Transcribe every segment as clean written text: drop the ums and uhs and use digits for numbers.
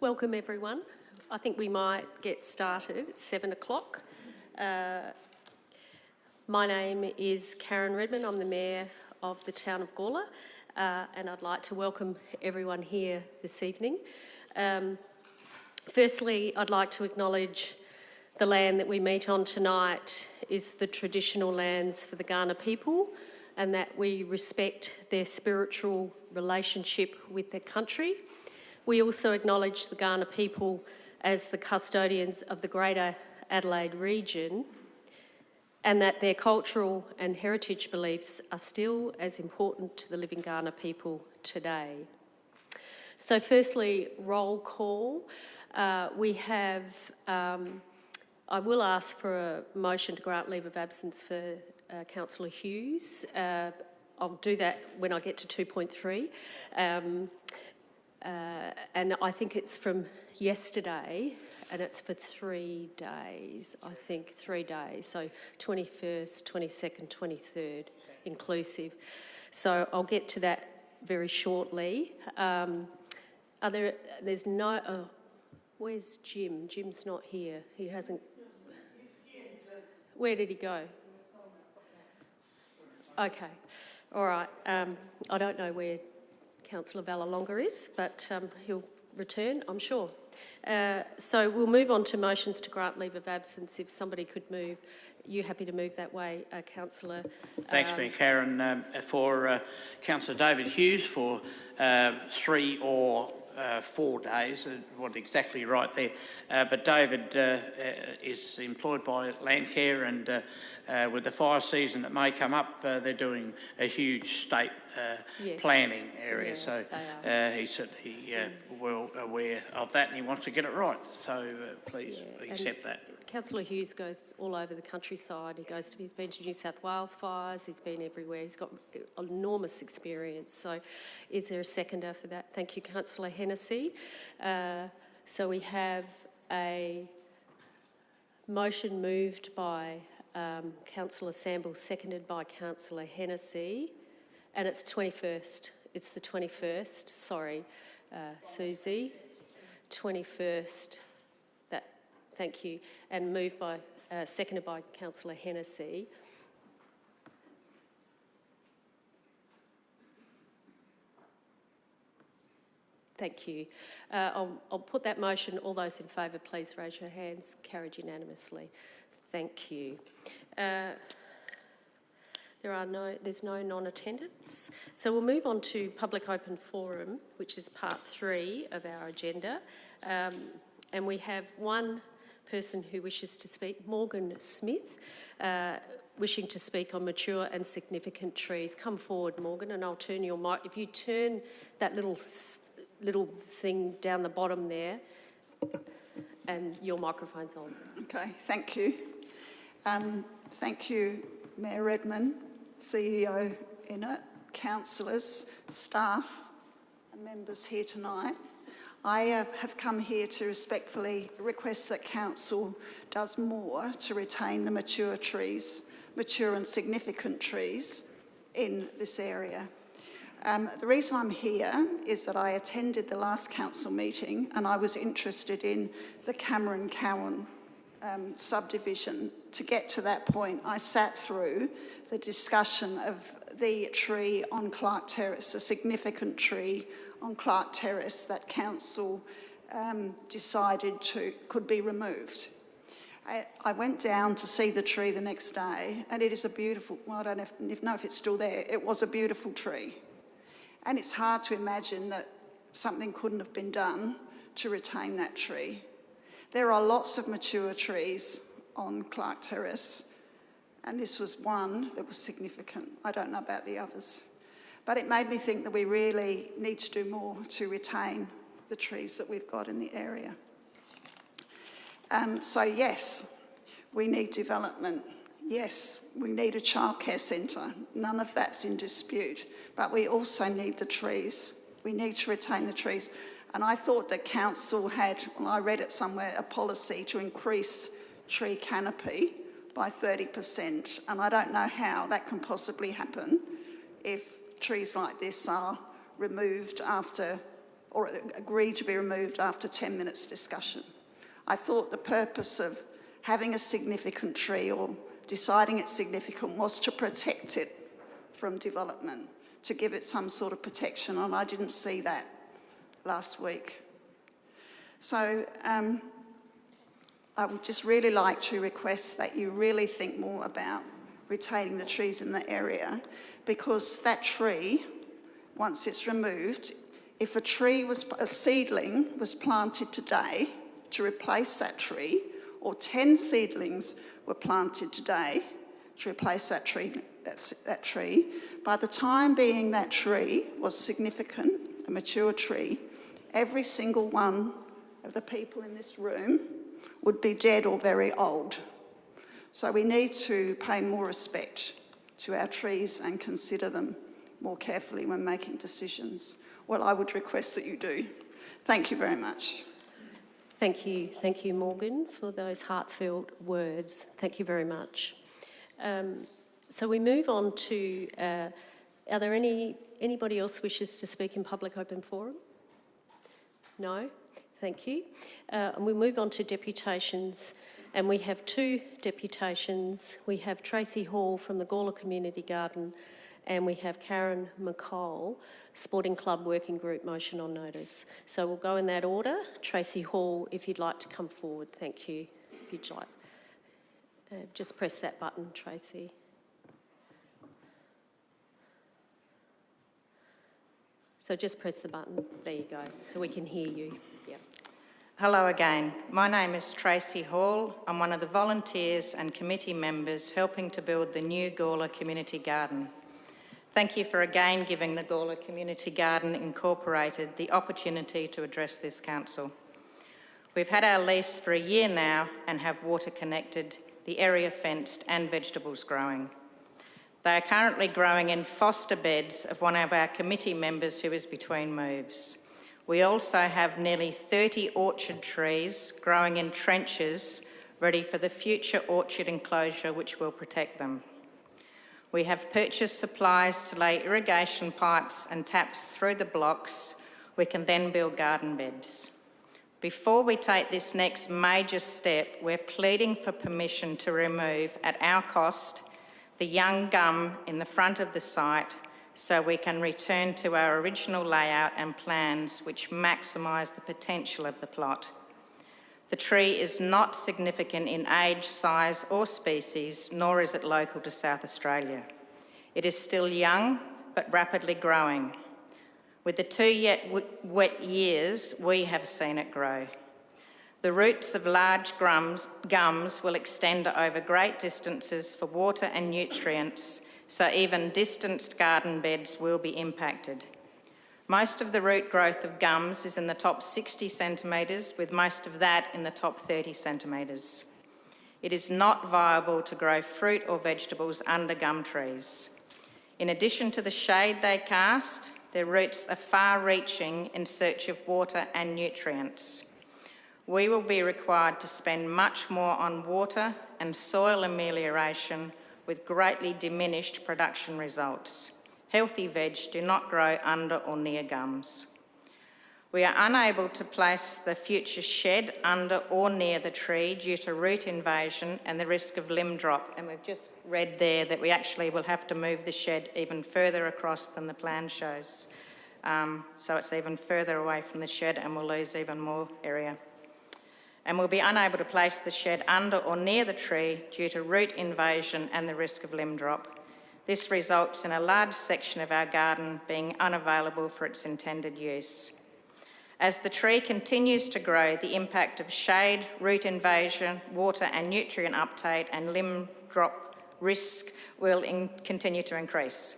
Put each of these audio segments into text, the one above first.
Welcome everyone. I think we might get started. It's 7 o'clock. My name is Karen Redman. I'm the Mayor of the town of Gawler, and I'd like to welcome everyone here this evening. Firstly, I'd like to acknowledge the land that we meet on tonight is the traditional lands for the Kaurna people, and that we respect their spiritual relationship with their country. We also acknowledge the Kaurna people as the custodians of the Greater Adelaide region, and that their cultural and heritage beliefs are still as important to the living Kaurna people today. So firstly, roll call. I will ask for a motion to grant leave of absence for Councillor Hughes. I'll do that when I get to 2.3. And I think it's from yesterday, and it's for 3 days, I think, 3 days. So 21st, 22nd, 23rd, inclusive. So I'll get to that very shortly. Where's Jim? Jim's not here. He hasn't... Where did he go? Okay. All right. I don't know where Councillor Vallelonga is, but he'll return, I'm sure. So we'll move on to motions to grant leave of absence. If somebody could move, are you happy to move that way, Councillor? Thanks, Mayor Karen. For Councillor David Hughes for 3 or 4 days, wasn't exactly right there, but David is employed by Landcare, and with the fire season that may come up, they're doing a huge state planning area, so he's certainly well aware of that, and he wants to get it right, so please accept that. Councillor Hughes goes all over the countryside. He's been to New South Wales fires, he's been everywhere. He's got enormous experience. So is there a seconder for that? Thank you, Councillor Hennessy. So we have a motion moved by Councillor Samble, seconded by Councillor Hennessy, and it's 21st. It's the 21st, sorry, Susie. 21st. Thank you. And moved by, seconded by Councillor Hennessy. Thank you. I'll put that motion. All those in favour, please raise your hands. Carried unanimously. Thank you. There's no non-attendance. So we'll move on to public open forum, which is part 3 of our agenda. And we have one person who wishes to speak, Morgan Smith, wishing to speak on mature and significant trees. Come forward, Morgan, and I'll turn your mic. If you turn that little thing down the bottom there, and your microphone's on. Okay, thank you. Thank you, Mayor Redman, CEO Innett, councillors, staff and members here tonight. I have come here to respectfully request that Council does more to retain the mature and significant trees in this area. The reason I'm here is that I attended the last Council meeting and I was interested in the Cameron Cowan subdivision. To get to that point, I sat through the discussion of the tree on Clark Terrace, a significant tree on Clark Terrace that Council decided could be removed. I went down to see the tree the next day, and it is a beautiful, well, I don't know if it's still there. It was a beautiful tree. And it's hard to imagine that something couldn't have been done to retain that tree. There are lots of mature trees on Clark Terrace, and this was one that was significant. I don't know about the others. But it made me think that we really need to do more to retain the trees that we've got in the area. So yes, we need development. Yes, we need a childcare centre. None of that's in dispute. But we also need the trees. We need to retain the trees. And I thought that Council had, well, I read it somewhere, a policy to increase tree canopy by 30%. And I don't know how that can possibly happen if trees like this are removed after or agreed to be removed after 10 minutes discussion. I thought the purpose of having a significant tree or deciding it's significant was to protect it from development, to give it some sort of protection, and I didn't see that last week. So I would just really like to request that you really think more about retaining the trees in the area, because that tree, once it's removed, if a seedling was planted today to replace that tree, or 10 seedlings were planted today to replace that tree, by the time being that tree was significant, a mature tree, every single one of the people in this room would be dead or very old. So we need to pay more respect to our trees and consider them more carefully when making decisions. Well, I would request that you do. Thank you very much. Thank you, Morgan, for those heartfelt words. Thank you very much. So we move on to, are there anybody else wishes to speak in public open forum? No? Thank you. And we move on to deputations, and we have 2 deputations. We have Tracy Hall from the Gawler Community Garden, and we have Karen McCall, Sporting Club Working Group motion on notice. So we'll go in that order. Tracy Hall, if you'd like to come forward, thank you. If you'd like. Just press that button, Tracy. So just press the button. There you go, so we can hear you. Yeah. Hello again. My name is Tracy Hall. I'm one of the volunteers and committee members helping to build the new Gawler Community Garden. Thank you for again giving the Gawler Community Garden Incorporated the opportunity to address this council. We've had our lease for a year now and have water connected, the area fenced and vegetables growing. They are currently growing in foster beds of one of our committee members who is between moves. We also have nearly 30 orchard trees growing in trenches ready for the future orchard enclosure which will protect them. We have purchased supplies to lay irrigation pipes and taps through the blocks. We can then build garden beds. Before we take this next major step, we're pleading for permission to remove, at our cost, the young gum in the front of the site so we can return to our original layout and plans which maximise the potential of the plot. The tree is not significant in age, size or species, nor is it local to South Australia. It is still young but rapidly growing. With the 2 yet wet years, we have seen it grow. The roots of large gums will extend over great distances for water and nutrients, so even distanced garden beds will be impacted. Most of the root growth of gums is in the top 60 centimetres, with most of that in the top 30 centimetres. It is not viable to grow fruit or vegetables under gum trees. In addition to the shade they cast, their roots are far-reaching in search of water and nutrients. We will be required to spend much more on water and soil amelioration with greatly diminished production results. Healthy veg do not grow under or near gums. We are unable to place the future shed under or near the tree due to root invasion and the risk of limb drop. And we've just read there that we actually will have to move the shed even further across than the plan shows. So it's even further away from the shed and we'll lose even more area. And we'll be unable to place the shed under or near the tree due to root invasion and the risk of limb drop. This results in a large section of our garden being unavailable for its intended use. As the tree continues to grow, the impact of shade, root invasion, water and nutrient uptake and limb drop risk will continue to increase.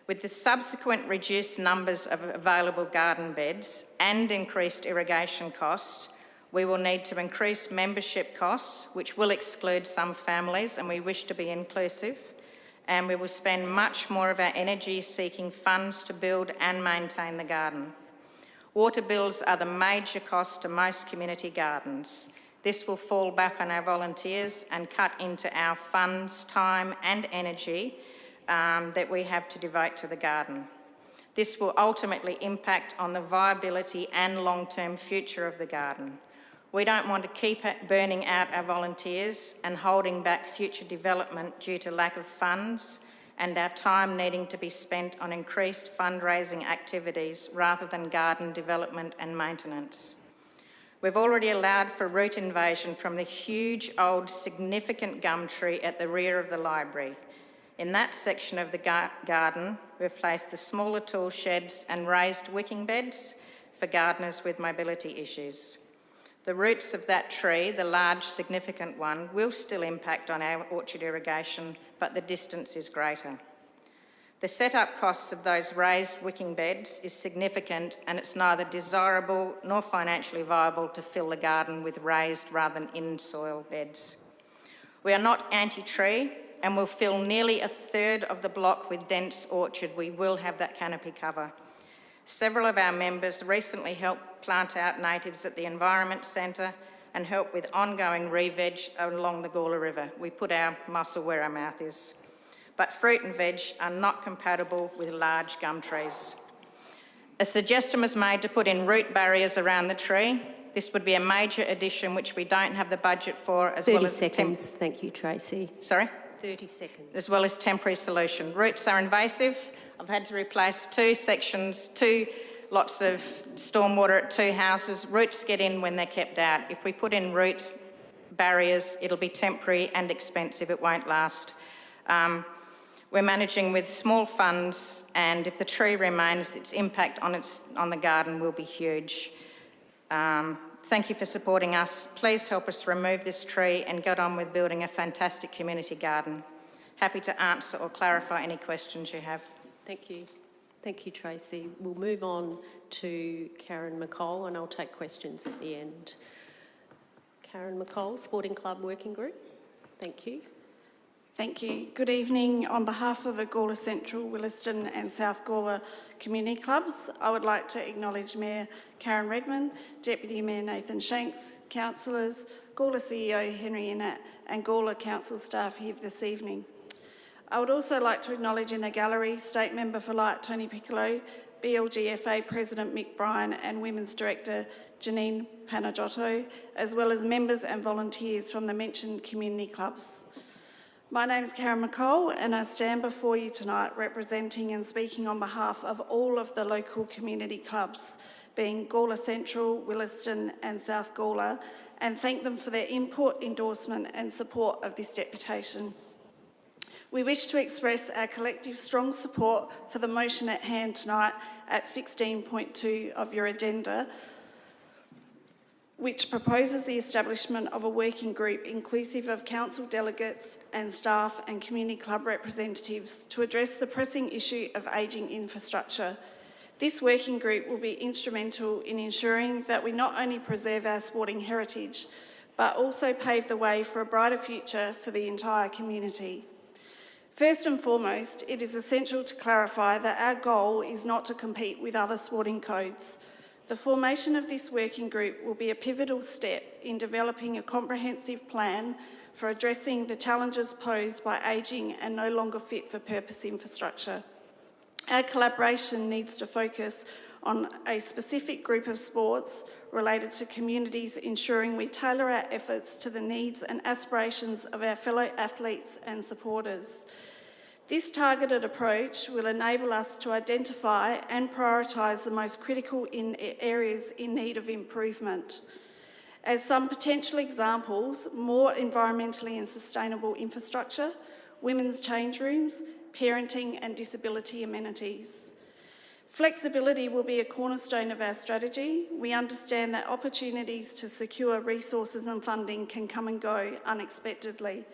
With the subsequent reduced numbers of available garden beds and increased irrigation costs, we will need to increase membership costs, which will exclude some families, and we wish to be inclusive, and we will spend much more of our energy seeking funds to build and maintain the garden. Water bills are the major cost to most community gardens. This will fall back on our volunteers and cut into our funds, time and energy that we have to devote to the garden. This will ultimately impact on the viability and long-term future of the garden. We don't want to keep burning out our volunteers and holding back future development due to lack of funds and our time needing to be spent on increased fundraising activities rather than garden development and maintenance. We've already allowed for root invasion from the huge old significant gum tree at the rear of the library. In that section of the garden, we've placed the smaller tool sheds and raised wicking beds for gardeners with mobility issues. The roots of that tree, the large significant one, will still impact on our orchard irrigation, but the distance is greater. The setup costs of those raised wicking beds is significant, and it's neither desirable nor financially viable to fill the garden with raised rather than in-soil beds. We are not anti-tree, and will fill nearly a third of the block with dense orchard. We will have that canopy cover. Several of our members recently helped plant out natives at the Environment Centre and help with ongoing re-veg along the Gawler River. We put our muscle where our mouth is. But fruit and veg are not compatible with large gum trees. A suggestion was made to put in root barriers around the tree. This would be a major addition which we don't have the budget for, as well as 30 seconds, thank you, Tracy. Sorry? 30 seconds. As well as temporary solution. Roots are invasive. I've had to replace two lots of stormwater at 2 houses. Roots get in when they're kept out. If we put in root barriers, it'll be temporary and expensive. It won't last. We're managing with small funds, and if the tree remains, its impact on the garden will be huge. Thank you for supporting us. Please help us remove this tree and get on with building a fantastic community garden. Happy to answer or clarify any questions you have. Thank you. Thank you, Tracy. We'll move on to Karen McColl, and I'll take questions at the end. Karen McColl, Sporting Club Working Group. Thank you. Thank you. Good evening. On behalf of the Gawler Central, Willaston and South Gawler Community Clubs, I would like to acknowledge Mayor Karen Redmond, Deputy Mayor Nathan Shanks, councillors, Gawler CEO Henry Innett and Gawler Council staff here this evening. I would also like to acknowledge in the gallery State Member for Light Tony Piccolo, BLGFA President Mick Bryan and Women's Director Janine Panagotto, as well as members and volunteers from the mentioned community clubs. My name is Karen McColl and I stand before you tonight representing and speaking on behalf of all of the local community clubs, being Gawler Central, Willaston and South Gawler, and thank them for their input, endorsement and support of this deputation. We wish to express our collective strong support for the motion at hand tonight at 16.2 of your agenda, which proposes the establishment of a working group inclusive of council delegates and staff and community club representatives to address the pressing issue of ageing infrastructure. This working group will be instrumental in ensuring that we not only preserve our sporting heritage, but also pave the way for a brighter future for the entire community. First and foremost, it is essential to clarify that our goal is not to compete with other sporting codes. The formation of this working group will be a pivotal step in developing a comprehensive plan for addressing the challenges posed by ageing and no longer fit for purpose infrastructure. Our collaboration needs to focus on a specific group of sports related to communities, ensuring we tailor our efforts to the needs and aspirations of our fellow athletes and supporters. This targeted approach will enable us to identify and prioritise the most critical areas in need of improvement. As some potential examples, more environmentally and sustainable infrastructure, women's change rooms, parenting and disability amenities. Flexibility will be a cornerstone of our strategy. We understand that opportunities to secure resources and funding can come and go unexpectedly.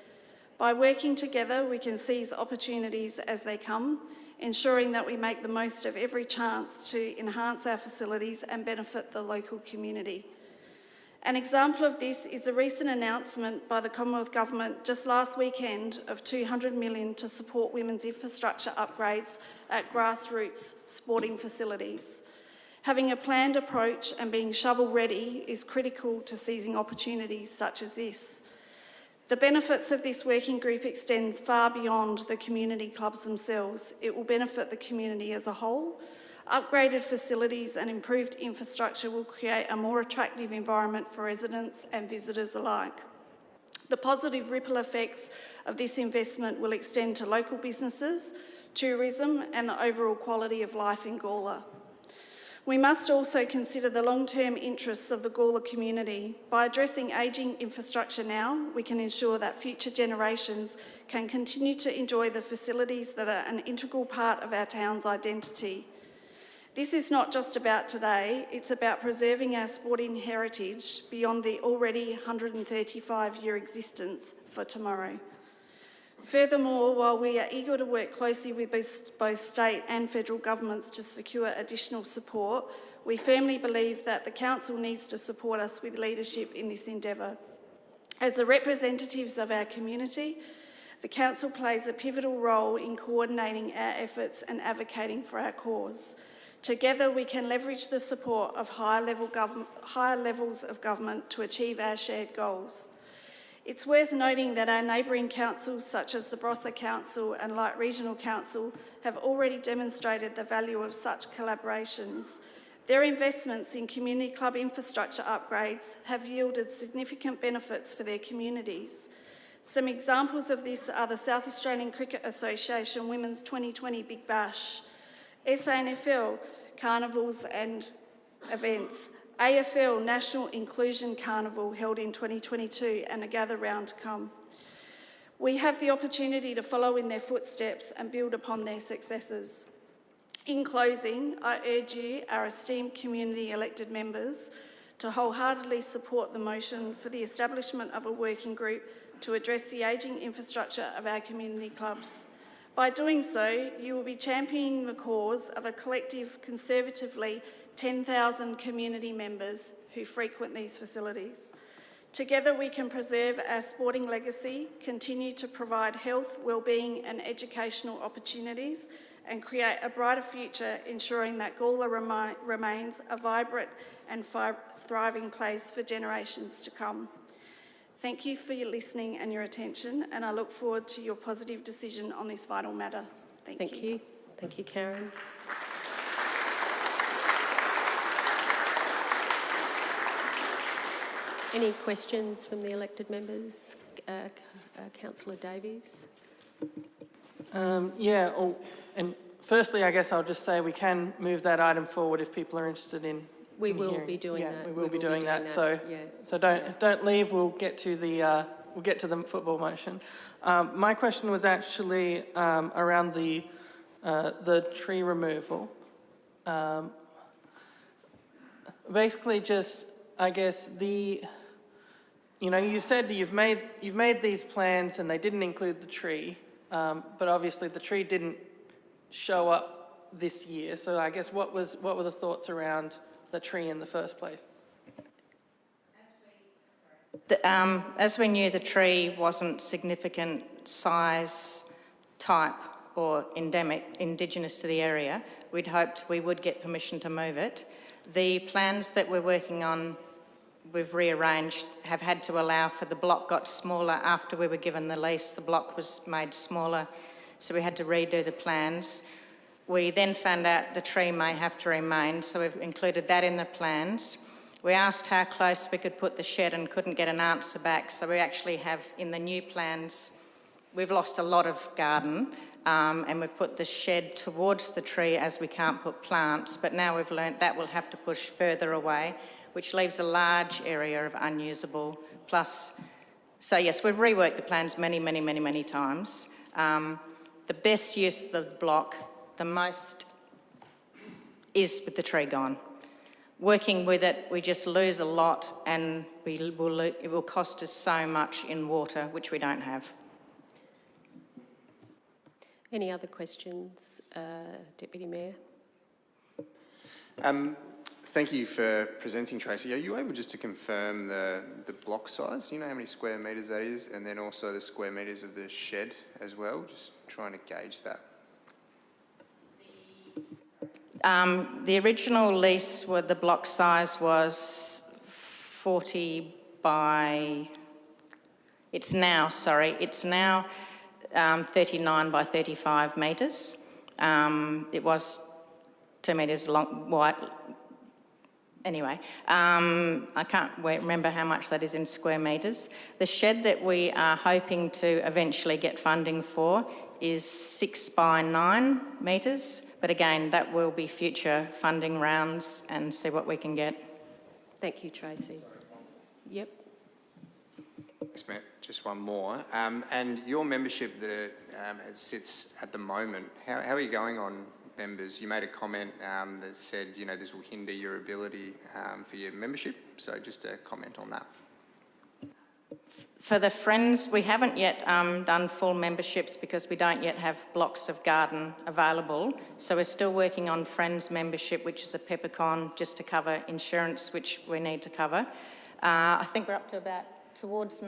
By working together, we can seize opportunities as they come, ensuring that we make the most of every chance to enhance our facilities and benefit the local community. An example of this is a recent announcement by the Commonwealth Government just last weekend of $200 million to support women's infrastructure upgrades at grassroots sporting facilities. Having a planned approach and being shovel-ready is critical to seizing opportunities such as this. The benefits of this working group extend far beyond the community clubs themselves. It will benefit the community as a whole. Upgraded facilities and improved infrastructure will create a more attractive environment for residents and visitors alike. The positive ripple effects of this investment will extend to local businesses, tourism and the overall quality of life in Gawler. We must also consider the long-term interests of the Gawler community. By addressing ageing infrastructure now, we can ensure that future generations can continue to enjoy the facilities that are an integral part of our town's identity. This is not just about today, it's about preserving our sporting heritage beyond the already 135-year existence for tomorrow. Furthermore, while we are eager to work closely with both state and federal governments to secure additional support, we firmly believe that the Council needs to support us with leadership in this endeavour. As the representatives of our community, the Council plays a pivotal role in coordinating our efforts and advocating for our cause. Together, we can leverage the support of higher levels of government to achieve our shared goals. It's worth noting that our neighbouring councils, such as the Barossa Council and Light Regional Council, have already demonstrated the value of such collaborations. Their investments in community club infrastructure upgrades have yielded significant benefits for their communities. Some examples of this are the South Australian Cricket Association Women's 2020 Big Bash, SANFL carnivals and events, AFL National Inclusion Carnival held in 2022 and a gather round to come. We have the opportunity to follow in their footsteps and build upon their successes. In closing, I urge you, our esteemed community elected members, to wholeheartedly support the motion for the establishment of a working group to address the ageing infrastructure of our community clubs. By doing so, you will be championing the cause of a collective, conservatively 10,000 community members who frequent these facilities. Together we can preserve our sporting legacy, continue to provide health, wellbeing and educational opportunities and create a brighter future, ensuring that Gawler remains a vibrant and thriving place for generations to come. Thank you for your listening and your attention, and I look forward to your positive decision on this vital matter. Thank you. Thank you, Karen. Any questions from the elected members? Councillor Davies. And firstly, I guess I'll just say we can move that item forward if people are interested in. We will be doing that. We will be doing that. So don't leave. We'll get to the football motion. My question was actually around the tree removal. Basically, just I guess you said you've made these plans and they didn't include the tree, but obviously the tree didn't show up this year. So I guess what were the thoughts around the tree in the first place? As we knew the tree wasn't significant size, type or indigenous to the area, we'd hoped we would get permission to move it. The plans that we're working on, we've rearranged, have had to allow for the block got smaller after we were given the lease. The block was made smaller, so we had to redo the plans. We then found out the tree may have to remain, so we've included that in the plans. We asked how close we could put the shed and couldn't get an answer back, so we actually have in the new plans, we've lost a lot of garden and we've put the shed towards the tree as we can't put plants, but now we've learnt that we'll have to push further away, which leaves a large area of unusable. So yes, we've reworked the plans many times. The best use of the block, the most, is with the tree gone. Working with it, we just lose a lot and it will cost us so much in water, which we don't have. Any other questions, Deputy Mayor? Thank you for presenting, Tracy. Are you able just to confirm the block size? Do you know how many square metres that is? And then also the square metres of the shed as well? Just trying to gauge that. The original lease, the block size was 40 by... It's now 39 by 35 metres. It was 2 metres long, wide. Anyway, I can't remember how much that is in square metres. The shed that we are hoping to eventually get funding for is 6 by 9 metres, but again, that will be future funding rounds and see what we can get. Thank you, Tracy. Yep. Thanks, Matt. Just one more. And your membership that it sits at the moment, how are you going on members? You made a comment that said, you know, this will hinder your ability for your membership. So just a comment on that. For the Friends, we haven't yet done full memberships because we don't yet have blocks of garden available. So we're still working on Friends membership, which is a peppercorn, just to cover insurance, which we need to cover. I think we're up to about towards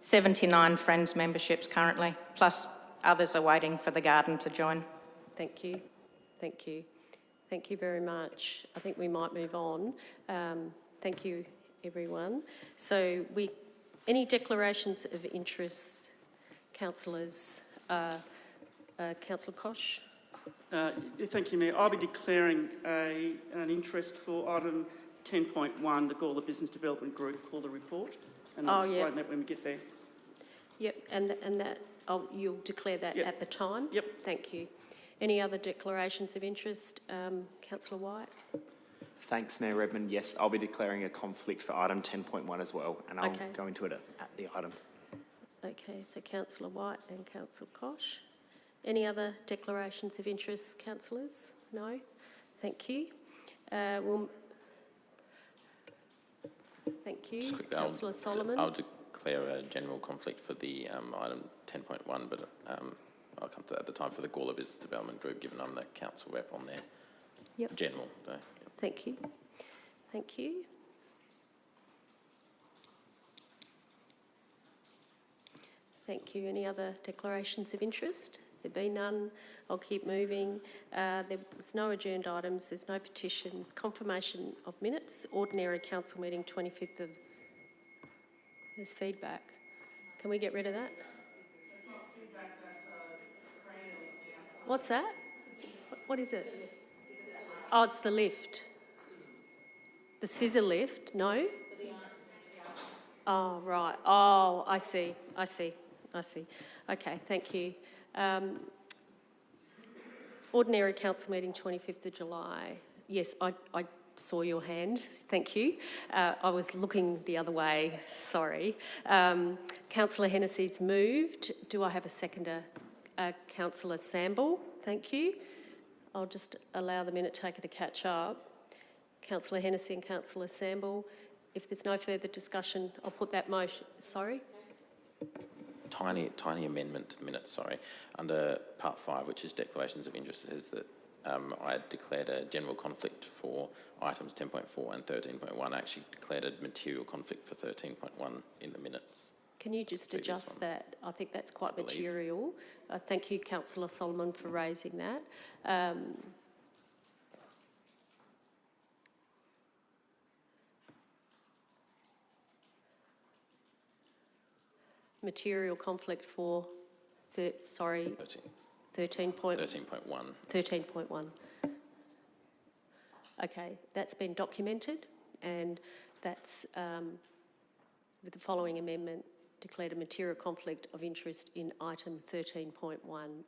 79 Friends memberships currently, plus others are waiting for the garden to join. Thank you. Thank you. Thank you very much. I think we might move on. Thank you, everyone. So, any declarations of interest, councillors? Councillor Koch? Thank you, Mayor. I'll be declaring an interest for item 10.1, the Gawler Business Development Group, call the report, and I'll explain that when we get there. Yep, and that you'll declare that at the time? Yep. Thank you. Any other declarations of interest? Councillor White? Thanks, Mayor Redman. Yes, I'll be declaring a conflict for item 10.1 as well, and I'll go into it at the item. Okay, so Councillor White and Councillor Koch. Any other declarations of interest, councillors? No? Thank you. Thank you. Councillor Solomon. I'll declare a general conflict for the item 10.1, but I'll come to that at the time for the Gawler Business Development Group, given I'm the council rep on there. Yep. General. So, yep. Thank you. Thank you. Thank you. Any other declarations of interest? There be none. I'll keep moving. There's no adjourned items. There's no petitions. Confirmation of minutes. Ordinary council meeting 25th of... There's feedback. Can we get rid of that? What's that? What is it? Oh, it's the lift. The scissor lift? No? Oh, right. Oh, I see. Okay, thank you. Ordinary council meeting 25th of July. Yes, I saw your hand. Thank you. I was looking the other way. Sorry. Councillor Hennessy's moved. Do I have a seconder? Councillor Samble. Thank you. I'll just allow the minute taker to catch up. Councillor Hennessy and Councillor Samble. If there's no further discussion, I'll put that motion. Sorry? Tiny amendment to the minutes, sorry. Under part 5, which is declarations of interest, says that I declared a general conflict for items 10.4 and 13.1. I actually declared a material conflict for 13.1 in the minutes. Can you just adjust that? I think that's quite material. Thank you, Councillor Solomon, for raising that. Material conflict for, 13.1. 13.1. Okay, that's been documented, and that's with the following amendment declared a material conflict of interest in item 13.1.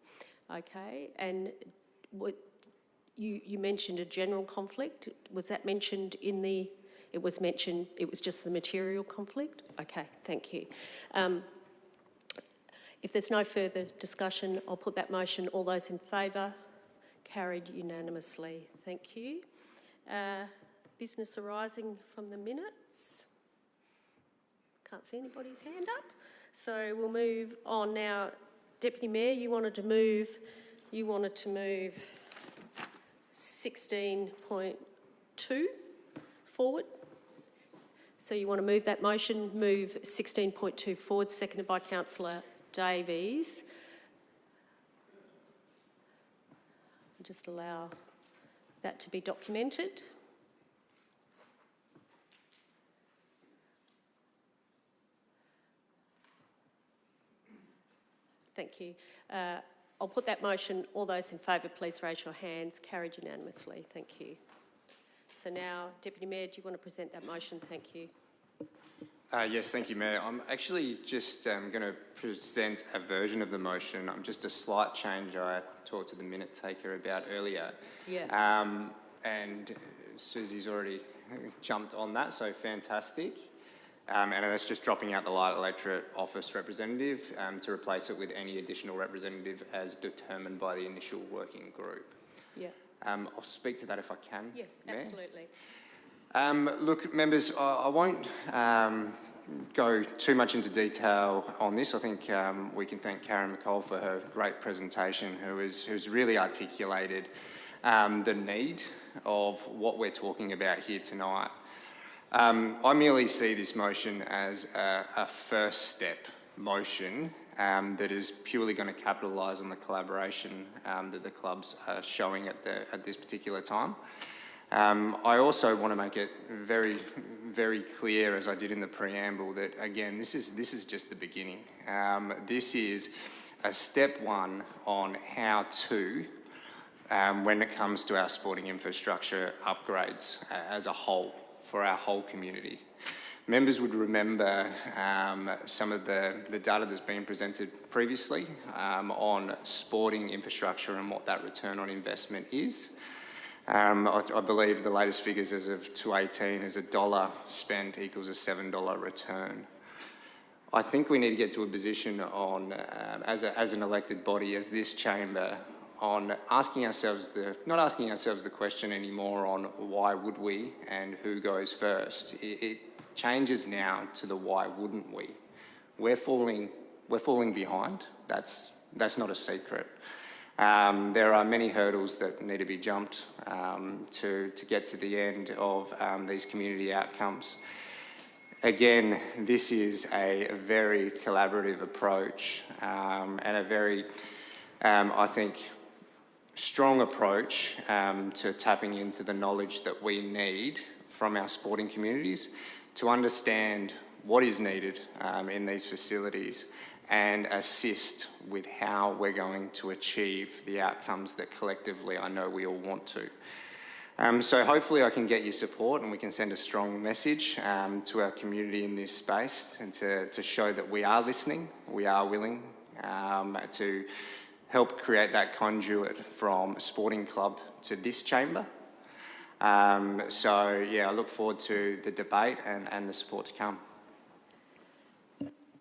Okay, and what you mentioned a general conflict. Was that mentioned in the? It was mentioned. It was just the material conflict. Okay, thank you. If there's no further discussion, I'll put that motion. All those in favour? Carried unanimously. Thank you. Business arising from the minutes? Can't see anybody's hand up. So we'll move on now. Deputy Mayor, you wanted to move 16.2 forward. So you want to move that motion, move 16.2 forward, seconded by Councillor Davies. Just allow that to be documented. Thank you. I'll put that motion. All those in favour, please raise your hands. Carried unanimously. Thank you. So now, Deputy Mayor, do you want to present that motion? Thank you. Yes, thank you, Mayor. I'm actually just going to present a version of the motion. I'm just a slight change I talked to the minute taker about earlier. Yeah. And Susie's already jumped on that, so fantastic. And that's just dropping out the light electorate office representative to replace it with any additional representative as determined by the initial working group. Yeah. I'll speak to that if I can. Yes, Mayor. absolutely. Look, members, I won't go too much into detail on this. I think we can thank Karen McCall for her great presentation, who's really articulated the need of what we're talking about here tonight. I merely see this motion as a first step motion that is purely going to capitalise on the collaboration that the clubs are showing at this particular time. I also want to make it very, very clear, as I did in the preamble, that again, this is just the beginning. This is a step one on how to, when it comes to our sporting infrastructure upgrades as a whole, for our whole community. Members would remember some of the data that's been presented previously on sporting infrastructure and what that return on investment is. I believe the latest figures as of 2018 is $1 spent equals a $7 return. I think we need to get to a position on, as an elected body, as this chamber, on asking ourselves not asking ourselves the question anymore on why would we and who goes first. It changes now to the why wouldn't we. We're falling behind. That's not a secret. There are many hurdles that need to be jumped to get to the end of these community outcomes. Again, this is a very collaborative approach and a very, I think, strong approach to tapping into the knowledge that we need from our sporting communities to understand what is needed in these facilities and assist with how we're going to achieve the outcomes that collectively I know we all want to. So hopefully I can get your support and we can send a strong message to our community in this space and to show that we are listening, we are willing to help create that conduit from sporting club to this chamber. So yeah, I look forward to the debate and the support to come.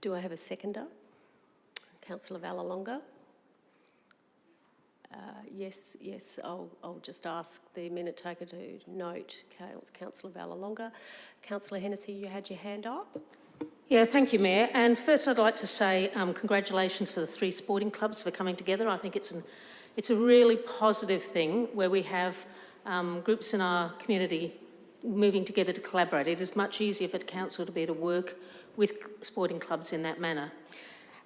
Do I have a seconder? Councillor Vallelonga? Yes, I'll just ask the minute taker to note Councillor Vallelonga. Councillor Hennessy, you had your hand up. Yeah, thank you, Mayor. And first I'd like to say congratulations for the 3 sporting clubs for coming together. I think it's a really positive thing where we have groups in our community moving together to collaborate. It is much easier for the council to be able to work with sporting clubs in that manner.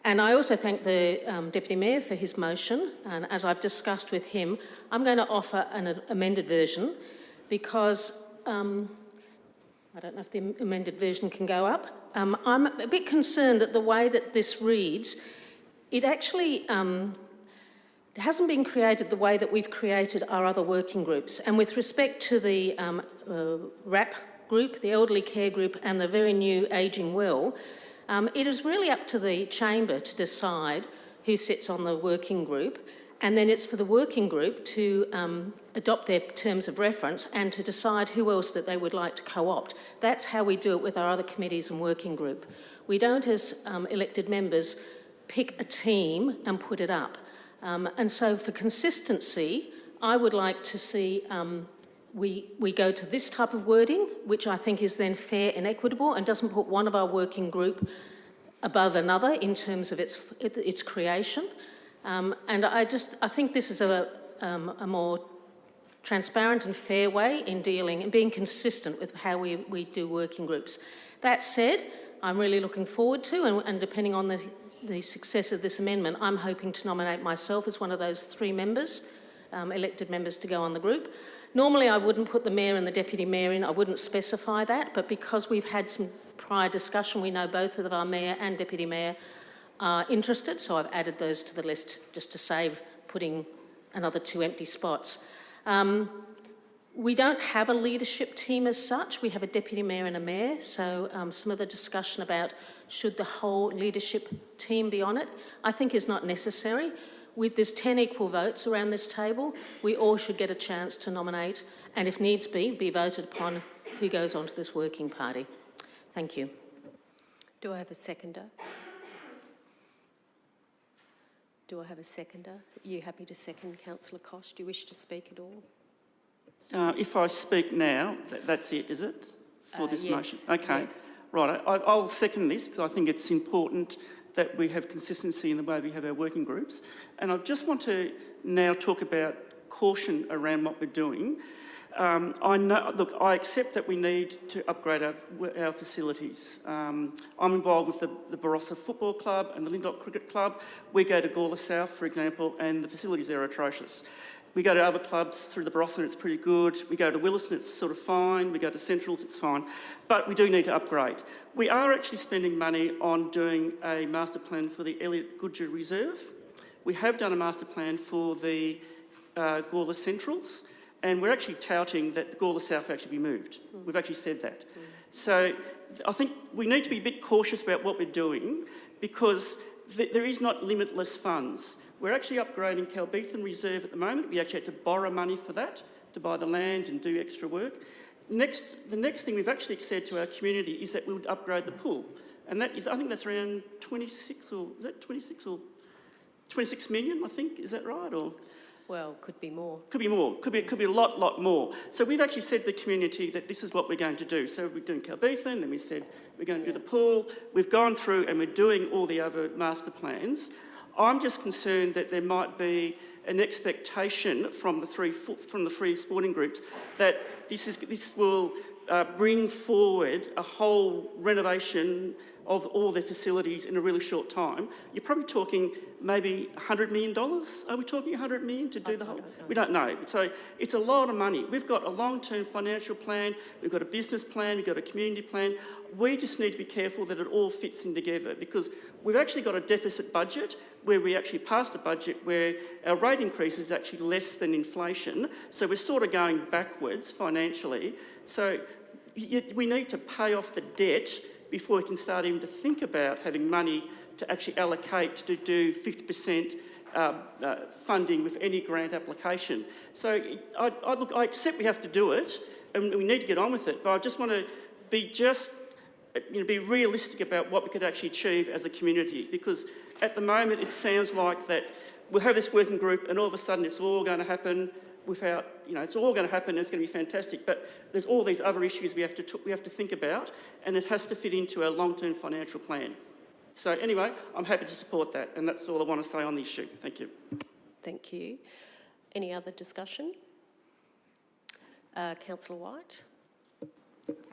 And I also thank the Deputy Mayor for his motion, and as I've discussed with him, I'm going to offer an amended version because, I don't know if the amended version can go up. I'm a bit concerned that the way that this reads, it actually hasn't been created the way that we've created our other working groups. And with respect to the RAP group, the elderly care group, and the very new Ageing Well, it is really up to the chamber to decide who sits on the working group, and then it's for the working group to adopt their terms of reference and to decide who else that they would like to co-opt. That's how we do it with our other committees and working group. We don't, as elected members, pick a team and put it up. And so for consistency, I would like to see we go to this type of wording, which I think is then fair and equitable and doesn't put one of our working group above another in terms of its creation. And I think this is a more transparent and fair way in dealing and being consistent with how we do working groups. That said, I'm really looking forward to, and depending on the success of this amendment, I'm hoping to nominate myself as one of those 3 members, elected members to go on the group. Normally I wouldn't put the Mayor and the Deputy Mayor in, I wouldn't specify that, but because we've had some prior discussion, we know both of our Mayor and Deputy Mayor are interested, so I've added those to the list just to save putting another 2 empty spots. We don't have a leadership team as such. We have a deputy mayor and a mayor, so some of the discussion about should the whole leadership team be on it, I think is not necessary. There's 10 equal votes around this table. We all should get a chance to nominate and, if needs be voted upon who goes onto this working party. Thank you. Do I have a seconder? Do I have a seconder? Are you happy to second, Councillor Koch? Do you wish to speak at all? If I speak now, that's it, is it, for this yes, motion? Okay, yes. right. I'll second this because I think it's important that we have consistency in the way we have our working groups. And I just want to now talk about caution around what we're doing. I accept that we need to upgrade our facilities. I'm involved with the Barossa Football Club and the Lindop Cricket Club. We go to Gawler South, for example, and the facilities there are atrocious. We go to other clubs through the Barossa and it's pretty good. We go to Williston, it's sort of fine. We go to Centrals, it's fine. But we do need to upgrade. We are actually spending money on doing a master plan for the Elliott Goodger Reserve. We have done a master plan for the Gawler Centrals, and we're actually touting that the Gawler South actually be moved. We've actually said that. So I think we need to be a bit cautious about what we're doing because there is not limitless funds. We're actually upgrading Calbeathan Reserve at the moment. We actually had to borrow money for that, to buy the land and do extra work. The next thing we've actually said to our community is that we would upgrade the pool. And that is, I think that's around 26 million, I think, is that right? Or Well, could be more. Could be more. Could be a lot more. So we've actually said to the community that this is what we're going to do. So we're doing Calbeathan, then we said we're going to do the pool. We've gone through and we're doing all the other master plans. I'm just concerned that there might be an expectation from the three sporting groups that this will bring forward a whole renovation of all their facilities in a really short time. You're probably talking maybe $100 million. Are we talking $100 million to do the whole? We don't know. So it's a lot of money. We've got a long-term financial plan. We've got a business plan. We've got a community plan. We just need to be careful that it all fits in together because we've actually got a deficit budget where we actually passed a budget where our rate increase is actually less than inflation. So we're sort of going backwards financially. So we need to pay off the debt before we can start even to think about having money to actually allocate to do 50% funding with any grant application. So I accept we have to do it and we need to get on with it, but I just want to be realistic about what we could actually achieve as a community because at the moment it sounds like that we'll have this working group and all of a sudden it's all going to happen without, it's all going to happen and it's going to be fantastic, but there's all these other issues we have to think about and it has to fit into our long-term financial plan. So anyway, I'm happy to support that and that's all I want to say on the issue. Thank you. Thank you. Any other discussion? Councillor White?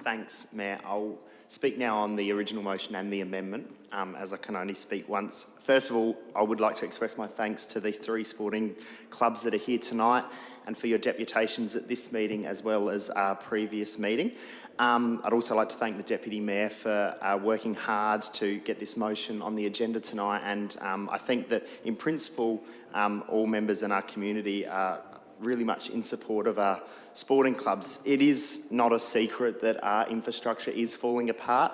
Thanks, Mayor. I'll speak now on the original motion and the amendment, as I can only speak once. First of all, I would like to express my thanks to the three sporting clubs that are here tonight and for your deputations at this meeting as well as our previous meeting. I'd also like to thank the Deputy Mayor for working hard to get this motion on the agenda tonight, and I think that in principle all members in our community are really much in support of our sporting clubs. It is not a secret that our infrastructure is falling apart.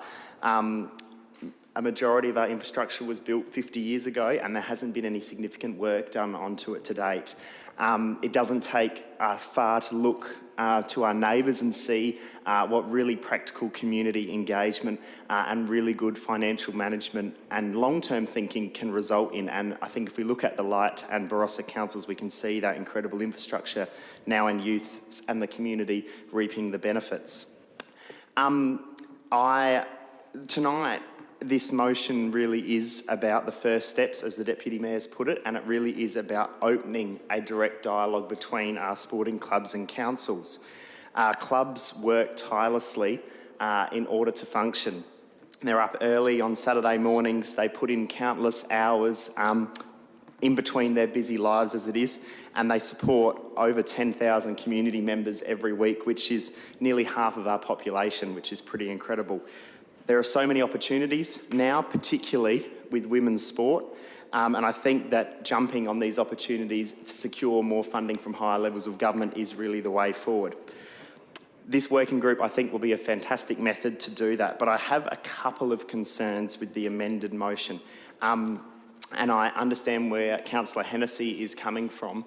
A majority of our infrastructure was built 50 years ago and there hasn't been any significant work done onto it to date. It doesn't take far to look to our neighbours and see what really practical community engagement and really good financial management and long-term thinking can result in. And I think if we look at the Light and Barossa councils, we can see that incredible infrastructure now in youth and the community reaping the benefits. Tonight, this motion really is about the first steps, as the Deputy Mayor's put it, and it really is about opening a direct dialogue between our sporting clubs and councils. Our clubs work tirelessly in order to function. They're up early on Saturday mornings, they put in countless hours in between their busy lives as it is, and they support over 10,000 community members every week, which is nearly half of our population, which is pretty incredible. There are so many opportunities now, particularly with women's sport. And I think that jumping on these opportunities to secure more funding from higher levels of government is really the way forward. This working group, I think, will be a fantastic method to do that, but I have a couple of concerns with the amended motion. And I understand where Councillor Hennessy is coming from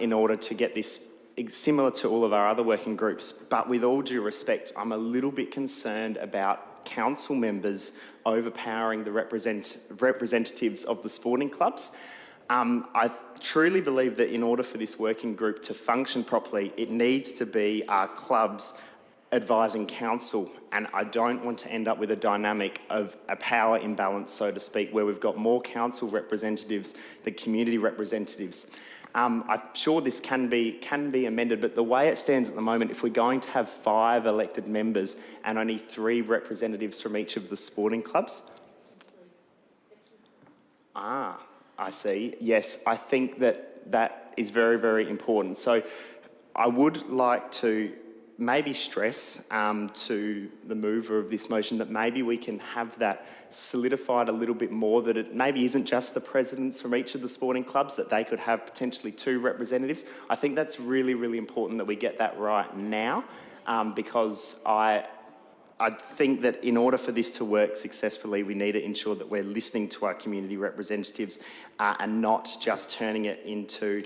in order to get this similar to all of our other working groups, but with all due respect, I'm a little bit concerned about council members overpowering the representatives of the sporting clubs. I truly believe that in order for this working group to function properly, it needs to be our clubs advising council, and I don't want to end up with a dynamic of a power imbalance, so to speak, where we've got more council representatives than community representatives. I'm sure this can be amended, but the way it stands at the moment, if we're going to have 5 elected members and only 3 representatives from each of the sporting clubs. I see. Yes, I think that is very, very important. So I would like to maybe stress to the mover of this motion that maybe we can have that solidified a little bit more, that it maybe isn't just the presidents from each of the sporting clubs, that they could have potentially 2 representatives. I think that's really, really important that we get that right now, because I think that in order for this to work successfully, we need to ensure that we're listening to our community representatives and not just turning it into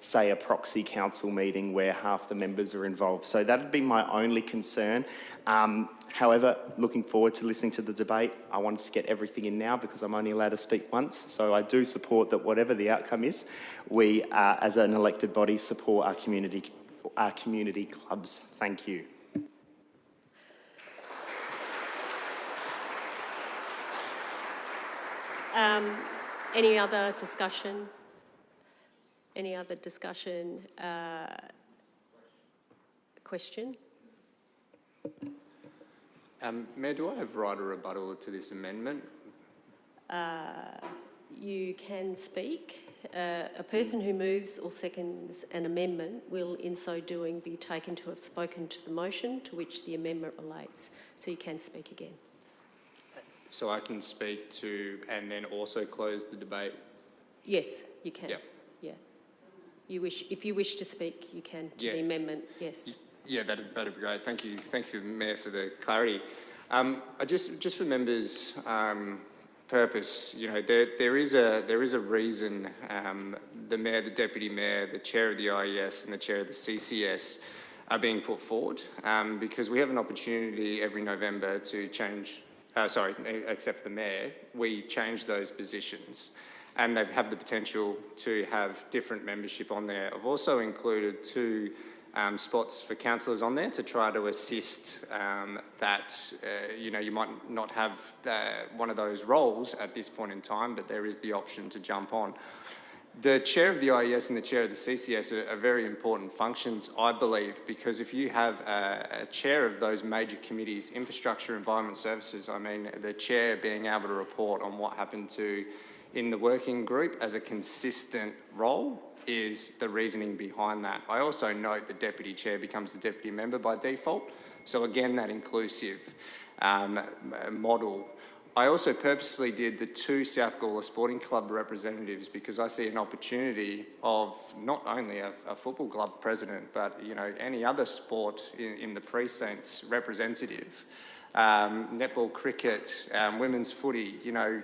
say a proxy council meeting where half the members are involved. So that would be my only concern. However, looking forward to listening to the debate. I wanted to get everything in now because I'm only allowed to speak once. So I do support that whatever the outcome is, we as an elected body support our community clubs. Thank you. Any other discussion? Any other discussion? Question? Mayor, do I have right of rebuttal to this amendment? You can speak. A person who moves or seconds an amendment will, in so doing, be taken to have spoken to the motion to which the amendment relates. So you can speak again. So I can speak to and then also close the debate? Yes, you can. Yep. Yeah. If you wish to speak, you can to the amendment. Yes. Yeah, that'd be great. Thank you, Mayor, for the clarity. Just for members' purpose, you know, there is a reason the mayor, the deputy mayor, the chair of the IES, and the chair of the CCS are being put forward, because we have an opportunity every November to change. Except for the mayor, we change those positions, and they have the potential to have different membership on there. I've also included 2 spots for councillors on there to try to assist that, you know, you might not have one of those roles at this point in time, but there is the option to jump on. The chair of the IES and the chair of the CCS are very important functions, I believe, because if you have a chair of those major committees, infrastructure, environment services, I mean, the chair being able to report on what happened in the working group as a consistent role is the reasoning behind that. I also note the deputy chair becomes the deputy member by default. So again, that inclusive model. I also purposely did the 2 South Gawler Sporting Club representatives because I see an opportunity of not only a football club president, but, you know, any other sport in the precinct's representative. Netball, cricket, women's footy, you know,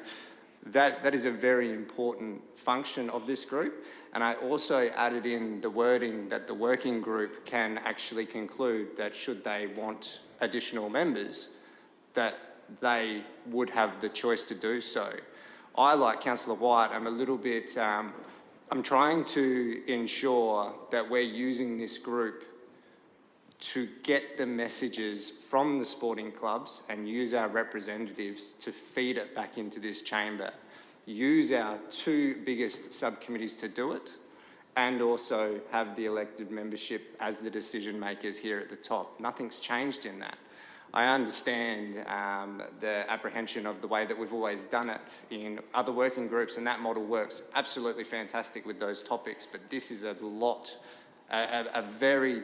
that is a very important function of this group. And I also added in the wording that the working group can actually conclude that should they want additional members, that they would have the choice to do so. I, like Councillor White, I'm a little bit, I'm trying to ensure that we're using this group to get the messages from the sporting clubs and use our representatives to feed it back into this chamber. Use our 2 biggest subcommittees to do it, and also have the elected membership as the decision makers here at the top. Nothing's changed in that. I understand the apprehension of the way that we've always done it in other working groups, and that model works absolutely fantastic with those topics, but this is a very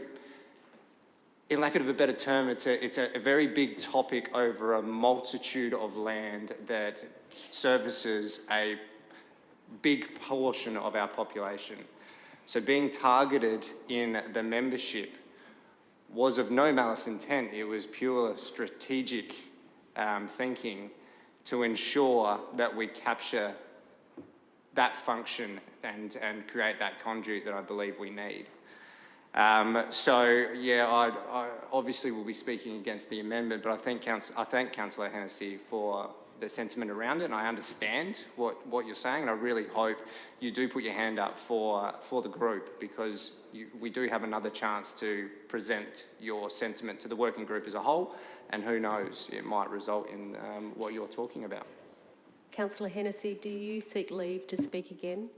in lack of a better term, it's a very big topic over a multitude of land that services a big portion of our population. So being targeted in the membership was of no malice intent. It was pure strategic thinking to ensure that we capture that function and create that conduit that I believe we need. So, yeah, I obviously will be speaking against the amendment, but I thank Councillor Hennessy for the sentiment around it, and I understand what you're saying, and I really hope you do put your hand up for the group, because we do have another chance to present your sentiment to the working group as a whole, and who knows, it might result in what you're talking about. Councillor Hennessy, do you seek leave to speak again?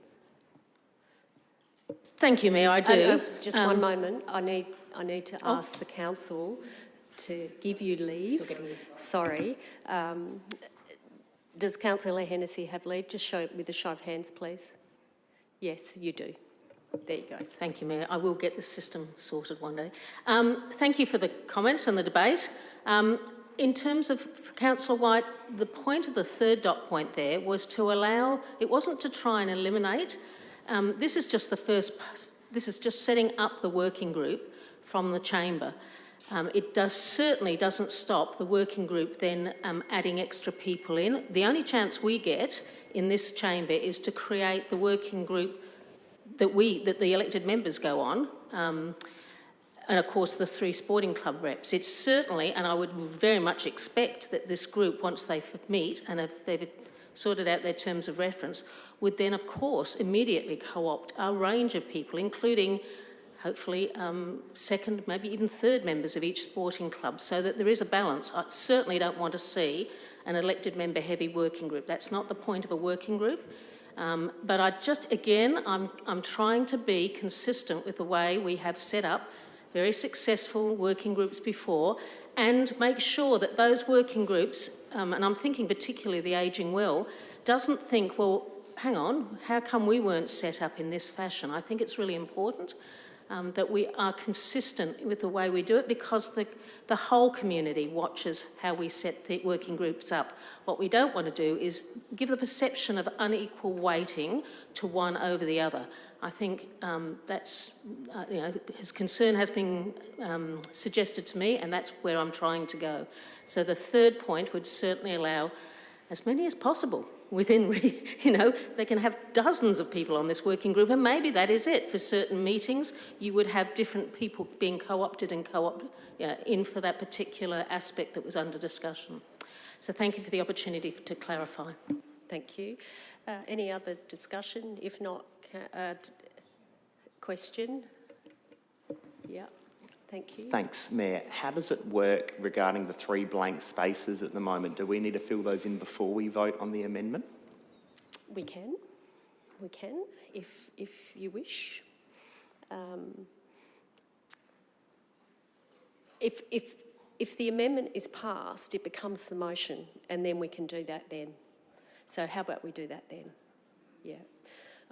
Thank you, Mayor, I do. Just one moment. I need to ask the council to give you leave. Sorry. Does Councillor Hennessy have leave? Just show it with a show of hands, please. Yes, you do. There you go. Thank you, Mayor. I will get the system sorted one day. Thank you for the comments and the debate. In terms of Councillor White, the point of the third dot point there was to allow, it wasn't to try and eliminate. This is just this is just setting up the working group from the chamber. It certainly doesn't stop the working group then adding extra people in. The only chance we get in this chamber is to create the working group that the elected members go on, and of course the 3 sporting club reps. It's certainly, and I would very much expect that this group, once they meet and if they've sorted out their terms of reference, would then of course immediately co-opt a range of people, including hopefully second, maybe even third members of each sporting club, so that there is a balance. I certainly don't want to see an elected member heavy working group. That's not the point of a working group. But I just, again, I'm trying to be consistent with the way we have set up very successful working groups before, and make sure that those working groups, and I'm thinking particularly the Ageing Well, doesn't think, well, hang on, how come we weren't set up in this fashion? I think it's really important that we are consistent with the way we do it, because the whole community watches how we set the working groups up. What we don't want to do is give the perception of unequal weighting to one over the other. I think that's, his concern has been suggested to me, and that's where I'm trying to go. So the third point would certainly allow as many as possible within, they can have dozens of people on this working group, and maybe that is it. For certain meetings, you would have different people being co-opted and in for that particular aspect that was under discussion. So thank you for the opportunity to clarify. Thank you. Any other discussion? If not, question? Yeah. Thank you. Thanks, Mayor. How does it work regarding the 3 blank spaces at the moment? Do we need to fill those in before we vote on the amendment? We can, if you wish. If the amendment is passed, it becomes the motion, and then we can do that then. So how about we do that then? Yeah.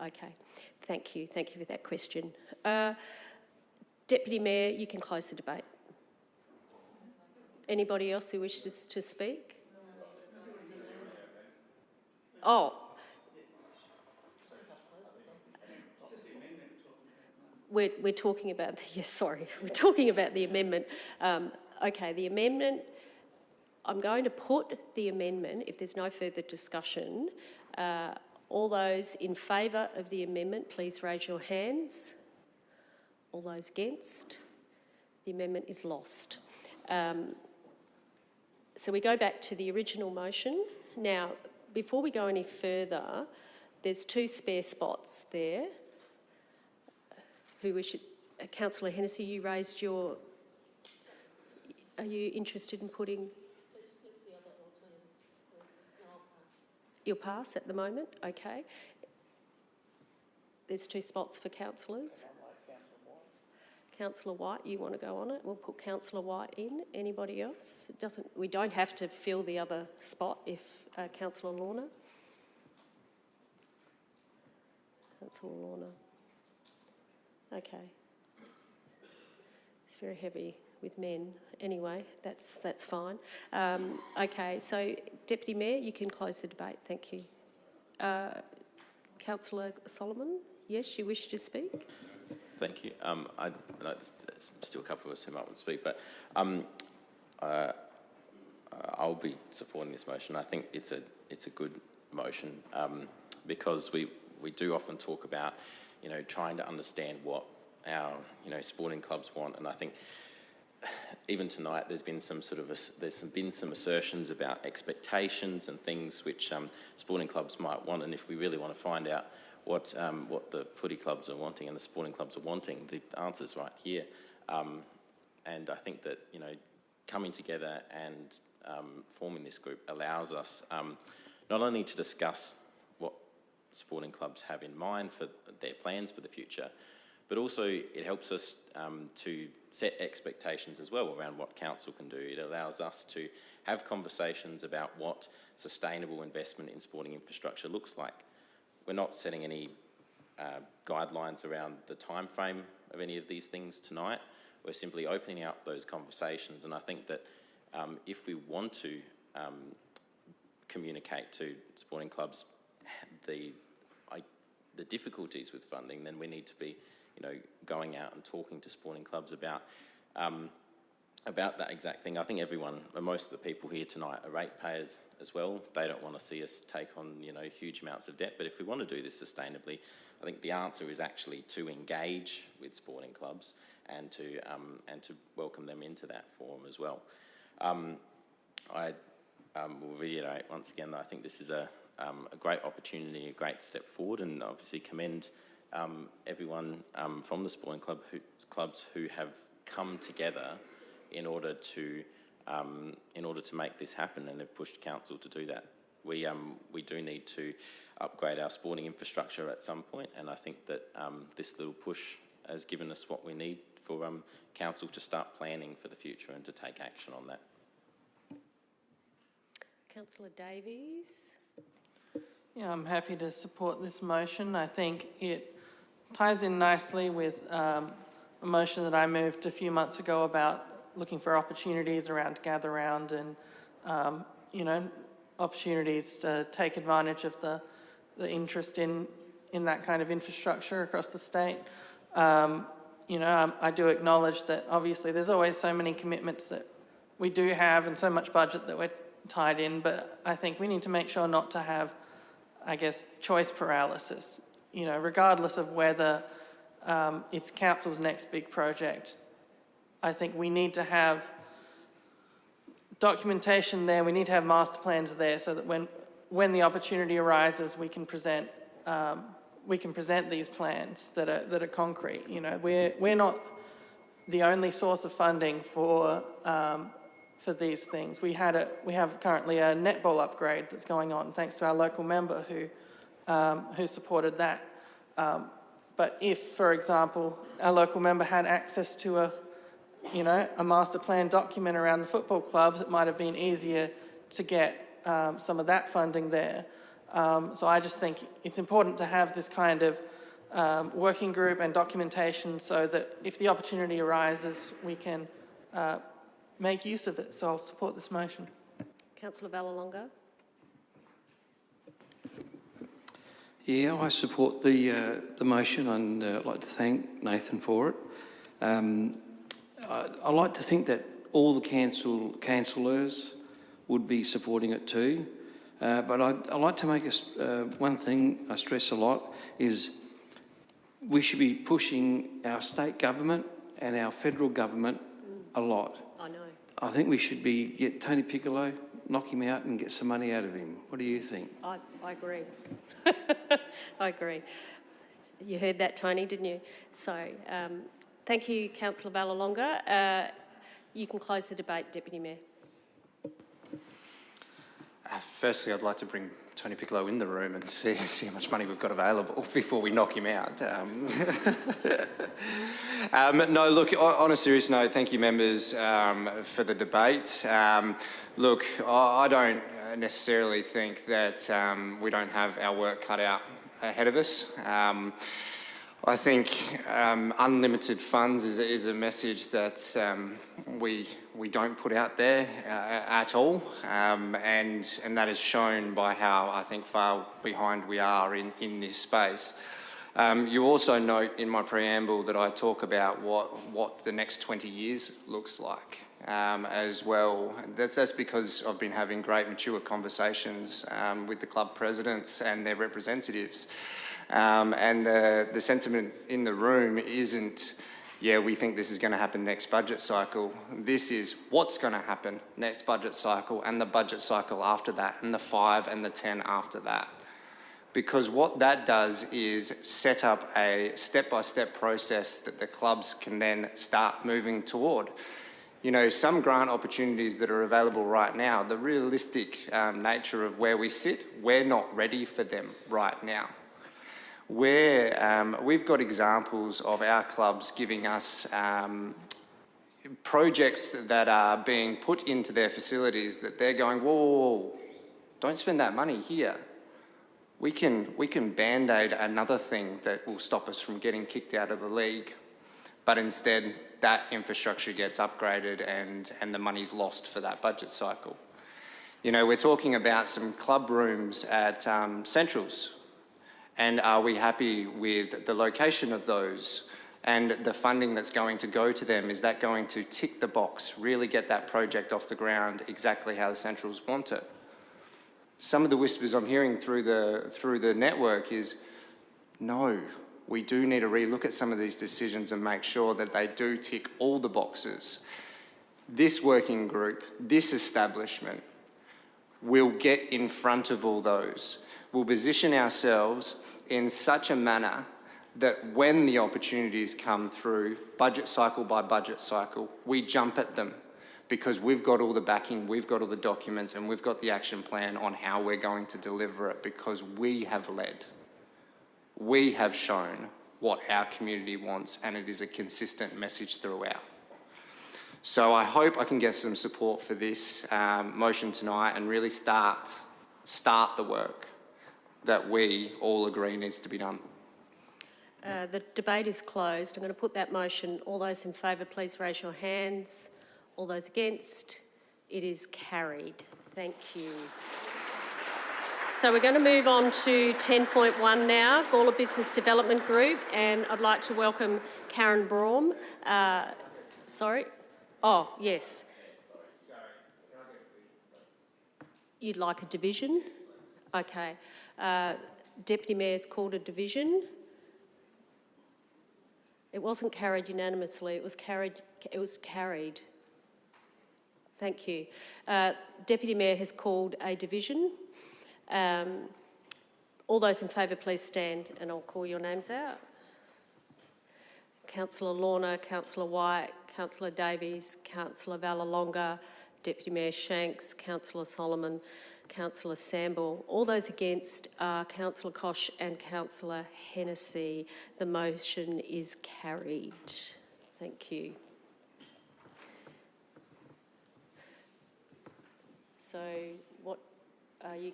Okay. Thank you. Thank you for that question. Deputy Mayor, you can close the debate. Anybody else who wishes to speak? Oh. We're talking about, we're talking about the amendment. Okay, the amendment, I'm going to put the amendment, if there's no further discussion. All those in favour of the amendment, please raise your hands. All those against? The amendment is lost. So we go back to the original motion. Now, before we go any further, there's 2 spare spots there. Who wish it? Councillor Hennessy, you raised your... Are you interested in putting... You'll pass at the moment? Okay. There's 2 spots for councillors. Councillor White, you want to go on it? We'll put Councillor White in. Anybody else? We don't have to fill the other spot if Councillor Lorna. Councillor Lorna. Okay. It's very heavy with men. Anyway, that's fine. Okay, so Deputy Mayor, you can close the debate. Thank you. Councillor Solomon, yes, you wish to speak? Thank you. I know there's still a couple of us who might want to speak, but I'll be supporting this motion. I think it's a good motion because we do often talk about, trying to understand what our, sporting clubs want, and I think even tonight there's been some assertions about expectations and things which sporting clubs might want, and if we really want to find out what the footy clubs are wanting and the sporting clubs are wanting, the answer's right here. And I think that, coming together and forming this group allows us not only to discuss what sporting clubs have in mind for their plans for the future, but also it helps us to set expectations as well around what council can do. It allows us to have conversations about what sustainable investment in sporting infrastructure looks like. We're not setting any guidelines around the time frame of any of these things tonight. We're simply opening up those conversations, and I think that if we want to communicate to sporting clubs the difficulties with funding, then we need to be, going out and talking to sporting clubs about that exact thing. I think most of the people here tonight are ratepayers as well. They don't want to see us take on, huge amounts of debt. But if we want to do this sustainably, I think the answer is actually to engage with sporting clubs and to welcome them into that forum as well. I will reiterate once again that I think this is a great opportunity, a great step forward, and obviously commend everyone from the sporting clubs who have come together in order to make this happen, and have pushed council to do that. We do need to upgrade our sporting infrastructure at some point, and I think that this little push has given us what we need for council to start planning for the future and to take action on that. Councillor Davies. Yeah, I'm happy to support this motion. I think it ties in nicely with a motion that I moved a few months ago about looking for opportunities around Gather Round and, opportunities to take advantage of the interest in that kind of infrastructure across the state. I do acknowledge that obviously there's always so many commitments that we do have and so much budget that we're tied in, but I think we need to make sure not to have, choice paralysis. Regardless of whether it's council's next big project, I think we need to have documentation there. We need to have master plans there so that when the opportunity arises, we can present these plans that are concrete. We're not the only source of funding for these things. We have currently a netball upgrade that's going on, thanks to our local member who supported that. But if, for example, our local member had access to a master plan document around the football clubs, it might have been easier to get some of that funding there. So I just think it's important to have this kind of working group and documentation so that if the opportunity arises, we can make use of it. So I'll support this motion. Councillor Vallelonga. Yeah, I support the motion, and I'd like to thank Nathan for it. I like to think that all the councillors would be supporting it too, but I like to make one thing I stress a lot is we should be pushing our state government and our federal government a lot. I know. I think we should get Tony Piccolo, knock him out and get some money out of him. What do you think? I agree. I agree. You heard that, Tony, didn't you? So, thank you, Councillor Vallelonga. You can close the debate, Deputy Mayor. Firstly, I'd like to bring Tony Piccolo in the room and see how much money we've got available before we knock him out. No, look, on a serious note, thank you, members, for the debate. Look, I don't necessarily think that we don't have our work cut out ahead of us. I think unlimited funds is a message that we don't put out there at all, and that is shown by how I think far behind we are in this space. You also note in my preamble that I talk about what the next 20 years looks like as well. That's because I've been having great mature conversations with the club presidents and their representatives. And the sentiment in the room isn't, yeah, we think this is going to happen next budget cycle. This is what's going to happen next budget cycle and the budget cycle after that and the 5 and the 10 after that. Because what that does is set up a step-by-step process that the clubs can then start moving toward. You know, some grant opportunities that are available right now, the realistic nature of where we sit, we're not ready for them right now. We've got examples of our clubs giving us projects that are being put into their facilities that they're going, whoa, don't spend that money here. We can band-aid another thing that will stop us from getting kicked out of the league, but instead that infrastructure gets upgraded and the money's lost for that budget cycle. You know, we're talking about some club rooms at Centrals. And are we happy with the location of those and the funding that's going to go to them? Is that going to tick the box, really get that project off the ground exactly how the Centrals want it? Some of the whispers I'm hearing through the network is, no, we do need to relook at some of these decisions and make sure that they do tick all the boxes. This working group, this establishment, will get in front of all those. We'll position ourselves in such a manner that when the opportunities come through, budget cycle by budget cycle, we jump at them because we've got all the backing, we've got all the documents, and we've got the action plan on how we're going to deliver it because we have led. We have shown what our community wants, and it is a consistent message throughout. So I hope I can get some support for this motion tonight and really start the work that we all agree needs to be done. The debate is closed. I'm going to put that motion. All those in favour, please raise your hands. All those against? It is carried. Thank you. So we're going to move on to 10.1 now, Gawler Business Development Group, and I'd like to welcome Karen Braum. Sorry? Oh, yes. You'd like a division? Okay. Deputy Mayor's called a division. It wasn't carried unanimously. It was carried. Thank you. Deputy Mayor has called a division. All those in favour, please stand and I'll call your names out. Councillor Lorna, Councillor White, Councillor Davies, Councillor Vallelonga, Deputy Mayor Shanks, Councillor Solomon, Councillor Samble. All those against are Councillor Koch and Councillor Hennessy. The motion is carried. Thank you. So what are you...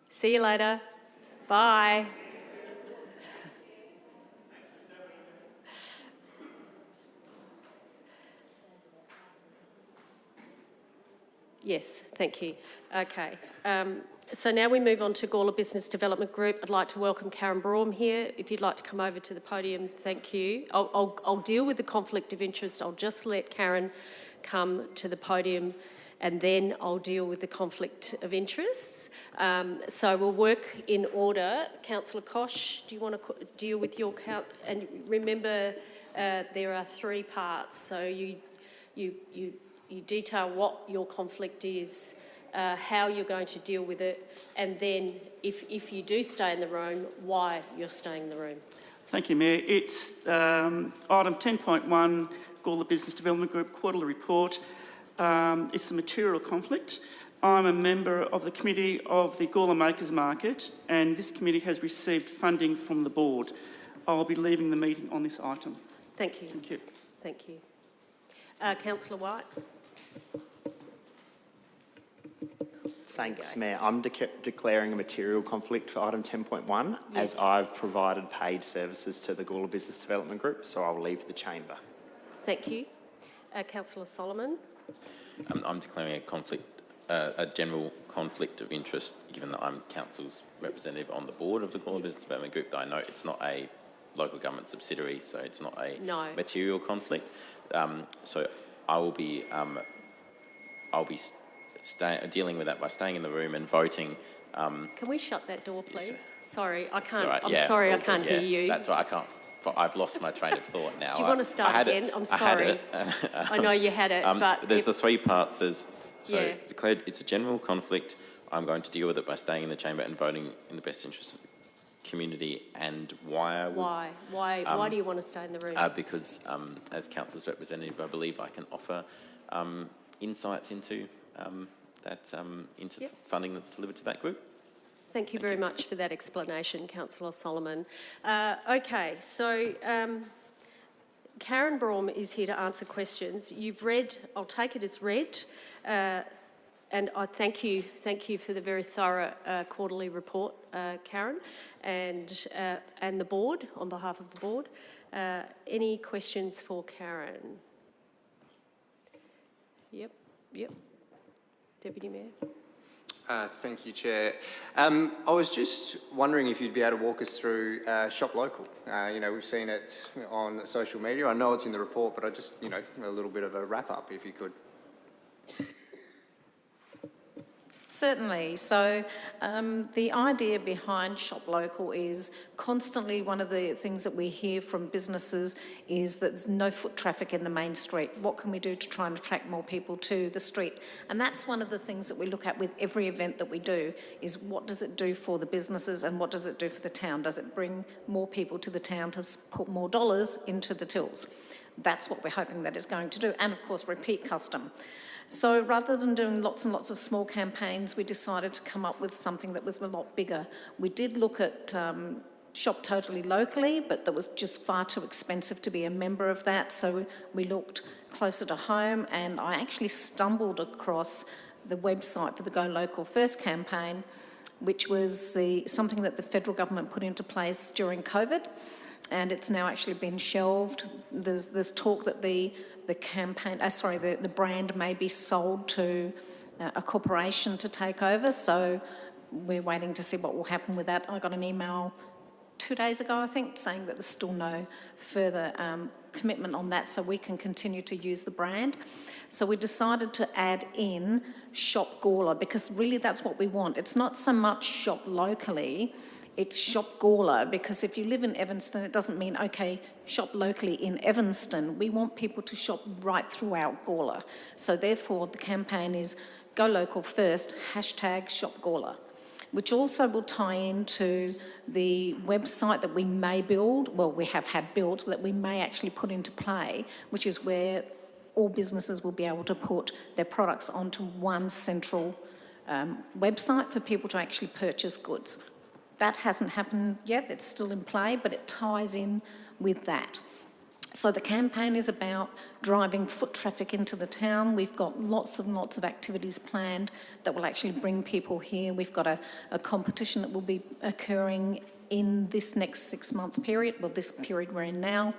See you later. Bye. Yes, thank you. Okay. So now we move on to Gawler Business Development Group. I'd like to welcome Karen Braum here. If you'd like to come over to the podium, thank you. I'll deal with the conflict of interest. I'll just let Karen come to the podium and then I'll deal with the conflict of interests. So we'll work in order. Councillor Koch, do you want to deal with your count? And remember, there are 3 parts. So you detail what your conflict is, how you're going to deal with it, and then if you do stay in the room, why you're staying in the room. Thank you, Mayor. It's item 10.1, Gawler Business Development Group Quarterly Report. It's a material conflict. I'm a member of the committee of the Gawler Makers Market, and this committee has received funding from the board. I'll be leaving the meeting on this item. Thank you. Thank you. Thank you. Councillor White. Thanks, Mayor. I'm declaring a material conflict for item 10.1 as I've provided paid services to the Gawler Business Development Group, so I'll leave the chamber. Thank you. Councillor Solomon. I'm declaring a conflict, a general conflict of interest, given that I'm council's representative on the board of the Gawler Business Development Group. Though I know it's not a local government subsidiary, so it's not a material conflict. So I will be, dealing with that by staying in the room and voting. Can we shut that door, please? Yes. Sorry, I can't. Right, I'm sorry, I can't hear you. That's right. I can't. I've lost my train of thought now. Do you want to start again? I'm sorry. I know you had it, but there's the three parts. Declared it's a general conflict. I'm going to deal with it by staying in the chamber and voting in the best interest of the community. And why? Why do you want to stay in the room? Because as council's representative, I believe I can offer insights into the funding that's delivered to that group. Thank you very much for that explanation, Councillor Solomon. Okay, so Karen Braun is here to answer questions. You've read, I'll take it as read, and I thank you for the very thorough quarterly report, Karen, and the board, on behalf of the board. Any questions for Karen? Yep. Deputy Mayor. Thank you, Chair. I was just wondering if you'd be able to walk us through Shop Local. We've seen it on social media. I know it's in the report, but I just, a little bit of a wrap-up, if you could. Certainly. So the idea behind Shop Local is constantly one of the things that we hear from businesses is that there's no foot traffic in the main street. What can we do to try and attract more people to the street? And that's one of the things that we look at with every event that we do is what does it do for the businesses and what does it do for the town? Does it bring more people to the town to put more dollars into the tills? That's what we're hoping that it's going to do. And of course, repeat custom. So rather than doing lots and lots of small campaigns, we decided to come up with something that was a lot bigger. We did look at Shop Totally Locally, but that was just far too expensive to be a member of that. So we looked closer to home, and I actually stumbled across the website for the Go Local First campaign, which was something that the federal government put into place during COVID. And it's now actually been shelved. There's talk that the brand may be sold to a corporation to take over. So we're waiting to see what will happen with that. I got an email 2 days ago, I think, saying that there's still no further commitment on that, so we can continue to use the brand. So we decided to add in Shop Gawler because really that's what we want. It's not so much shop locally. It's Shop Gawler, because if you live in Evanston, it doesn't mean, okay, shop locally in Evanston. We want people to shop right throughout Gawler. So therefore, the campaign is Go Local First, #Shop Gawler, which also will tie into the website that we may build, well, we have had built, that we may actually put into play, which is where all businesses will be able to put their products onto one central website for people to actually purchase goods. That hasn't happened yet, it's still in play, but it ties in with that. So the campaign is about driving foot traffic into the town. We've got lots and lots of activities planned that will actually bring people here. We've got a competition that will be occurring in this next 6-month period, well, this period we're in now,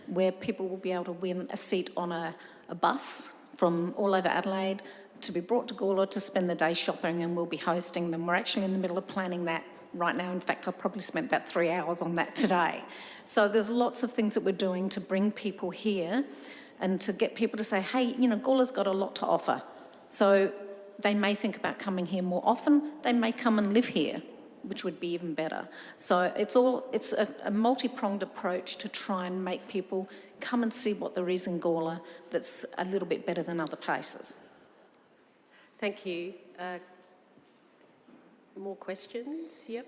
where people will be able to win a seat on a bus from all over Adelaide to be brought to Gawler to spend the day shopping, and we'll be hosting them. We're actually in the middle of planning that right now. In fact, I've probably spent about 3 hours on that today. So there's lots of things that we're doing to bring people here and to get people to say, hey, Gawler's got a lot to offer. So they may think about coming here more often. They may come and live here, which would be even better. So it's a multi-pronged approach to try and make people come and see what there is in Gawler that's a little bit better than other places. Thank you. More questions? Yep.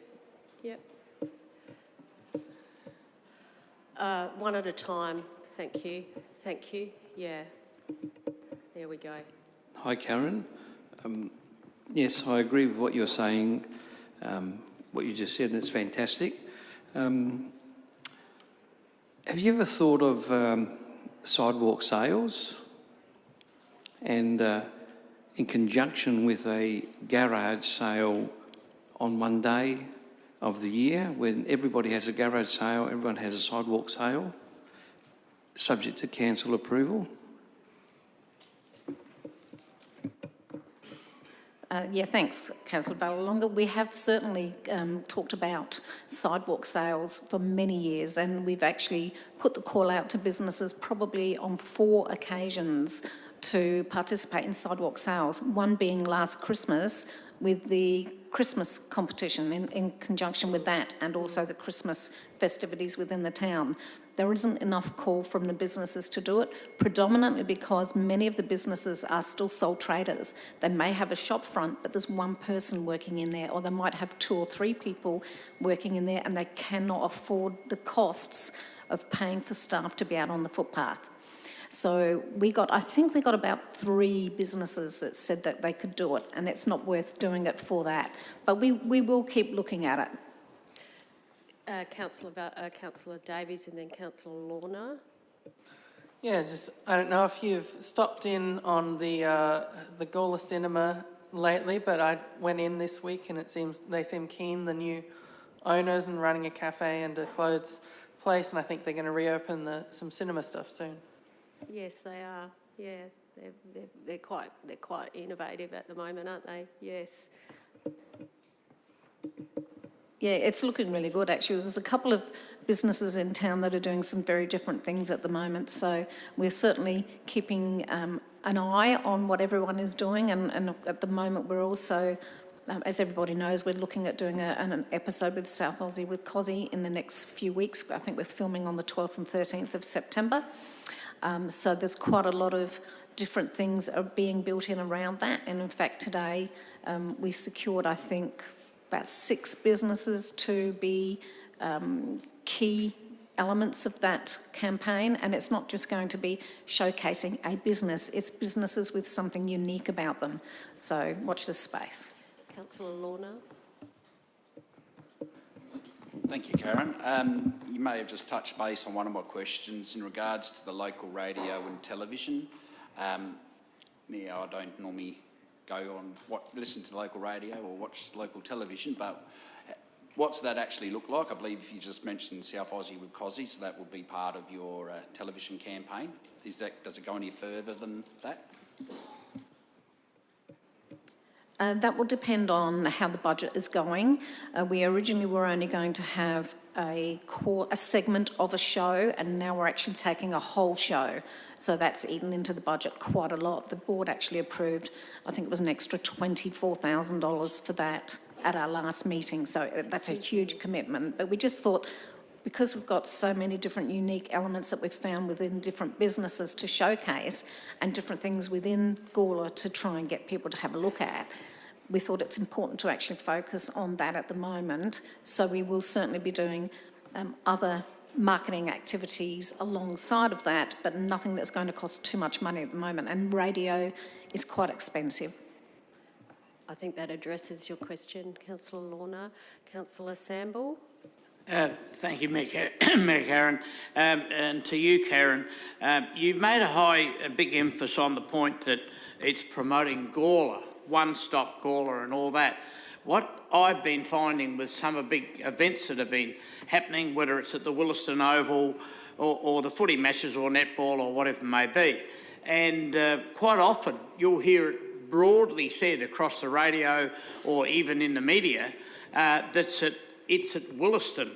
One at a time. Thank you. Yeah. There we go. Hi, Karen. Yes, I agree with what you're saying, what you just said, and it's fantastic. Have you ever thought of sidewalk sales? And in conjunction with a garage sale on one day of the year, when everybody has a garage sale, everyone has a sidewalk sale, subject to council approval. Yeah, thanks, Councillor Ballalonga. We have certainly talked about sidewalk sales for many years, and we've actually put the call out to businesses probably on 4 occasions to participate in sidewalk sales, one being last Christmas with the Christmas competition in conjunction with that, and also the Christmas festivities within the town. There isn't enough call from the businesses to do it, predominantly because many of the businesses are still sole traders. They may have a shop front, but there's one person working in there, or they might have 2 or 3 people working in there, and they cannot afford the costs of paying for staff to be out on the footpath. So I think we got about 3 businesses that said that they could do it, and it's not worth doing it for that. But we will keep looking at it. Councillor Davies and then Councillor Lorna. Yeah, I don't know if you've stopped in on the Gawler Cinema lately, but I went in this week and they seem keen, the new owners, and running a cafe and a clothes place, and I think they're going to reopen some cinema stuff soon. Yes, they are. Yeah, they're quite innovative at the moment, aren't they? Yes. Yeah, it's looking really good, actually. There's a couple of businesses in town that are doing some very different things at the moment, so we're certainly keeping an eye on what everyone is doing, and at the moment we're also, as everybody knows, we're looking at doing an episode with South Aussie with Cozzy in the next few weeks. I think we're filming on the 12th and 13th of September. So there's quite a lot of different things are being built in around that, and in fact today we secured, I think, about 6 businesses to be key elements of that campaign, and it's not just going to be showcasing a business, it's businesses with something unique about them. So watch this space. Councillor Lorna. Thank you, Karen. You may have just touched base on one of my questions in regards to the local radio and television. Now, I don't normally listen to local radio or watch local television, but what's that actually look like? I believe you just mentioned South Aussie with Cozzy, so that would be part of your television campaign. Does it go any further than that? That will depend on how the budget is going. We originally were only going to have a segment of a show, and now we're actually taking a whole show. So that's eaten into the budget quite a lot. The board actually approved, I think it was an extra $24,000 for that at our last meeting. So that's a huge commitment. But we just thought, because we've got so many different unique elements that we've found within different businesses to showcase, and different things within Gawler to try and get people to have a look at, we thought it's important to actually focus on that at the moment. So we will certainly be doing other marketing activities alongside of that, but nothing that's going to cost too much money at the moment. And radio is quite expensive. I think that addresses your question, Councillor Lorna. Councillor Samble. Thank you, Mayor Karen. And to you, Karen, you made a big emphasis on the point that it's promoting Gawler, one-stop Gawler and all that. What I've been finding with some of the big events that have been happening, whether it's at the Williston Oval or the footy matches or netball or whatever it may be, and quite often you'll hear it broadly said across the radio or even in the media that it's at Williston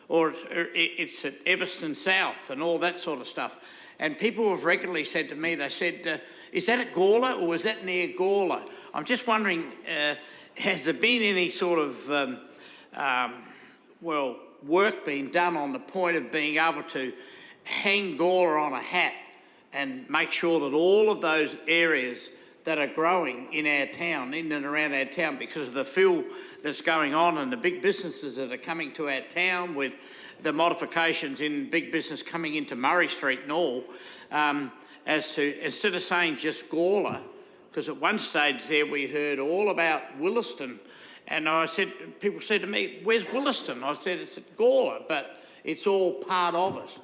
or it's at Everston South and all that sort of stuff. And people have regularly said to me, they said, is that at Gawler or is that near Gawler? I'm just wondering, has there been any sort of, work being done on the point of being able to hang Gawler on a hat and make sure that all of those areas that are growing in our town, in and around our town, because of the fill that's going on and the big businesses that are coming to our town with the modifications in big business coming into Murray Street and all, instead of saying just Gawler, because at one stage there we heard all about Williston, and people said to me, where's Williston? I said, it's at Gawler, but it's all part of it.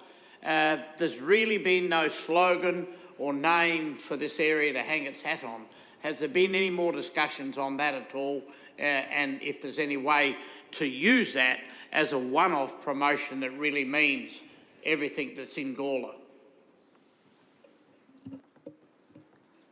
There's really been no slogan or name for this area to hang its hat on. Has there been any more discussions on that at all? And if there's any way to use that as a one-off promotion that really means everything that's in Gawler?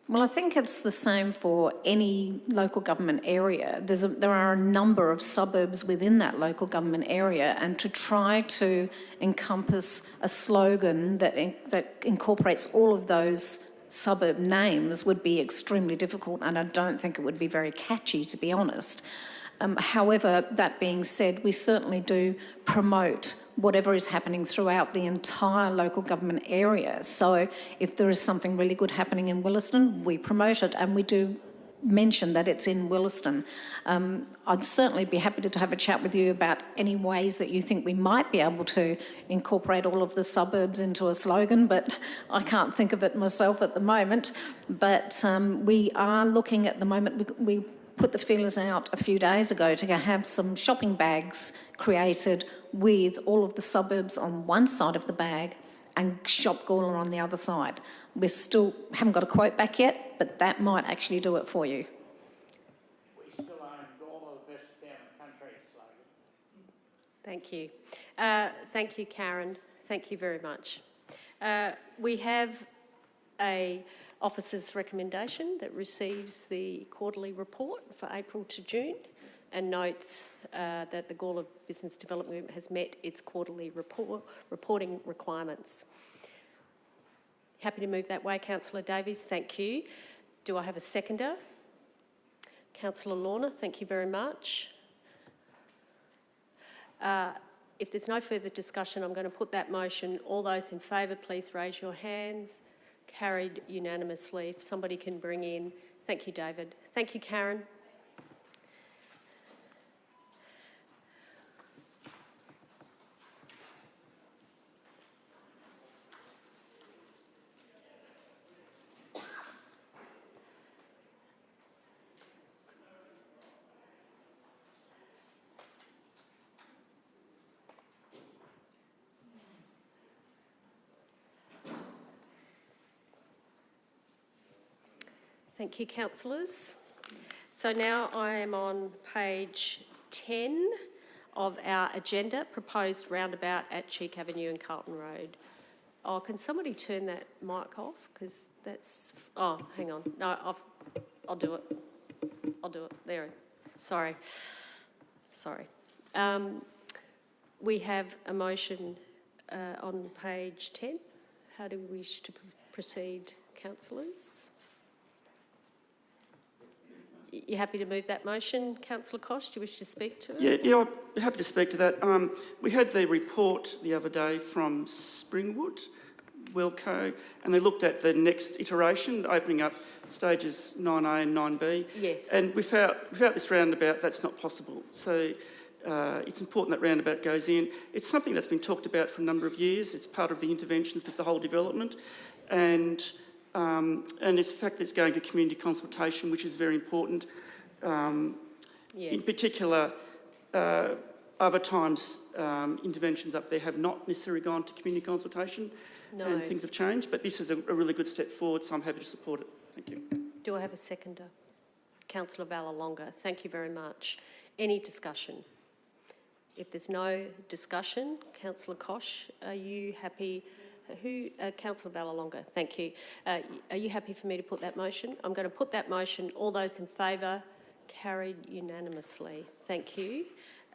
Well, I think it's the same for any local government area. There are a number of suburbs within that local government area, and to try to encompass a slogan that incorporates all of those suburb names would be extremely difficult, and I don't think it would be very catchy, to be honest. However, that being said, we certainly do promote whatever is happening throughout the entire local government area. So if there is something really good happening in Willaston, we promote it, and we do mention that it's in Willaston. I'd certainly be happy to have a chat with you about any ways that you think we might be able to incorporate all of the suburbs into a slogan, but I can't think of it myself at the moment. But we are looking at the moment, we put the feelers out a few days ago to have some shopping bags created with all of the suburbs on one side of the bag and Shop Gawler on the other side. We still haven't got a quote back yet, but that might actually do it for you. We still own Gawler, the best town in the country slogan. Thank you. Thank you, Karen. Thank you very much. We have a officer's recommendation that receives the quarterly report for April to June and notes that the Gawler Business Development Group has met its quarterly reporting requirements. Happy to move that way, Councillor Davies, thank you. Do I have a seconder? Councillor Lorna, thank you very much. If there's no further discussion, I'm going to put that motion. All those in favour, please raise your hands. Carried unanimously. If somebody can bring in. Thank you, David. Thank you, Karen. Thank you, councillors. So now I am on page 10 of our agenda, proposed roundabout at Cheek Avenue and Carlton Road. Oh, can somebody turn that mic off? Because that's... Oh, hang on. No, I'll do it. I'll do it. There. Sorry. We have a motion on page 10. How do we wish to proceed, councillors? You happy to move that motion? Councillor Koch, do you wish to speak to it? Yeah, I'm happy to speak to that. We had the report the other day from Springwood, Wilco, and they looked at the next iteration, opening up stages 9A and 9B. Yes. And without this roundabout, that's not possible. So it's important that roundabout goes in. It's something that's been talked about for a number of years. It's part of the interventions with the whole development. And it's the fact that it's going to community consultation, which is very important. Yes. In particular, other times interventions up there have not necessarily gone to community consultation, and things have changed, but this is a really good step forward, so I'm happy to support it. Thank you. Do I have a seconder? Councillor Ballalonga, thank you very much. Any discussion? If there's no discussion, Councillor Koch, are you happy? Councillor Ballalonga, thank you. Are you happy for me to put that motion? I'm going to put that motion. All those in favour, carried unanimously. Thank you.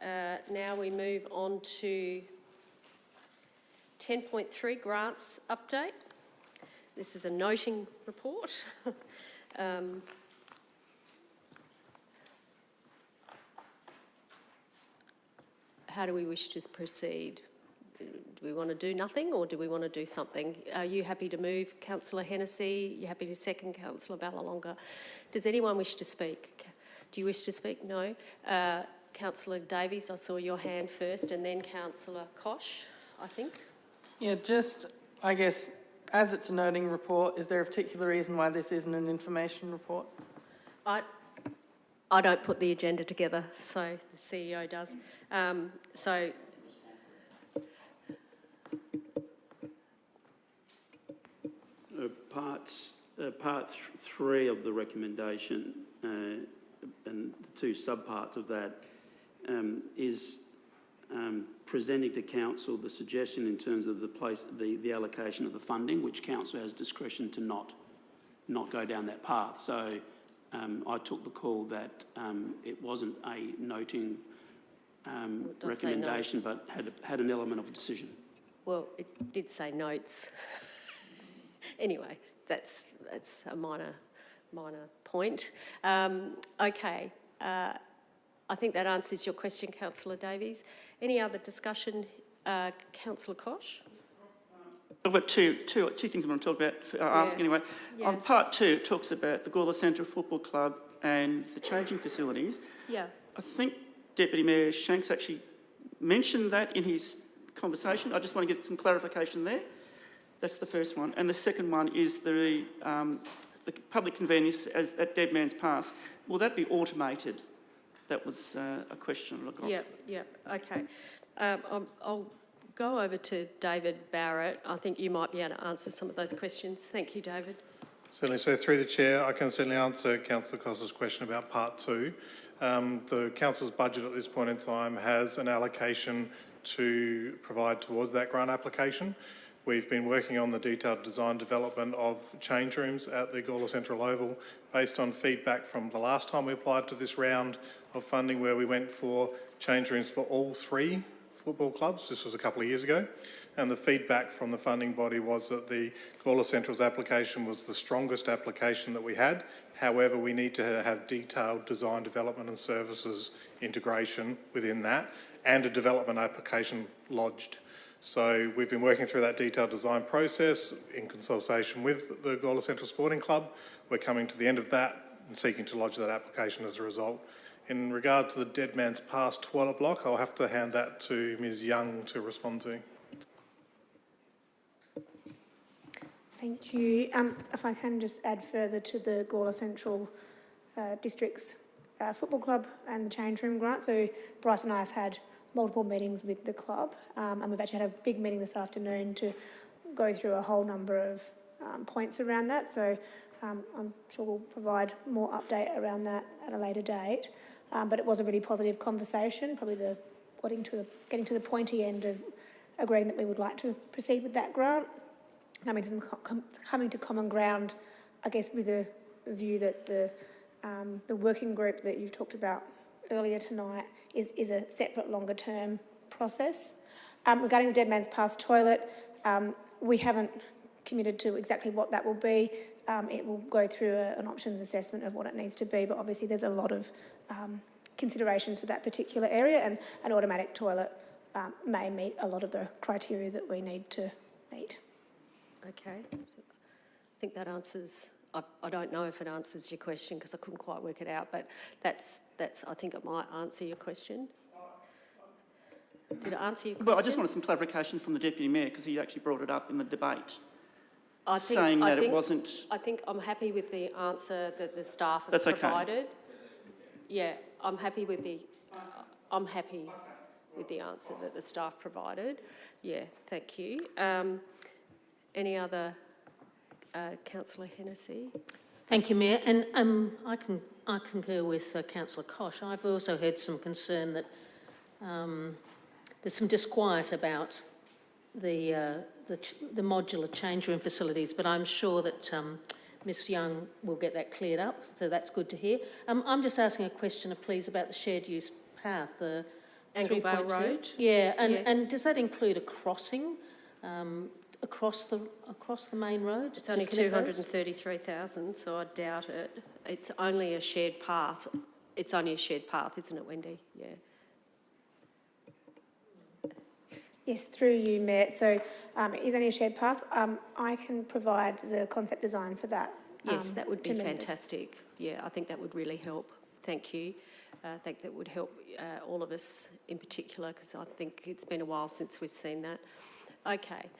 Now we move on to 10.3, grants update. This is a noting report. How do we wish to proceed? Do we want to do nothing or do we want to do something? Are you happy to move, Councillor Hennessy? Are you happy to second, Councillor Ballalonga? Does anyone wish to speak? Do you wish to speak? No. Councillor Davies, I saw your hand first, and then Councillor Koch, I think. Yeah, just, I guess, as it's a noting report, is there a particular reason why this isn't an information report? I don't put the agenda together, so the CEO does. Parts part 3 of the recommendation and the 2 subparts of that is presenting to council the suggestion in terms of the allocation of the funding, which council has discretion to not go down that path. So I took the call that it wasn't a noting recommendation, but had an element of a decision. Well, it did say notes. Anyway, that's a minor point. Okay, I think that answers your question, Councillor Davies. Any other discussion, Councillor Koch? I've got two things I want to talk about, ask anyway. Yeah. On part 2, it talks about the Gawler Central Football Club and the changing facilities. Yeah. I think Deputy Mayor Shanks actually mentioned that in his conversation. I just want to get some clarification there. That's the first one. And the second one is the public convenience at Dead Man's Pass. Will that be automated? That was a question I got. Yeah, okay. I'll go over to David Barrett. I think you might be able to answer some of those questions. Thank you, David. Certainly. So through the Chair, I can certainly answer Councillor Costa's question about part 2. The Council's budget at this point in time has an allocation to provide towards that grant application. We've been working on the detailed design development of change rooms at the Gawler Central Oval based on feedback from the last time we applied to this round of funding, where we went for change rooms for all 3 football clubs. This was a couple of years ago. And the feedback from the funding body was that the Gawler Central's application was the strongest application that we had. However, we need to have detailed design development and services integration within that, and a development application lodged. So we've been working through that detailed design process in consultation with the Gawler Central Sporting Club. We're coming to the end of that and seeking to lodge that application as a result. In regard to the Dead Man's Pass toilet block, I'll have to hand that to Ms Young to respond to. Thank you. If I can just add further to the Gawler Central District's Football Club and the change room grant. So Bryce and I have had multiple meetings with the club, and we've actually had a big meeting this afternoon to go through a whole number of points around that. So I'm sure we'll provide more update around that at a later date. But it was a really positive conversation, probably getting to the pointy end of agreeing that we would like to proceed with that grant. Coming to common ground, I guess, with a view that the working group that you've talked about earlier tonight is a separate longer-term process. Regarding the Dead Man's Pass toilet, we haven't committed to exactly what that will be. It will go through an options assessment of what it needs to be, but obviously there's a lot of considerations for that particular area, and an automatic toilet may meet a lot of the criteria that we need to meet. Okay. I think that answers... I don't know if it answers your question because I couldn't quite work it out, but that's. I think it might answer your question. Did it answer your question? Well, I just wanted some clarification from the Deputy Mayor because he actually brought it up in the debate, I think I'm happy with the answer that the staff have provided. Okay. Yeah, I'm happy with the answer that the staff provided. Yeah, thank you. Any other? Councillor Hennessy. Thank you, Mayor. And I concur with Councillor Koch. I've also heard some concern that there's some disquiet about the modular change room facilities, but I'm sure that Ms Young will get that cleared up, so that's good to hear. I'm just asking a question, please, about the shared use path, the Anglevale Road. Yeah, yes. And does that include a crossing? Across the main road? It's only 233,000, so I doubt it. It's only a shared path. It's only a shared path, isn't it, Wendy? Yeah. Yes, through you, Mayor. So it is only a shared path. I can provide the concept design for that. Yes, that would be fantastic. Yeah, I think that would really help. Thank you. I think that would help all of us in particular, because I think it's been a while since we've seen that. Okay.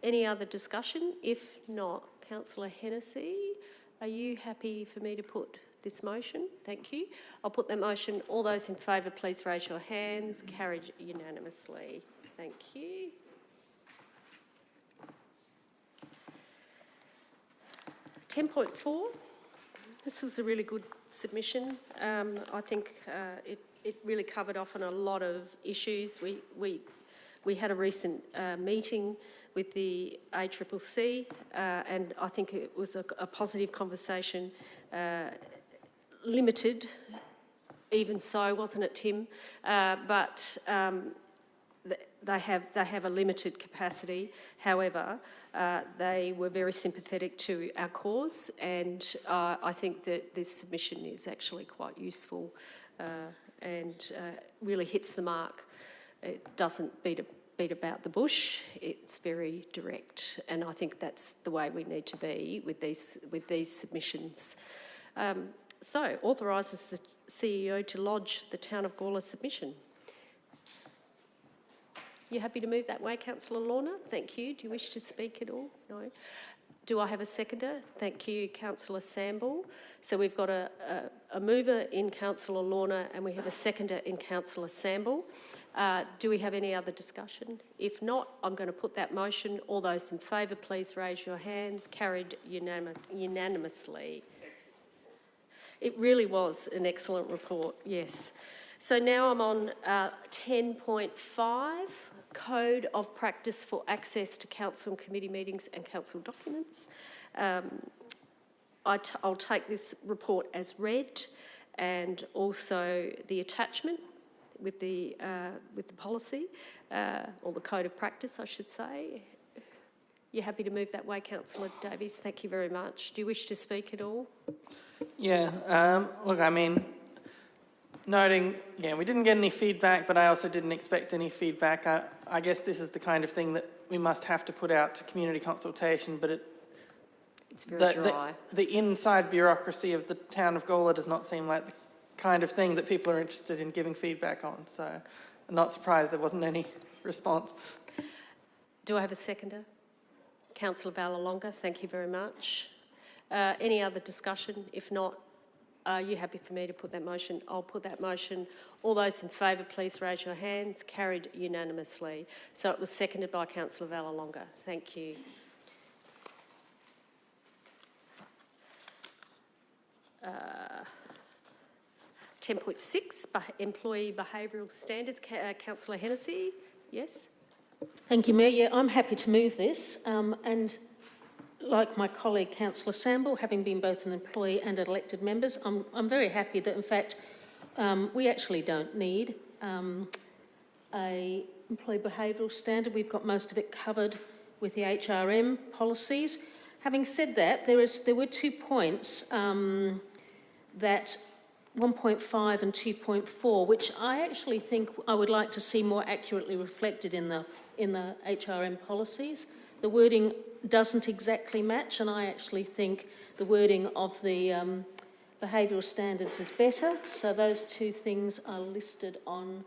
Any other discussion? If not, Councillor Hennessy, are you happy for me to put this motion? Thank you. I'll put that motion. All those in favour, please raise your hands. Carried unanimously. Thank you. 10.4. This was a really good submission. I think it really covered off on a lot of issues. We had a recent meeting with the ACCC, and I think it was a positive conversation. Limited, even so, wasn't it, Tim? But they have a limited capacity. However, they were very sympathetic to our cause, and I think that this submission is actually quite useful and really hits the mark. It doesn't beat about the bush. It's very direct, and I think that's the way we need to be with these submissions. So, authorises the CEO to lodge the Town of Gawler submission. You happy to move that way, Councillor Lorna? Thank you. Do you wish to speak at all? No. Do I have a seconder? Thank you, Councillor Samble. So we've got a mover in Councillor Lorna and we have a seconder in Councillor Samble. Do we have any other discussion? If not, I'm going to put that motion. All those in favour, please raise your hands. Carried unanimously. It really was an excellent report, yes. So now I'm on 10.5, Code of Practice for Access to Council and Committee Meetings and Council Documents. I'll take this report as read, and also the attachment with the policy, or the Code of Practice, I should say. You're happy to move that way, Councillor Davies? Thank you very much. Do you wish to speak at all? Yeah, look, I mean, noting, yeah, we didn't get any feedback, but I also didn't expect any feedback. I guess this is the kind of thing that we must have to put out to community consultation, but it's very dry. The inside bureaucracy of the Town of Gawler does not seem like the kind of thing that people are interested in giving feedback on, so I'm not surprised there wasn't any response. Do I have a seconder? Councillor Vallelonga, thank you very much. Any other discussion? If not, are you happy for me to put that motion? I'll put that motion. All those in favour, please raise your hands. Carried unanimously. So it was seconded by Councillor Vallelonga. Thank you. Uh, 10.6, Employee Behavioural Standards. Councillor Hennessy, yes? Thank you, Mayor. Yeah, I'm happy to move this. And like my colleague, Councillor Samble, having been both an employee and an elected members, I'm very happy that, in fact, we actually don't need a employee behavioural standard. We've got most of it covered with the HRM policies. Having said that, there were 2 points that 1.5 and 2.4, which I actually think I would like to see more accurately reflected in the HRM policies. The wording doesn't exactly match, and I actually think the wording of the behavioural standards is better. So those 2 things are listed on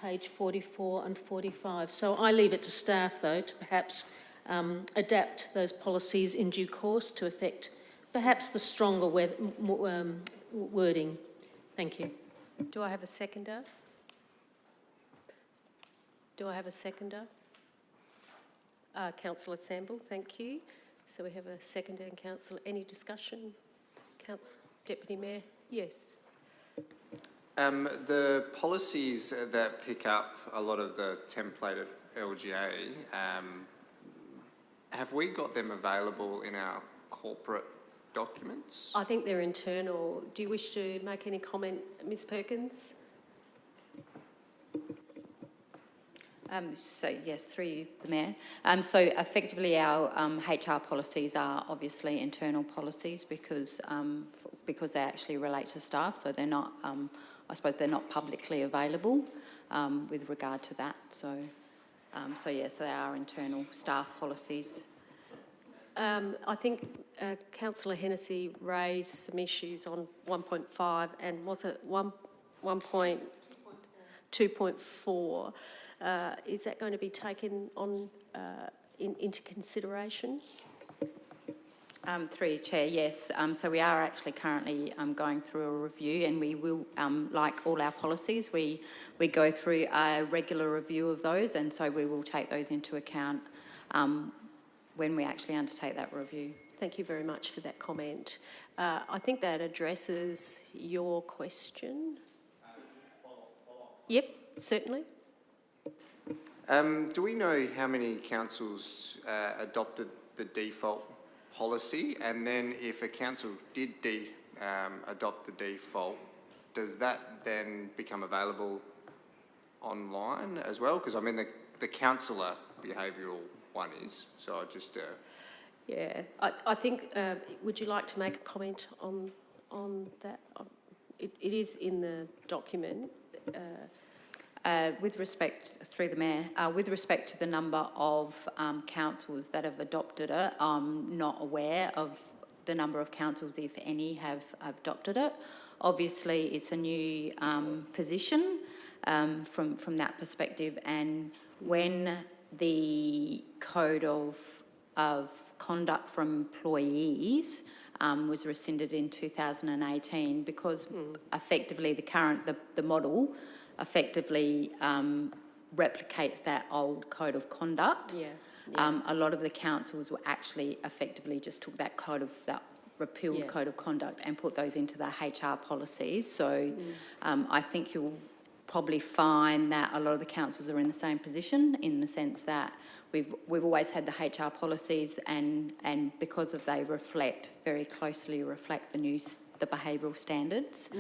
page 44 and 45. So I leave it to staff, though, to perhaps adapt those policies in due course to affect perhaps the stronger wording. Thank you. Do I have a seconder? Do I have a seconder? Councillor Samble, thank you. So we have a seconder and councillor. Any discussion? Deputy Mayor? Yes. The policies that pick up a lot of the templated LGA, have we got them available in our corporate documents? I think they're internal. Do you wish to make any comment, Ms Perkins? So yes, through the Mayor. So effectively our HR policies are obviously internal policies because they actually relate to staff, so they're not, I suppose they're not publicly available with regard to that. So yes, they are internal staff policies. I think Councillor Hennessy raised some issues on 1.5 and was it 2.4? Is that going to be taken on into consideration? Through you, Chair, yes. So we are actually currently going through a review, and we will, like all our policies, we go through a regular review of those, and so we will take those into account when we actually undertake that review. Thank you very much for that comment. I think that addresses your question. Yep, certainly. Do we know how many councils adopted the default policy? And then if a council did adopt the default, does that then become available online as well? Because I mean, the councillor behavioural one is, so I just... Yeah, I think, would you like to make a comment on that? It is in the document. With respect, through the Mayor, with respect to the number of councils that have adopted it, I'm not aware of the number of councils, if any, have adopted it. Obviously, it's a new position from that perspective, and when the code of conduct for employees was rescinded in 2018, because effectively the model effectively replicates that old code of conduct. A lot of the councils were actually effectively just took that repealed code of conduct and put those into the HR policies. So I think you'll probably find that a lot of the councils are in the same position, in the sense that we've always had the HR policies, and because of they very closely reflect the behavioural standards,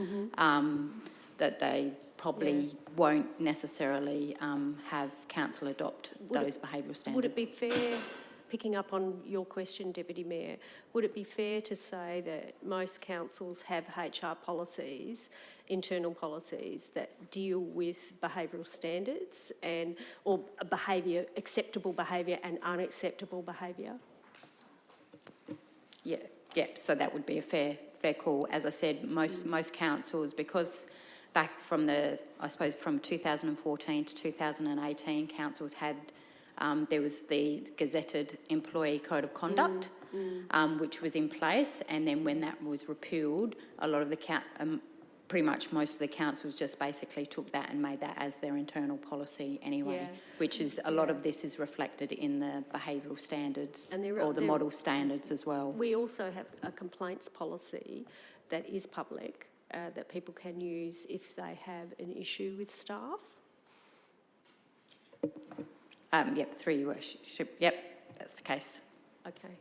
that they probably won't necessarily have council adopt those behavioural standards. Would it be fair, picking up on your question, Deputy Mayor, would it be fair to say that most councils have HR policies, internal policies, that deal with behavioural standards or acceptable behaviour and unacceptable behaviour? Yeah, so that would be a fair call. As I said, most councils, because back from from 2014 to 2018, councils had, there was the gazetted employee code of conduct, which was in place, and then when that was repealed, a lot of the pretty much most of the councils just basically took that and made that as their internal policy anyway, which is a lot of this is reflected in the behavioural standards or the model standards as well. We also have a complaints policy that is public, that people can use if they have an issue with staff. Yep, through your worship. Yep, that's the case. Okay,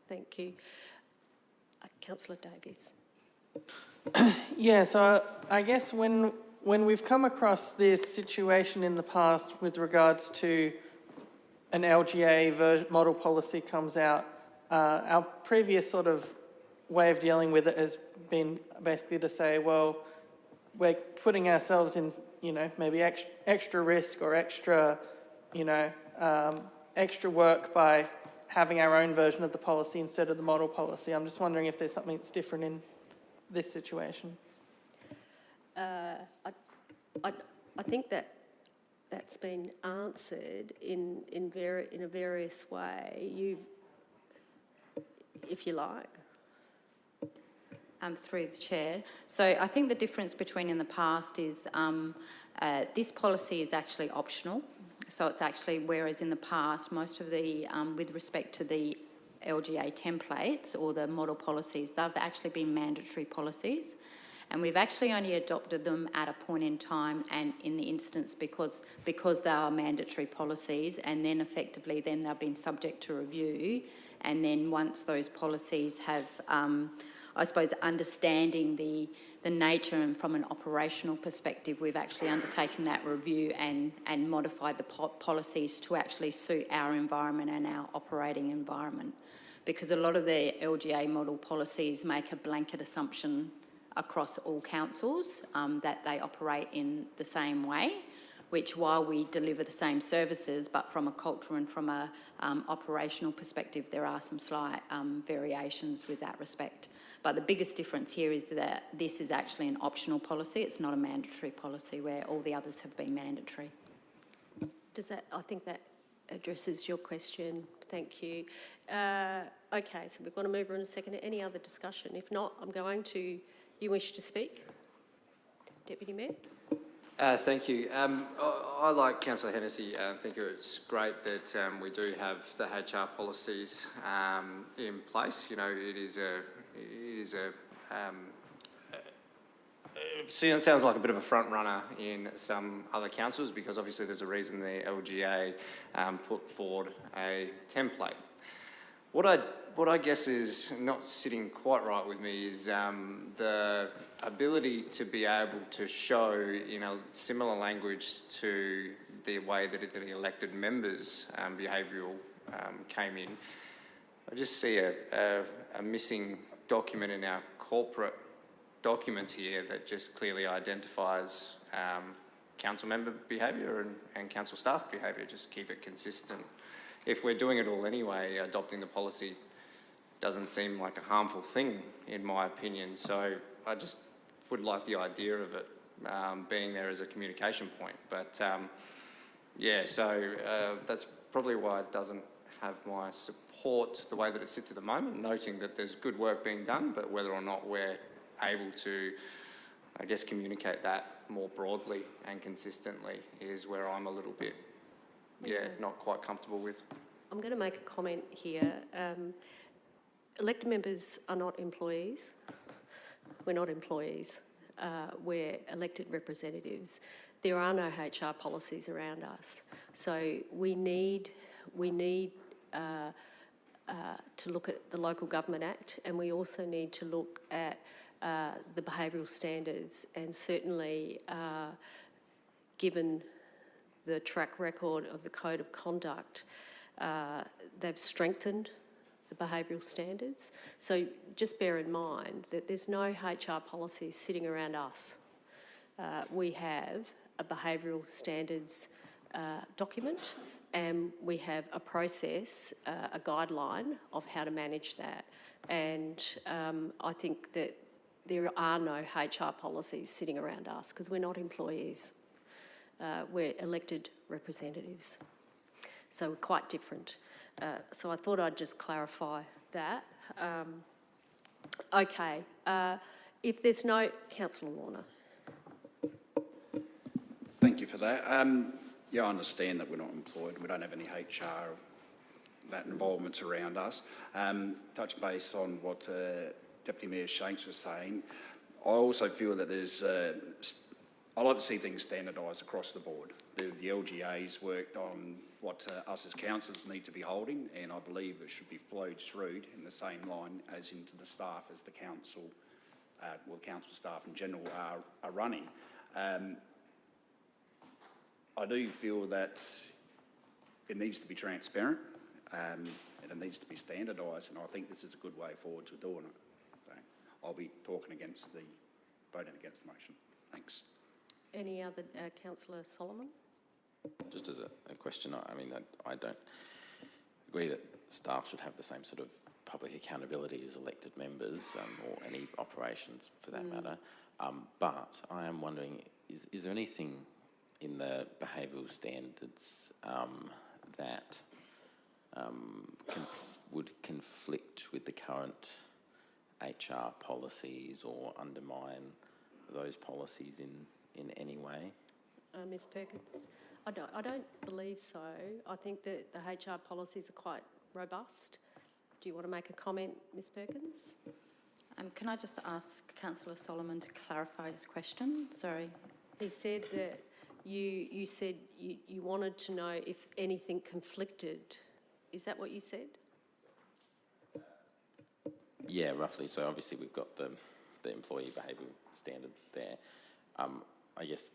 thank you. Councillor Davies. Yeah, so I guess when we've come across this situation in the past with regards to an LGA model policy comes out, our previous sort of way of dealing with it has been basically to say, well, we're putting ourselves in, maybe extra risk or extra, extra work by having our own version of the policy instead of the model policy. I'm just wondering if there's something that's different in this situation. I think that's been answered in a various way. If you like. Through the chair. So I think the difference between in the past is this policy is actually optional. So it's actually, whereas in the past, most of the, with respect to the LGA templates or the model policies, they've actually been mandatory policies. And we've actually only adopted them at a point in time and in the instance because they are mandatory policies, and then effectively then they've been subject to review. And then once those policies have, I suppose, understanding the nature and from an operational perspective, we've actually undertaken that review and modified the policies to actually suit our environment and our operating environment. Because a lot of the LGA model policies make a blanket assumption across all councils that they operate in the same way, which while we deliver the same services, but from a cultural and from a operational perspective, there are some slight variations with that respect. But the biggest difference here is that this is actually an optional policy. It's not a mandatory policy where all the others have been mandatory. I think that addresses your question. Thank you. Okay, so we've got to move on in a second. Any other discussion? If not, I'm going to... You wish to speak? Deputy Mayor? Thank you. I like Councillor Hennessy. I think it's great that we do have the HR policies in place. You know, it sounds like a bit of a front runner in some other councils, because obviously there's a reason the LGA put forward a template. What I guess is not sitting quite right with me is the ability to be able to show, in a similar language to the way that the elected members' behavioural came in. I just see a missing document in our corporate documents here that just clearly identifies council member behaviour and council staff behaviour. Just keep it consistent. If we're doing it all anyway, adopting the policy doesn't seem like a harmful thing, in my opinion. So I just would like the idea of it being there as a communication point. But yeah, so that's probably why it doesn't have my support the way that it sits at the moment, noting that there's good work being done, but whether or not we're able to, I guess, communicate that more broadly and consistently is where I'm a little bit, not quite comfortable with. I'm going to make a comment here. Elected members are not employees. We're not employees. We're elected representatives. There are no HR policies around us. So we need to look at the Local Government Act, and we also need to look at the behavioural standards, and certainly given the track record of the Code of Conduct, they've strengthened the behavioural standards. So just bear in mind that there's no HR policies sitting around us. We have a behavioural standards document, and we have a process, a guideline of how to manage that. And I think that there are no HR policies sitting around us because we're not employees. We're elected representatives. So we're quite different. So I thought I'd just clarify that. Okay. If there's no... Councillor Warner. Thank you for that. Yeah, I understand that we're not employed. We don't have any HR, that involvement's around us. Touch base on what Deputy Mayor Shanks was saying. I also feel that there's... I like to see things standardised across the board. The LGA's worked on what us as councillors need to be holding, and I believe it should be flowed through in the same line as into the staff as the council, well, council staff in general are running. I do feel that it needs to be transparent and it needs to be standardised, and I think this is a good way forward to doing it. So I'll be voting against the motion. Thanks. Any other, Councillor Solomon? Just as a question, I mean, I don't agree that staff should have the same sort of public accountability as elected members or any operations for that matter. But I am wondering, is there anything in the behavioural standards that would conflict with the current HR policies or undermine those policies in any way? Ms Perkins? I don't believe so. I think that the HR policies are quite robust. Do you want to make a comment, Ms Perkins? Can I just ask Councillor Solomon to clarify his question? Sorry. He said that you said you wanted to know if anything conflicted. Is that what you said? Yeah, roughly. So obviously we've got the employee behavioural standards there. I guess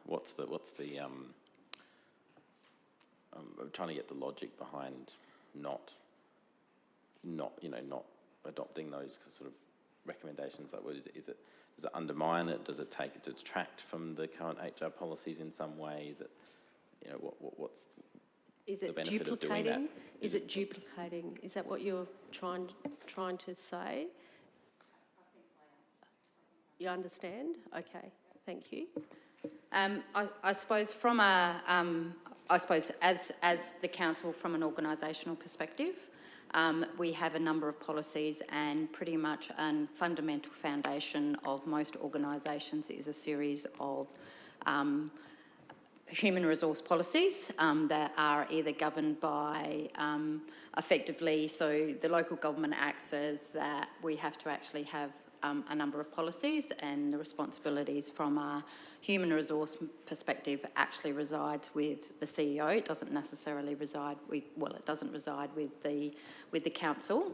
what's the I'm trying to get the logic behind not adopting those sort of recommendations. Like, what is it? Does it undermine it? Does it detract from the current HR policies in some way? Is it, what's the benefit of doing that? Is it duplicating? Is that what you're trying to say? You understand? Okay, thank you. I suppose from as the council, from an organisational perspective, We have a number of policies, and pretty much a fundamental foundation of most organisations is a series of human resource policies that are either governed by effectively, so the local government acts says that we have to actually have a number of policies, and the responsibilities from a human resource perspective actually resides with the CEO. It doesn't necessarily reside with, well, it doesn't reside with the council.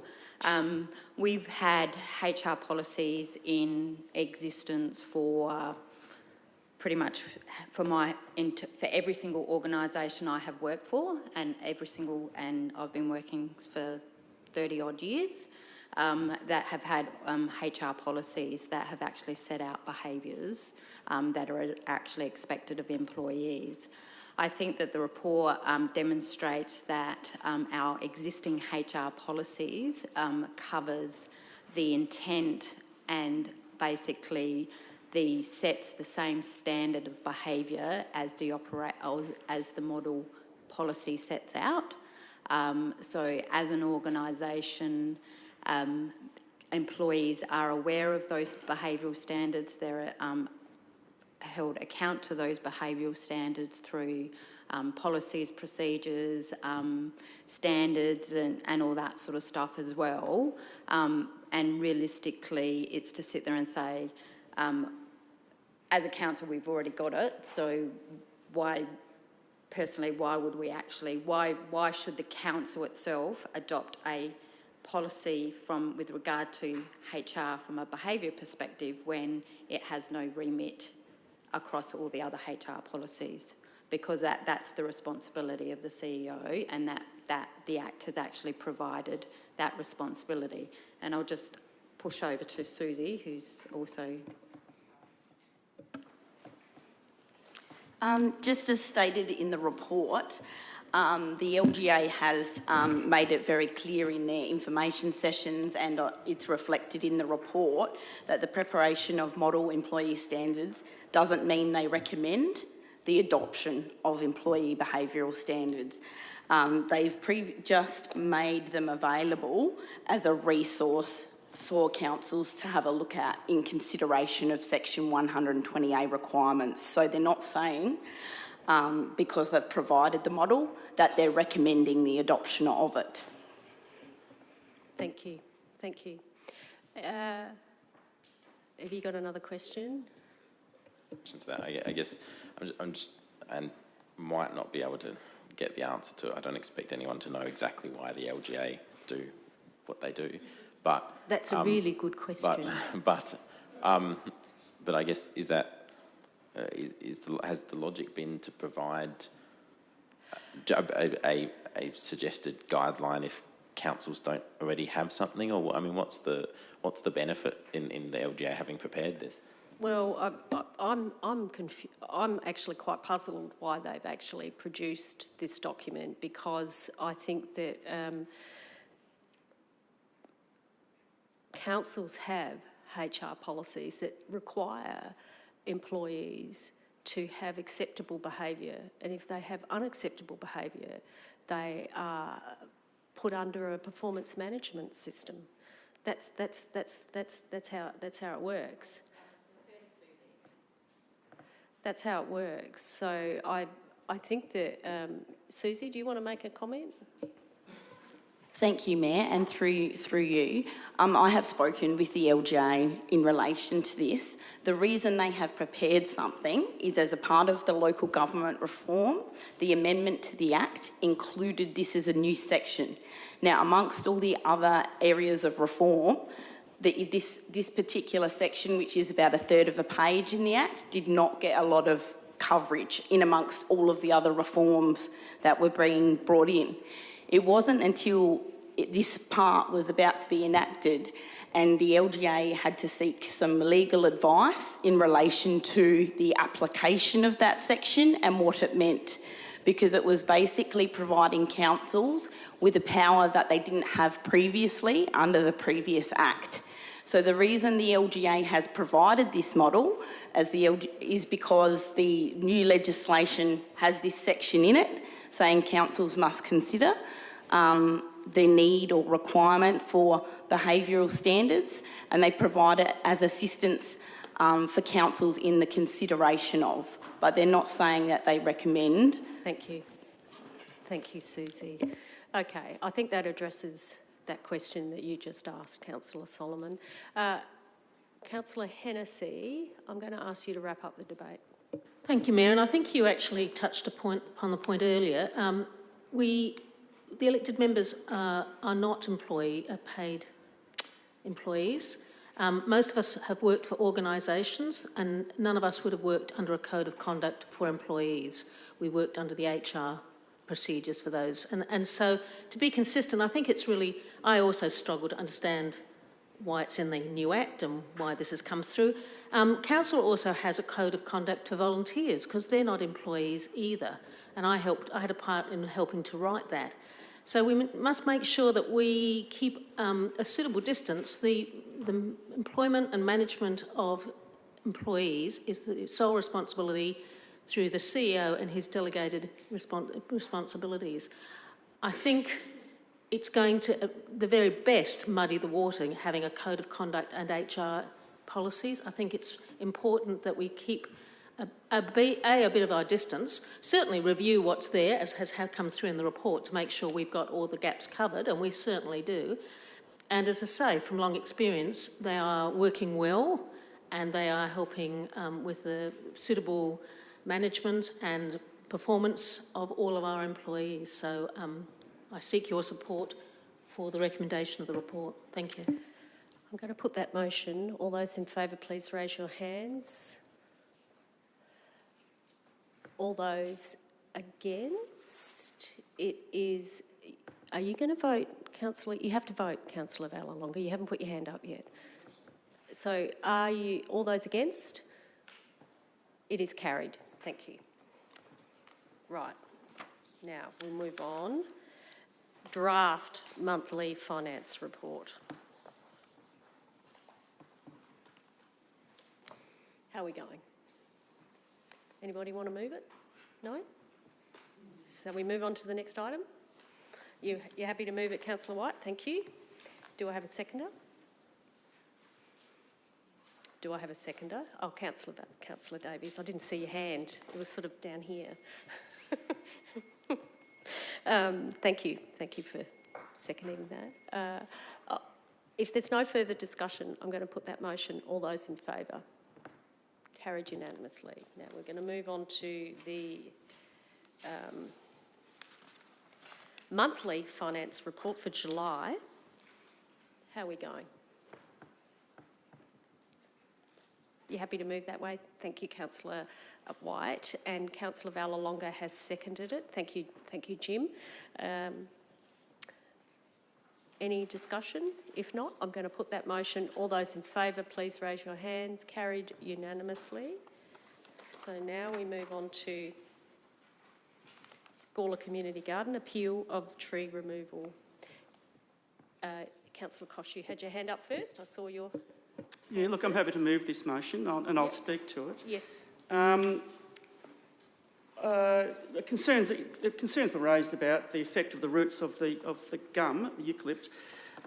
We've had HR policies in existence for pretty much for every single organisation I have worked for, and I've been working for 30 odd years. That have had HR policies that have actually set out behaviours that are actually expected of employees. I think that the report demonstrates that our existing HR policies covers the intent and basically sets the same standard of behaviour as the model policy sets out. So as an organisation, employees are aware of those behavioural standards. They're held account to those behavioural standards through policies, procedures, standards and all that sort of stuff as well. And realistically, it's to sit there and say, as a council, we've already got it, so why should the council itself adopt a policy with regard to HR from a behaviour perspective when it has no remit across all the other HR policies? Because that's the responsibility of the CEO, and that the Act has actually provided that responsibility. And I'll just push over to Susie, who's also... Just as stated in the report, the LGA has made it very clear in their information sessions, and it's reflected in the report, that the preparation of model employee standards doesn't mean they recommend the adoption of employee behavioural standards. They've just made them available as a resource for councils to have a look at in consideration of Section 120A requirements. So they're not saying, because they've provided the model, that they're recommending the adoption of it. Thank you. Thank you. Have you got another question? To that, I guess I'm just and might not be able to get the answer to it. I don't expect anyone to know exactly why the LGA do what they do, but that's a really good question. But I guess has the logic been to provide a suggested guideline if councils don't already have something, or I mean, what's the benefit in the LGA having prepared this? Well, I'm actually quite puzzled why they've actually produced this document, because I think that councils have HR policies that require employees to have acceptable behaviour, and if they have unacceptable behaviour, they are put under a performance management system. That's how it works. That's how it works. So I think that Susie, do you want to make a comment? Thank you, Mayor, and through you, I have spoken with the LGA in relation to this. The reason they have prepared something is as a part of the local government reform, the amendment to the Act included this as a new section. Now, amongst all the other areas of reform, this particular section, which is about a third of a page in the Act, did not get a lot of coverage in amongst all of the other reforms that were being brought in. It wasn't until this part was about to be enacted and the LGA had to seek some legal advice in relation to the application of that section and what it meant, because it was basically providing councils with a power that they didn't have previously under the previous Act. So the reason the LGA has provided this model is because the new legislation has this section in it saying councils must consider, their need or requirement for behavioural standards, and they provide it as assistance for councils in the consideration of, but they're not saying that they recommend. Thank you. Thank you, Susie. Okay, I think that addresses that question that you just asked, Councillor Solomon. Councillor Hennessy, I'm going to ask you to wrap up the debate. Thank you, Mayor, and I think you actually touched upon the point earlier. The elected members are not paid employees. Most of us have worked for organisations, and none of us would have worked under a code of conduct for employees. We worked under the HR procedures for those. And so, to be consistent, I think it's really, I also struggle to understand why it's in the new Act and why this has come through. Council also has a code of conduct to volunteers, because they're not employees either. And I had a part in helping to write that. So we must make sure that we keep a suitable distance. The employment and management of employees is the sole responsibility through the CEO and his delegated responsibilities. I think it's going to, at the very best, muddy the water, having a code of conduct and HR policies. I think it's important that we keep a bit of our distance, certainly review what's there, as has come through in the report, to make sure we've got all the gaps covered, and we certainly do. And as I say, from long experience, they are working well, and they are helping with the suitable management and performance of all of our employees. So I seek your support for the recommendation of the report. Thank you. I'm going to put that motion. All those in favour, please raise your hands. All those against? It is... Are you going to vote, Councillor? You have to vote, Councillor Vallelonga. You haven't put your hand up yet. So are you... All those against? It is carried. Thank you. Right. Now, we'll move on. Draft monthly finance report. How are we going? Anybody want to move it? No? So we move on to the next item. You're happy to move it, Councillor White? Thank you. Do I have a seconder? Do I have a seconder? Oh, Councillor Davies, I didn't see your hand. It was sort of down here. Thank you. Thank you for seconding that. If there's no further discussion, I'm going to put that motion. All those in favour? Carried unanimously. Now we're going to move on to the monthly finance report for July. How are we going? You happy to move that way? Thank you, Councillor White. And Councillor Vallelonga has seconded it. Thank you, Jim. Any discussion? If not, I'm going to put that motion. All those in favour, please raise your hands. Carried unanimously. So now we move on to Gawler Community Garden, appeal of tree removal. Councillor Kosh, you had your hand up first. I saw your... Yeah, look, I'm happy to move this motion and I'll speak to it. Yes. Concerns were raised about the effect of the roots of the gum, the eucalypt.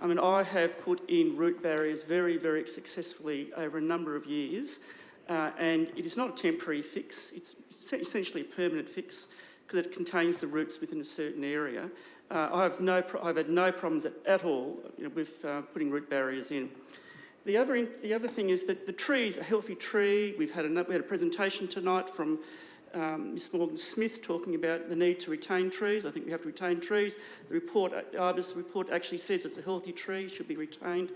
I mean, I have put in root barriers very, very successfully over a number of years, and it is not a temporary fix. It's essentially a permanent fix because it contains the roots within a certain area. I've had no problems at all with putting root barriers in. The other thing is that the tree is a healthy tree. We had a presentation tonight from Ms Morgan Smith talking about the need to retain trees. I think we have to retain trees. The Arbus report actually says it's a healthy tree, should be retained.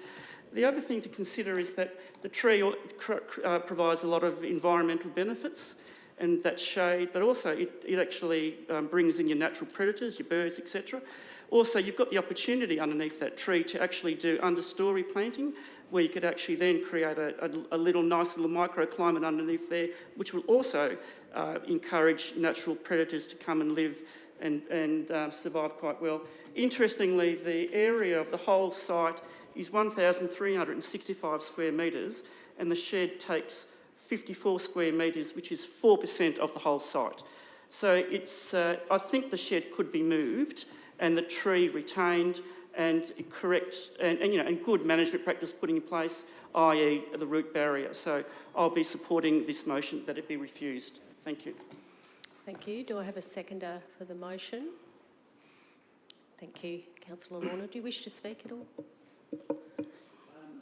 The other thing to consider is that the tree provides a lot of environmental benefits, and that shade, but also it actually brings in your natural predators, your birds, etc. Also, you've got the opportunity underneath that tree to actually do understory planting, where you could actually then create a nice little microclimate underneath there, which will also encourage natural predators to come and live and survive quite well. Interestingly, the area of the whole site is 1,365 square metres, and the shed takes 54 square metres, which is 4% of the whole site. So it's, I think the shed could be moved and the tree retained and correct and good management practice putting in place, i.e. the root barrier. So I'll be supporting this motion that it be refused. Thank you. Thank you. Do I have a seconder for the motion? Thank you. Councillor Lorna, do you wish to speak at all?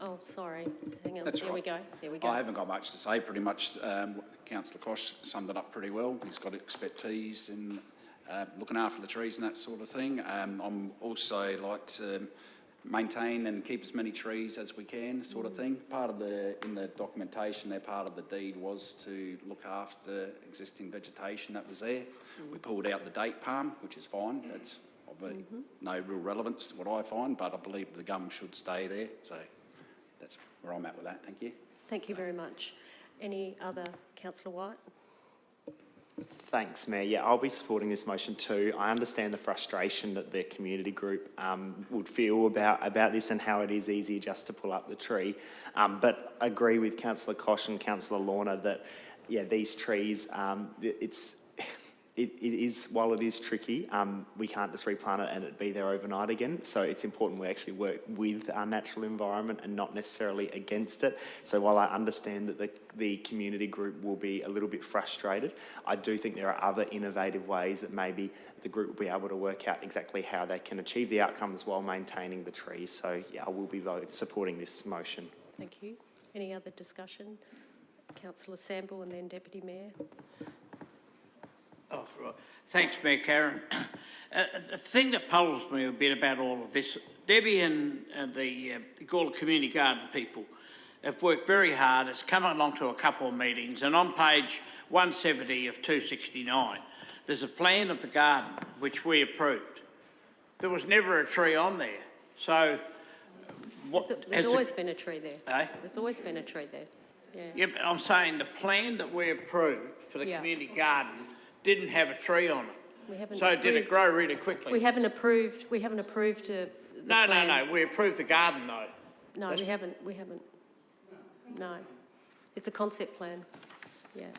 Oh, sorry. Hang on. That's There we right. go. There we go. I haven't got much to say. Pretty much, Councillor Koch summed it up pretty well. He's got expertise in looking after the trees and that sort of thing. I'm also like to maintain and keep as many trees as we can, sort of thing. In the documentation there, part of the deed was to look after existing vegetation that was there. We pulled out the date palm, which is fine. That's no real relevance, what I find, but I believe the gum should stay there. So that's where I'm at with that. Thank you. Thank you very much. Any other? Councillor White? Thanks, Mayor. Yeah, I'll be supporting this motion too. I understand the frustration that the community group would feel about this and how it is easier just to pull up the tree. But I agree with Councillor Koch and Councillor Lorna that, yeah, these trees, it is, while it is tricky, we can't just replant it and it be there overnight again. So it's important we actually work with our natural environment and not necessarily against it. So while I understand that the community group will be a little bit frustrated, I do think there are other innovative ways that maybe the group will be able to work out exactly how they can achieve the outcomes while maintaining the trees. So yeah, I will be supporting this motion. Thank you. Any other discussion? Councillor Sample and then Deputy Mayor. Oh, right. Thanks, Mayor Karen. The thing that puzzles me a bit about all of this, Debbie and the Gawler Community Garden people have worked very hard. It's come along to a couple of meetings, and on page 170 of 269, there's a plan of the garden which we approved. There was never a tree on there. So, There's always been a tree there. Eh? There's always been a tree there. Yeah. Yeah, but I'm saying the plan that we approved for the community garden didn't have a tree on it. So did it grow really quickly? We haven't approved. No. We approved the garden though. No, we haven't. No, it's a concept plan. Yeah.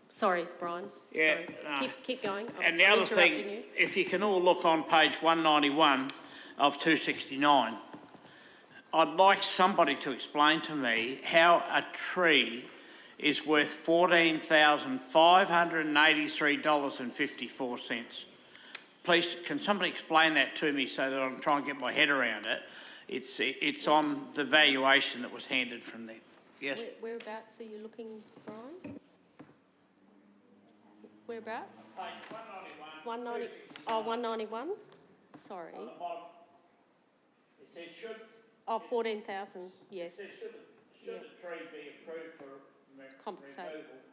Sorry, Brian. Yeah. Sorry. No. Keep going. And the other thing, if you can all look on page 191 of 269, I'd like somebody to explain to me how a tree is worth $14,583.54. Please, can somebody explain that to me so that I can try and get my head around it? It's on the valuation that was handed from them. Yes? Whereabouts are you looking, Brian? Whereabouts? Page 191. 191? Sorry. On the bottom. It says should... Oh, 14,000, yes. It says should the tree be approved for compensate. removal,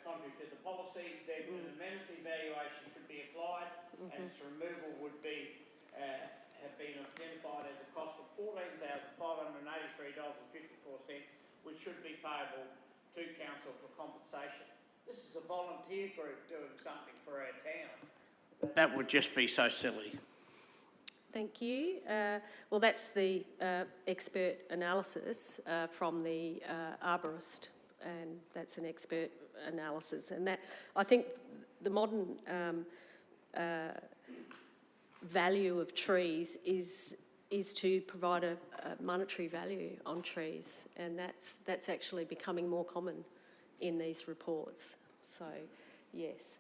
contrary to the policy, then an amenity valuation should be applied, and its removal would be have been identified as a cost of $14,583.54, which should be payable to council for compensation. This is a volunteer group doing something for our town. That would just be so silly. Thank you. Well, that's the expert analysis from the arborist, and that's an expert analysis. And that, I think, the modern value of trees is to provide a monetary value on trees, and that's actually becoming more common in these reports. So, yes.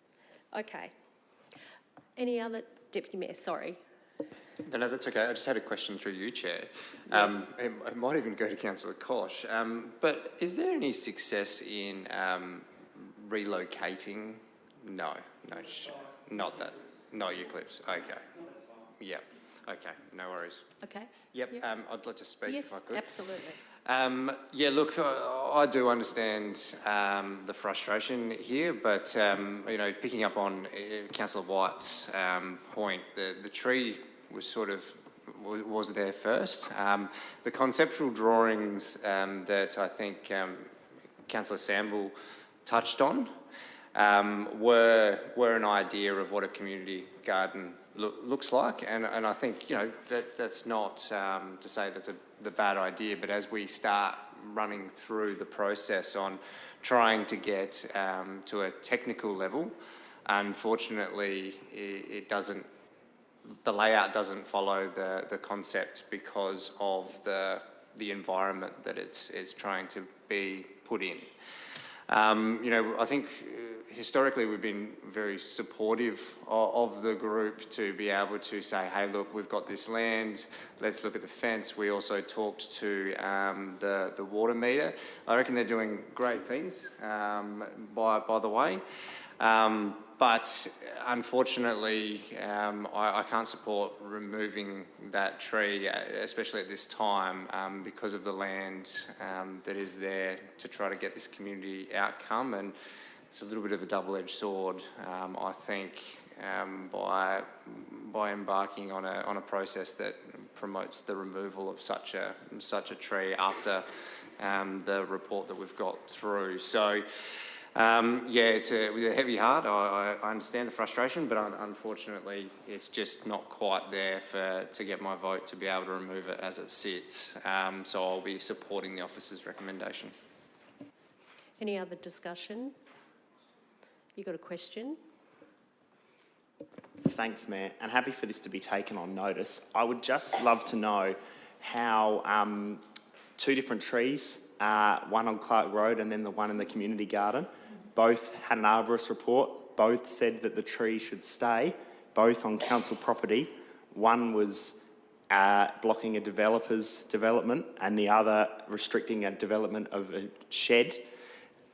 Okay. Any other Deputy Mayor? Sorry. No, that's okay. I just had a question through you, Chair. Yes. It might even go to Councillor Koch. But is there any success in relocating? No, not that. No Eucalypts. Okay. Yep. Okay. No worries. Okay. Yep. I'd like to speak if I could. Yes, absolutely. Yeah, look, I do understand the frustration here, but you know, picking up on Councillor White's point, the tree was there first. The conceptual drawings that I think Councillor Sample touched on were an idea of what a community garden looks like, and I think, you know, that's not to say that's the bad idea, but as we start running through the process on trying to get to a technical level, unfortunately it doesn't the layout doesn't follow the concept because of the environment that it's trying to be put in. You know, I think historically we've been very supportive of the group to be able to say, hey, look, we've got this land, let's look at the fence. We also talked to the water meter. I reckon they're doing great things, by the way. But unfortunately, I can't support removing that tree, especially at this time, because of the land that is there to try to get this community outcome. And it's a little bit of a double-edged sword, I think, by embarking on a process that promotes the removal of such a tree after the report that we've got through. So. Yeah, it's with a heavy heart. I understand the frustration, but unfortunately, it's just not quite there to get my vote to be able to remove it as it sits. So I'll be supporting the officer's recommendation. Any other discussion? You got a question? Thanks, Mayor, and happy for this to be taken on notice. I would just love to know how two different trees, one on Clark Road and then the one in the community garden, both had an arborist report, both said that the tree should stay, both on council property. One was blocking a developer's development and the other restricting a development of a shed.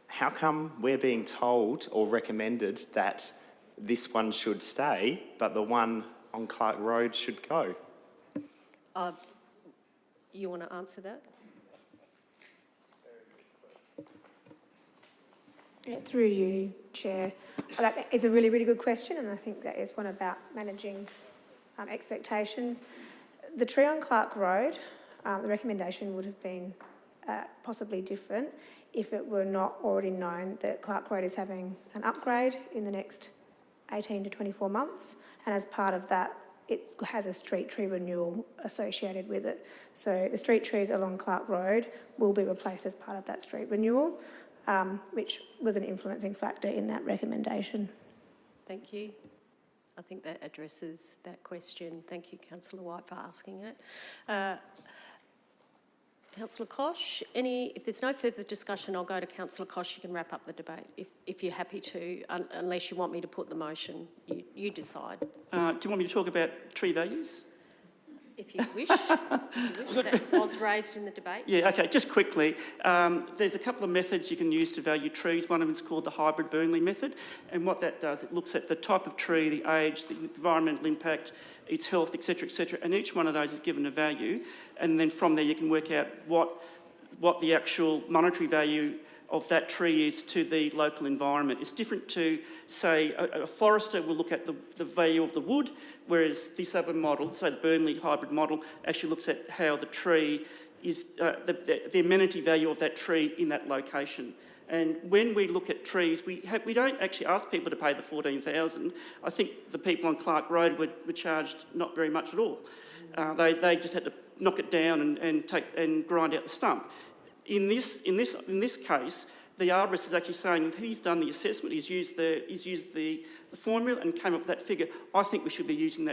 How come we're being told or recommended that this one should stay, but the one on Clark Road should go? You want to answer that? Yeah, through you, Chair. That is a really, really good question, and I think that is one about managing expectations. The tree on Clark Road, the recommendation would have been possibly different if it were not already known that Clark Road is having an upgrade in the next 18 to 24 months, and as part of that, it has a street tree renewal associated with it. So the street trees along Clark Road will be replaced as part of that street renewal, which was an influencing factor in that recommendation. Thank you. I think that addresses that question. Thank you, Councillor White, for asking it. Councillor Koch, if there's no further discussion, I'll go to Councillor Koch. You can wrap up the debate if you're happy to, unless you want me to put the motion. You decide. Do you want me to talk about tree values? If you wish. That was raised in the debate. Yeah, okay, just quickly. There's a couple of methods you can use to value trees. One of them is called the hybrid Burnley method. And what that does, it looks at the type of tree, the age, the environmental impact, its health, etc., etc. And each one of those is given a value. And then from there you can work out what the actual monetary value of that tree is to the local environment. It's different to, say, a forester will look at the value of the wood, whereas this other model, so the Burnley hybrid model, actually looks at how the tree is, the amenity value of that tree in that location. And when we look at trees, we don't actually ask people to pay the $14,000. I think the people on Clark Road were charged not very much at all. They just had to knock it down and grind out the stump. In this case, the arborist is actually saying that he's done the assessment, he's used the formula and came up with that figure. I think we should be using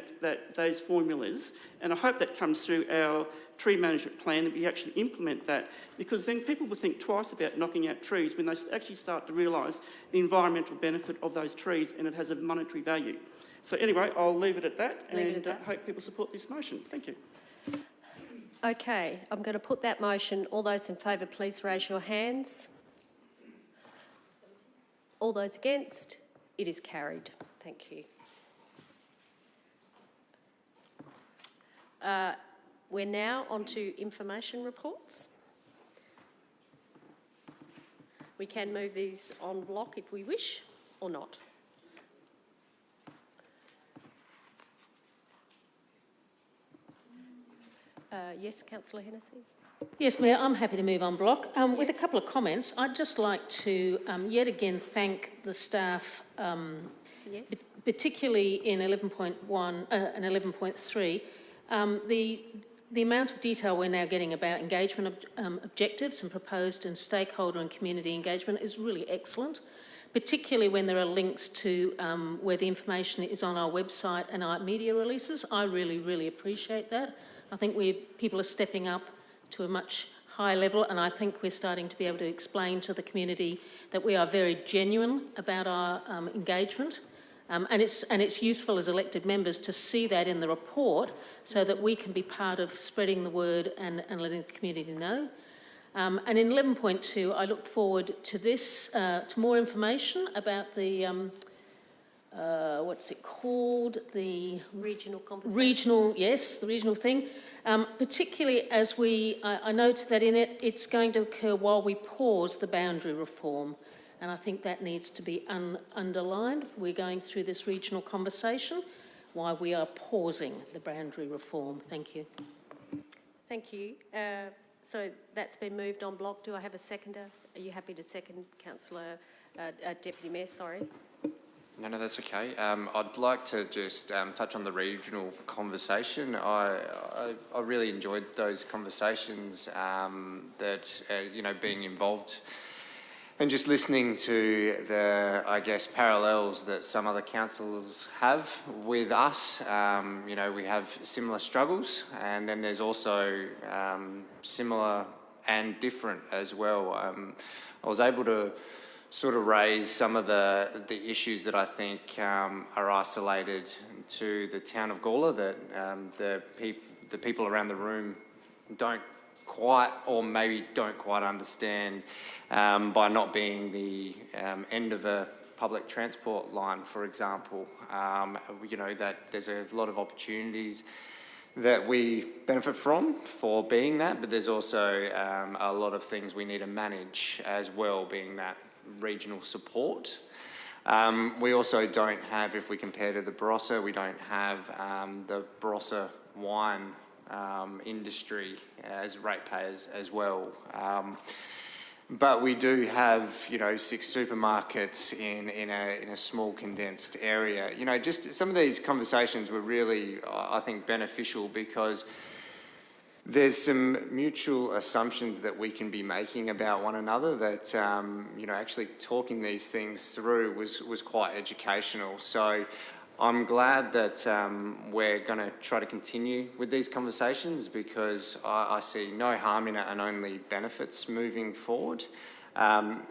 those formulas, and I hope that comes through our tree management plan and we actually implement that, because then people will think twice about knocking out trees when they actually start to realise the environmental benefit of those trees and it has a monetary value. So anyway, I'll leave it at that and hope people support this motion. Thank you. Okay, I'm going to put that motion. All those in favour, please raise your hands. All those against? It is carried. Thank you. We're now on to information reports. We can move these en bloc if we wish, or not. Yes, Councillor Hennessy. Yes, Mayor, I'm happy to move on block. With a couple of comments, I'd just like to yet again thank the staff, particularly in 11.1 and 11.3. The amount of detail we're now getting about engagement objectives and proposed and stakeholder and community engagement is really excellent. particularly when there are links to where the information is on our website and our media releases. I really, really appreciate that. I think people are stepping up to a much higher level, and I think we're starting to be able to explain to the community that we are very genuine about our engagement. And it's useful as elected members to see that in the report so that we can be part of spreading the word and letting the community know. And in 11.2, I look forward to this, to more information about the, what's it called? The regional conversations. The regional thing. Particularly as I note that in it, it's going to occur while we pause the boundary reform. And I think that needs to be underlined. We're going through this regional conversation while we are pausing the boundary reform. Thank you. Thank you. So that's been moved on block. Do I have a seconder? Are you happy to second, Councillor, Deputy Mayor, sorry? No, that's okay. I'd like to just touch on the regional conversation. I really enjoyed those conversations that, being involved and just listening to the, I guess, parallels that some other councils have with us. We have similar struggles, and then there's also similar and different as well. I was able to sort of raise some of the issues that I think are isolated to the town of Gawler that the people around the room don't quite, or maybe don't quite understand, by not being the end of a public transport line, for example. That there's a lot of opportunities that we benefit from for being that, but there's also a lot of things we need to manage as well, being that regional support. We also don't have, if we compare to the Barossa, we don't have the Barossa wine industry as ratepayers as well. But we do have, 6 supermarkets in a small condensed area. Just some of these conversations were really, I think, beneficial because there's some mutual assumptions that we can be making about one another that, actually talking these things through was quite educational. So I'm glad that we're going to try to continue with these conversations because I see no harm in it and only benefits moving forward.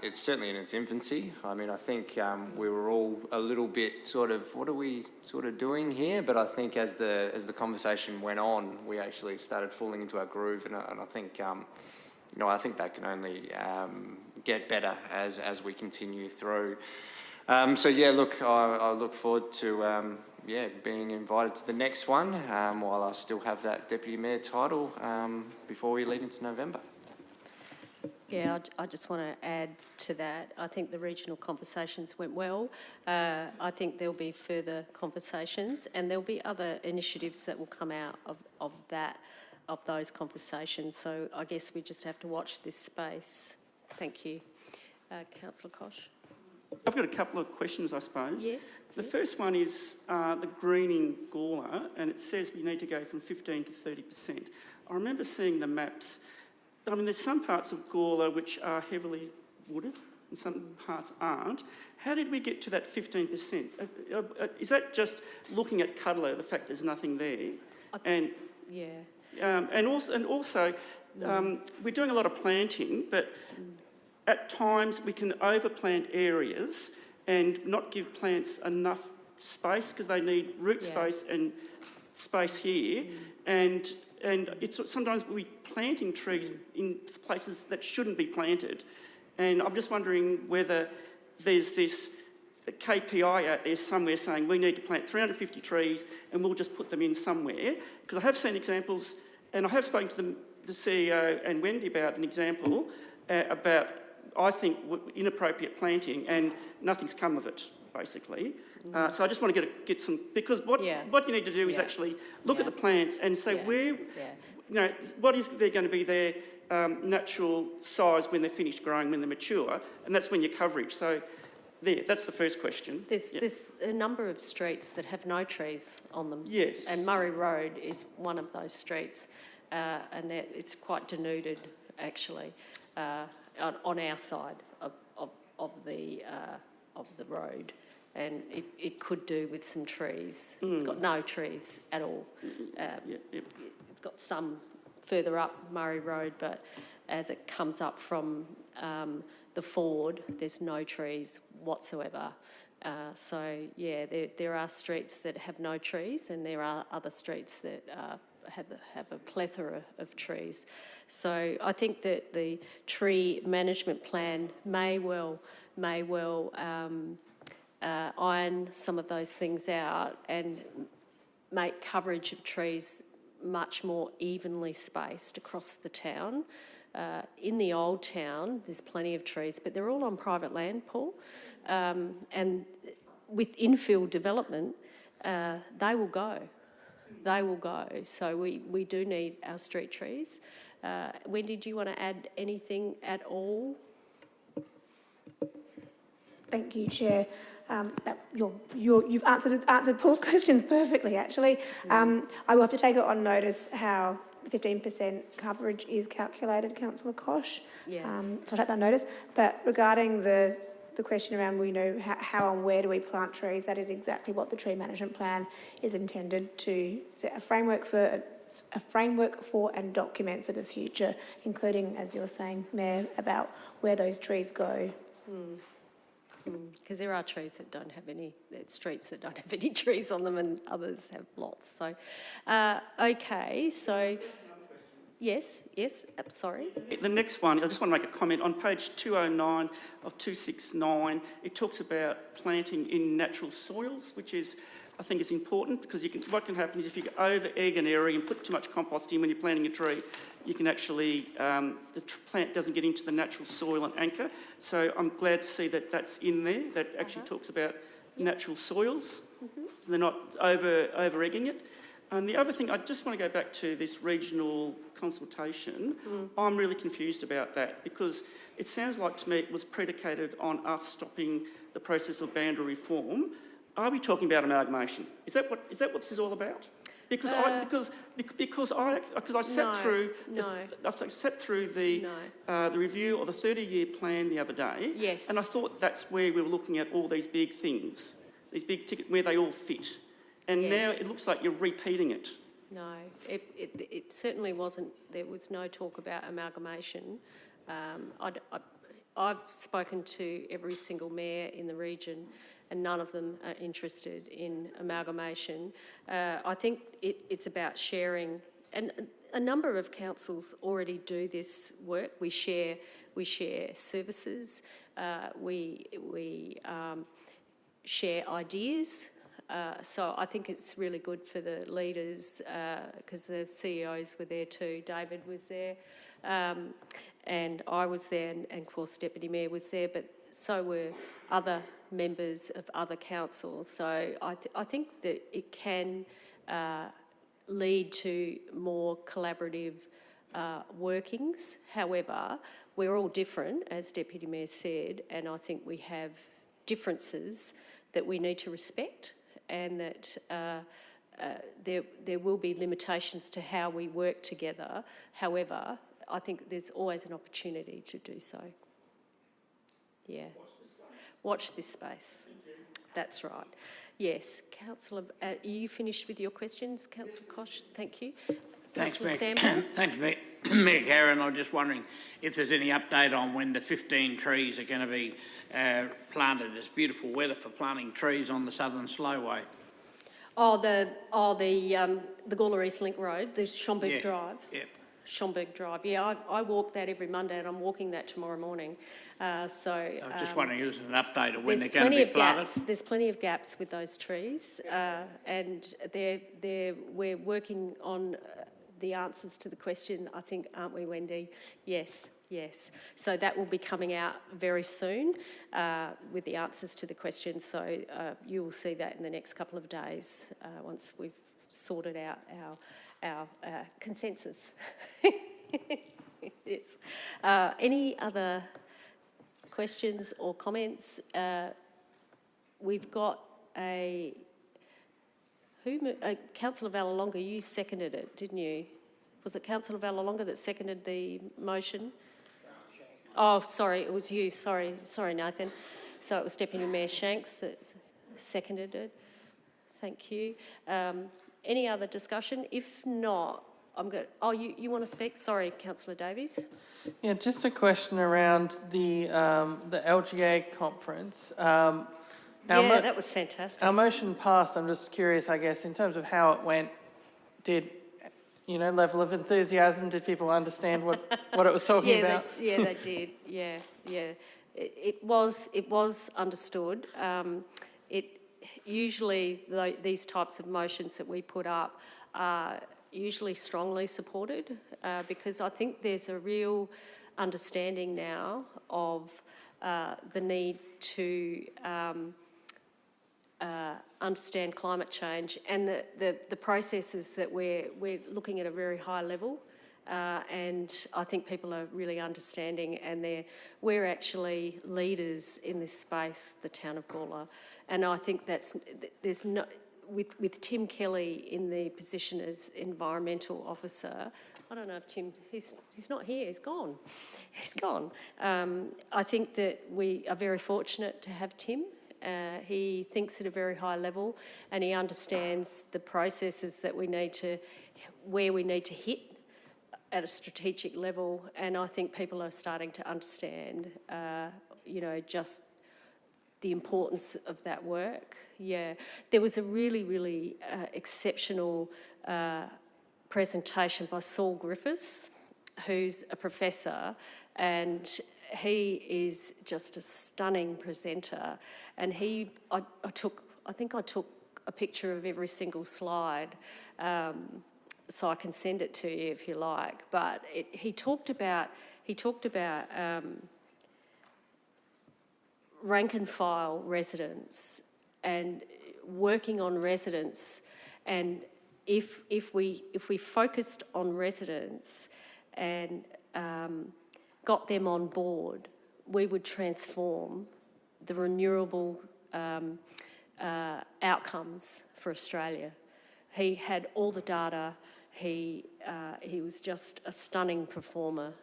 It's certainly in its infancy. I mean, I think we were all a little bit sort of, what are we sort of doing here? But I think as the conversation went on, we actually started falling into our groove, and I think, I think that can only get better as we continue through. I look forward to being invited to the next one while I still have that Deputy Mayor title before we lead into November. Yeah, I just want to add to that. I think the regional conversations went well. I think there'll be further conversations, and there'll be other initiatives that will come out of those conversations. So I guess we just have to watch this space. Thank you. Councillor Koch. I've got a couple of questions, I suppose. Yes. The first one is the greening Gawler, and it says we need to go from 15 to 30%. I remember seeing the maps. I mean, there's some parts of Gawler which are heavily wooded and some parts aren't. How did we get to that 15%? Is that just looking at Cuddler, the fact there's nothing there? Yeah. And also, we're doing a lot of planting, but at times we can overplant areas and not give plants enough space because they need root space and space here. And it's sometimes we're planting trees in places that shouldn't be planted. And I'm just wondering whether there's this KPI out there somewhere saying we need to plant 350 trees and we'll just put them in somewhere. Because I have seen examples, and I have spoken to the CEO and Wendy about an example about, I think, inappropriate planting, and nothing's come of it, basically. So I just want to get some, because what you need to do is actually look at the plants and say where, what is there going to be their natural size when they're finished growing, when they're mature, and that's when your coverage. So that's the first question. There's a number of streets that have no trees on them. Yes. And Murray Road is one of those streets, and it's quite denuded, actually, on our side of of the road, and it could do with some trees. It's got no trees at all. It's got some further up Murray Road, but as it comes up from the Ford, there's no trees whatsoever. So yeah, there are streets that have no trees, and there are other streets that have a plethora of trees. So I think that the tree management plan may well iron some of those things out and make coverage of trees much more evenly spaced across the town. In the old town, there's plenty of trees, but they're all on private land, Paul. And with infill development, they will go. They will go. So we do need our street trees. Wendy, do you want to add anything at all? Thank you, Chair. You've answered Paul's questions perfectly, actually. I will have to take it on notice how the 15% coverage is calculated, Councillor Koch. Yeah. So I'll take that notice. But regarding the question around, how and where do we plant trees, that is exactly what the tree management plan is intended to set a framework for and document for the future, including, as you're saying, Mayor, about where those trees go. Because there are trees that don't have any, streets that don't have any trees on them, and others have lots. So, okay, so yes, sorry. The next one, I just want to make a comment. On page 209 of 269, it talks about planting in natural soils, which is, I think, is important, because what can happen is if you over-egg an area and put too much compost in when you're planting a tree, you can actually, the plant doesn't get into the natural soil and anchor. So I'm glad to see that that's in there, that actually talks about natural soils. So they're not over-egging it. And the other thing, I just want to go back to this regional consultation. I'm really confused about that, because it sounds like to me it was predicated on us stopping the process of boundary reform. Are we talking about amalgamation? Is that what this is all about? Because I sat through the review of the 30-year plan the other day. Yes. And I thought that's where we were looking at all these big things, these big ticket where they all fit. And now it looks like you're repeating it. No, it certainly wasn't. There was no talk about amalgamation. I've spoken to every single mayor in the region, and none of them are interested in amalgamation. I think it's about sharing, and a number of councils already do this work. We share services. We share ideas. So I think it's really good for the leaders, because the CEOs were there too. David was there, and I was there, and of course Deputy Mayor was there, but so were other members of other councils. So I think that it can lead to more collaborative workings. However, we're all different, as Deputy Mayor said, and I think we have differences that we need to respect, and that there will be limitations to how we work together. However, I think there's always an opportunity to do so. Yeah. Watch this space. That's right. Yes, Councillor, are you finished with your questions, Councillor Koch? Thank you. Thanks, Councillor Mayor. Sample? Thanks, Mayor Karen. I'm just wondering if there's any update on when the 15 trees are going to be planted. It's beautiful weather for planting trees on the Southern Slowway. The Gawler East Link Road, the Schomburg Drive. Yep. Schomburg Drive. Yeah, I walk that every Monday, and I'm walking that tomorrow morning. I was just wondering if there's an update of when they're going to be planted. There's plenty of gaps with those trees, and we're working on the answers to the question, I think, aren't we, Wendy? Yes. So that will be coming out very soon with the answers to the questions. So you will see that in the next couple of days once we've sorted out our consensus. Yes. Any other questions or comments? We've got Councillor Vallelonga, you seconded it, didn't you? Was it Councillor Vallelonga that seconded the motion? Oh, sorry, it was you. Sorry, Nathan. So it was Deputy Mayor Shanks that seconded it. Thank you. Any other discussion? If not, I'm going. Oh, you want to speak? Sorry, Councillor Davies. Yeah, just a question around the LGA conference. That was fantastic. Our motion passed. I'm just curious, I guess, in terms of how it went. Did level of enthusiasm? Did people understand what it was talking about? They did. Yeah. It was understood. Usually these types of motions that we put up are usually strongly supported because I think there's a real understanding now of the need to understand climate change and the processes that we're looking at a very high level. And I think people are really understanding, and we're actually leaders in this space, the town of Gawler. And I think with Tim Kelly in the position as environmental officer, I don't know if Tim, he's not here, he's gone. He's gone. I think that we are very fortunate to have Tim. He thinks at a very high level, and he understands the processes that where we need to hit at a strategic level, and I think people are starting to understand, just the importance of that work. Yeah, there was a really, really exceptional presentation by Saul Griffiths, who's a professor, and he is just a stunning presenter. And I think I took a picture of every single slide. So I can send it to you if you like. But he talked about rank and file residents and working on residents, and if we focused on residents and got them on board, we would transform the renewable outcomes for Australia. He had all the data. He was just a stunning performer.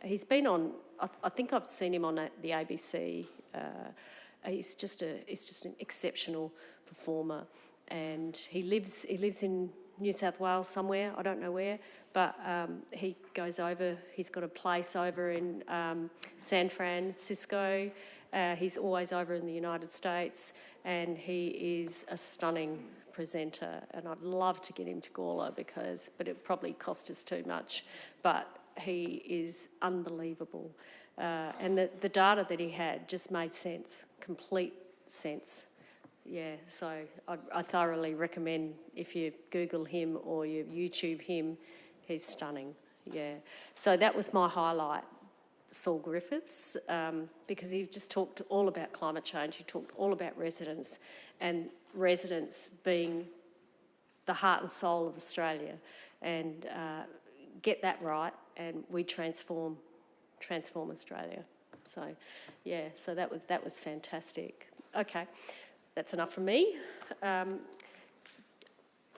He's been on. I think I've seen him on the ABC. He's just an exceptional performer, and he lives in New South Wales somewhere. I don't know where, but he goes over. He's got a place over in San Francisco. He's always over in the United States, and he is a stunning presenter, and I'd love to get him to Gawler but it probably cost us too much. But he is unbelievable, and the data that he had just made sense, complete sense. Yeah, so I thoroughly recommend if you Google him or you YouTube him, he's stunning. Yeah, so that was my highlight. Saul Griffiths, because he just talked all about climate change. He talked all about residents, and residents being the heart and soul of Australia, and get that right, and we transform Australia. So, yeah, so that was fantastic. Okay, that's enough from me. I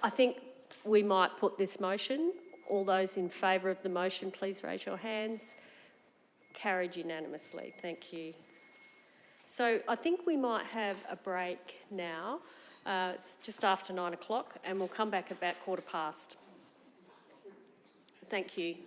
think we might put this motion. All those in favour of the motion, please raise your hands. Carried unanimously. Thank you. So I think we might have a break now. It's just after 9 o'clock, and we'll come back about past. Thank you.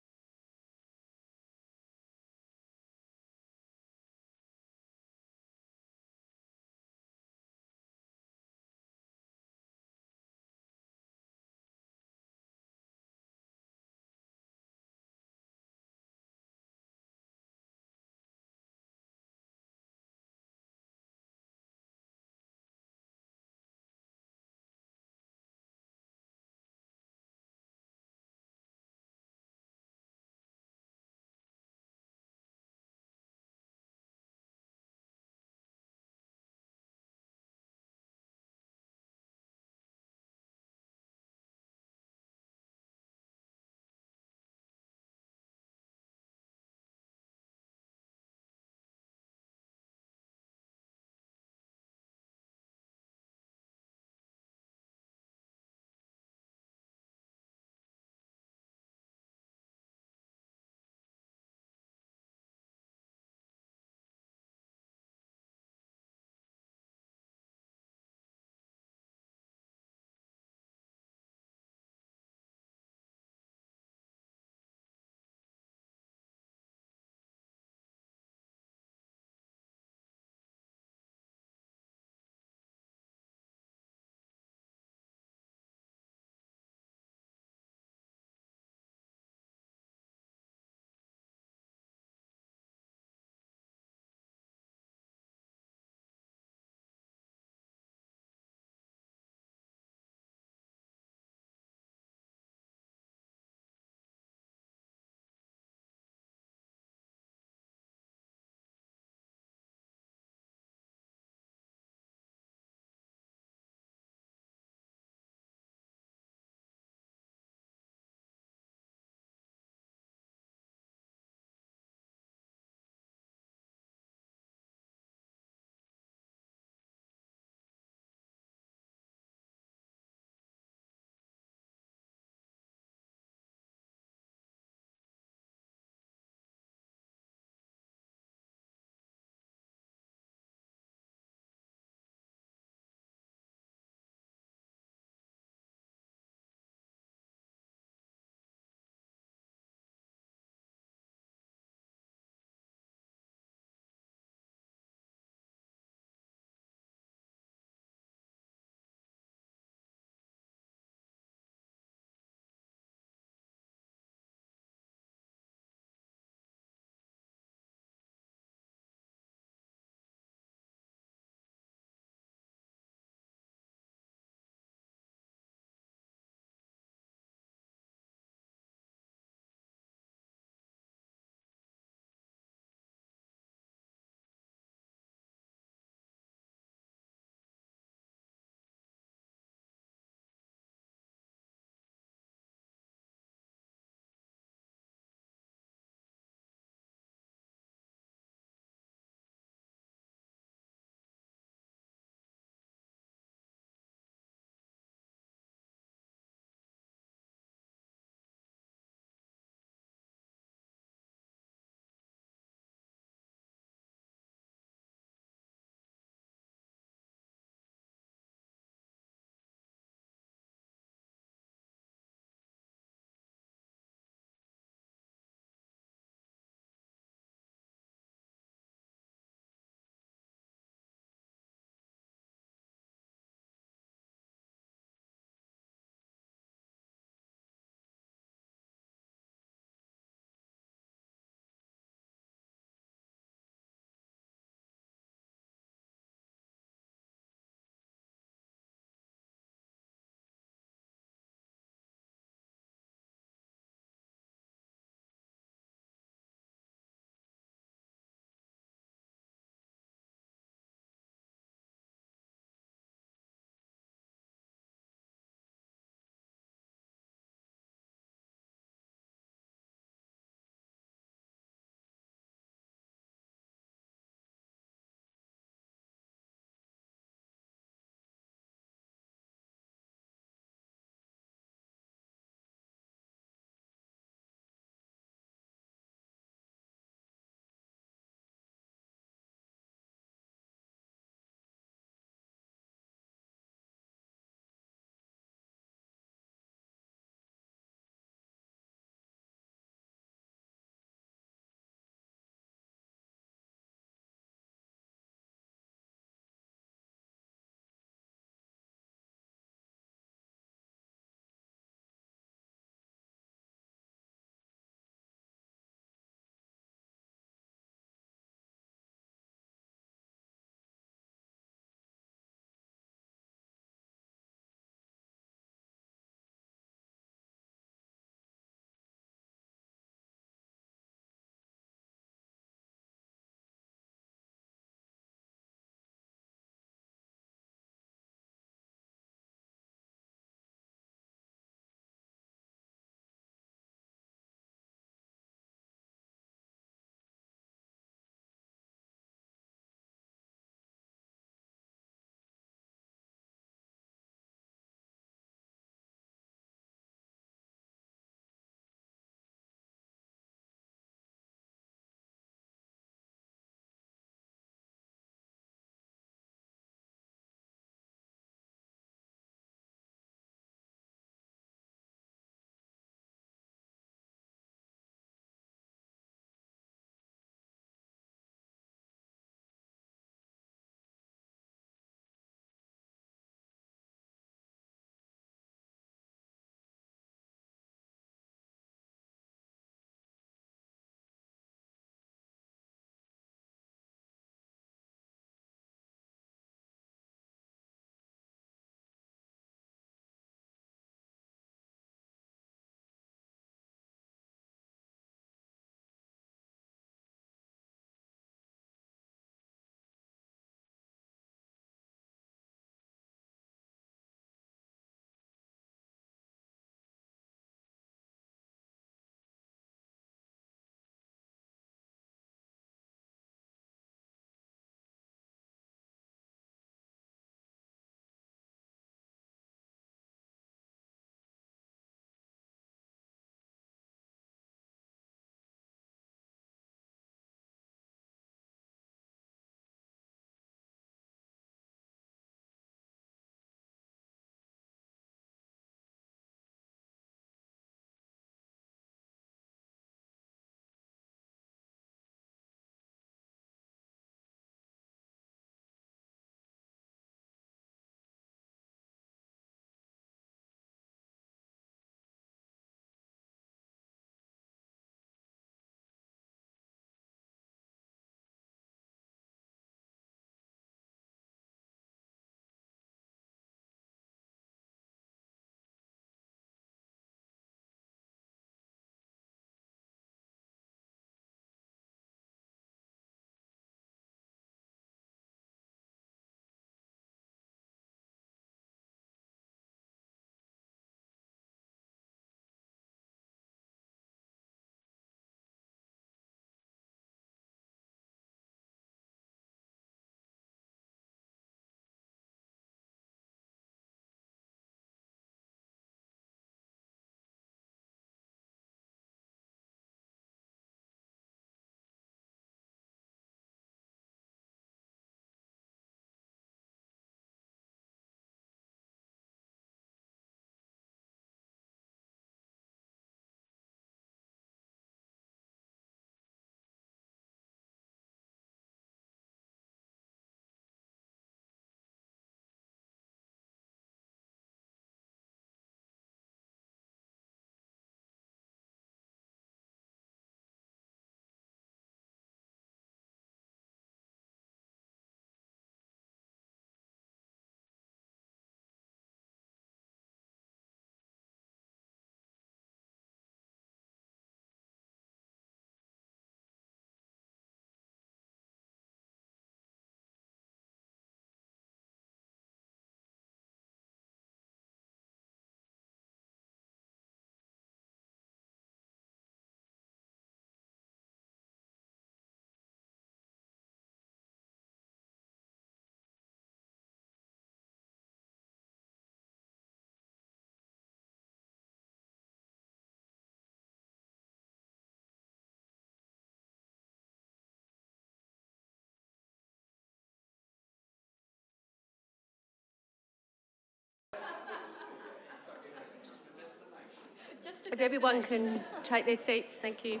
If everyone can take their seats, thank you.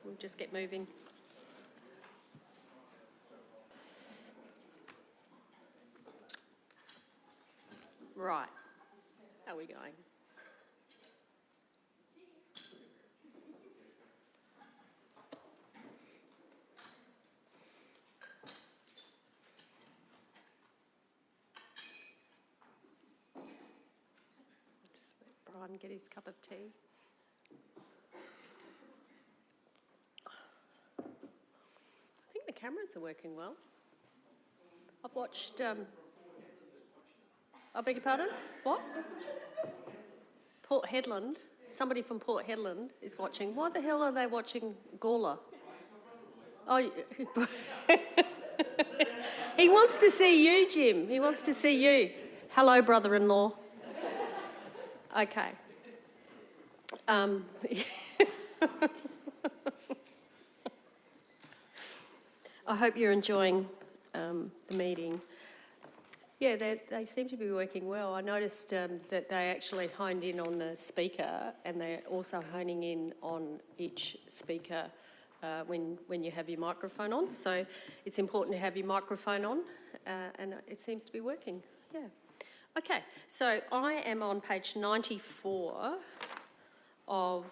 We'll just get moving. Right, how are we going? Just let Brian get his cup of tea. I think the cameras are working well. I've watched... I beg your pardon? What? Port Hedland. Somebody from Port Hedland is watching. Why the hell are they watching Gawler? Oh, he wants to see you, Jim. He wants to see you. Hello, brother-in-law. Okay. I hope you're enjoying the meeting. Yeah, they seem to be working well. I noticed that they actually honed in on the speaker, and they're also honing in on each speaker when you have your microphone on. So it's important to have your microphone on, and it seems to be working. Yeah. Okay, so I am on page 94 of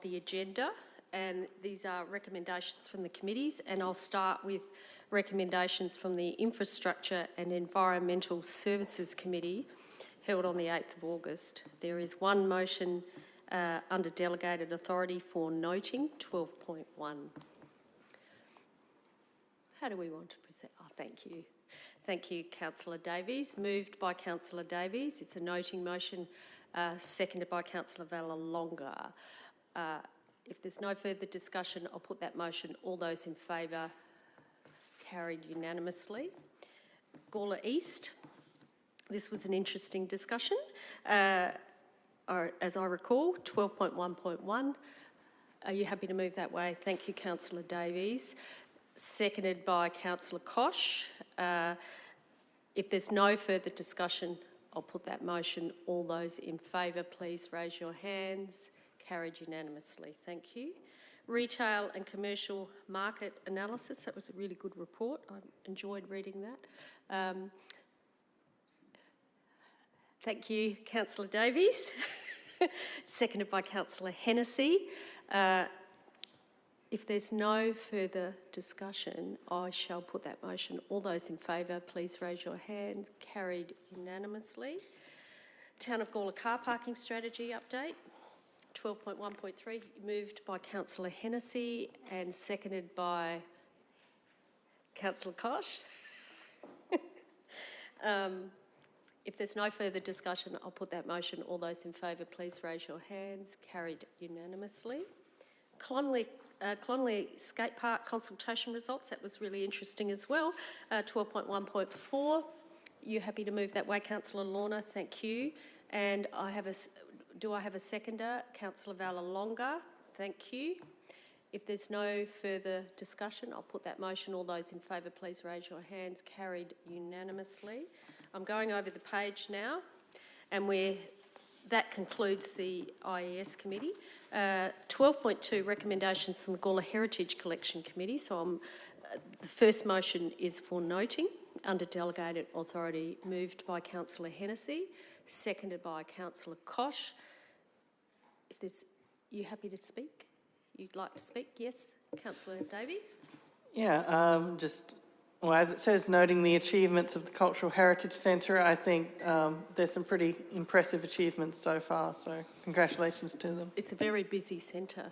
the agenda, and these are recommendations from the committees, and I'll start with recommendations from the Infrastructure and Environmental Services Committee held on the 8th of August. There is one motion under delegated authority for noting 12.1. How do we want to present? Oh, thank you. Thank you, Councillor Davies. Moved by Councillor Davies. It's a noting motion, seconded by Councillor Valalonga. If there's no further discussion, I'll put that motion. All those in favour? Carried unanimously. Gawler East. This was an interesting discussion. As I recall, 12.1.1. Are you happy to move that way? Thank you, Councillor Davies. Seconded by Councillor Koch. If there's no further discussion, I'll put that motion. All those in favour, please raise your hands. Carried unanimously. Thank you. Retail and commercial market analysis. That was a really good report. I enjoyed reading that. Thank you, Councillor Davies. Seconded by Councillor Hennessy. If there's no further discussion, I shall put that motion. All those in favour, please raise your hand. Carried unanimously. Town of Gawler car parking strategy update. 12.1.3, moved by Councillor Hennessy and seconded by Councillor Koch. If there's no further discussion, I'll put that motion. All those in favour, please raise your hands. Carried unanimously. Clonley Skate Park consultation results. That was really interesting as well. 12.1.4. You happy to move that way, Councillor Lorna? Thank you. And do I have a seconder? Councillor Valalonga. Thank you. If there's no further discussion, I'll put that motion. All those in favour, please raise your hands. Carried unanimously. I'm going over the page now, and that concludes the IES committee. 12.2, recommendations from the Gawler Heritage Collection Committee. So the first motion is for noting under delegated authority, moved by Councillor Hennessy, seconded by Councillor Koch. You happy to speak? You'd like to speak? Yes, Councillor Davies. Yeah, well, as it says, noting the achievements of the Cultural Heritage Centre, I think there's some pretty impressive achievements so far, so congratulations to them. It's a very busy centre.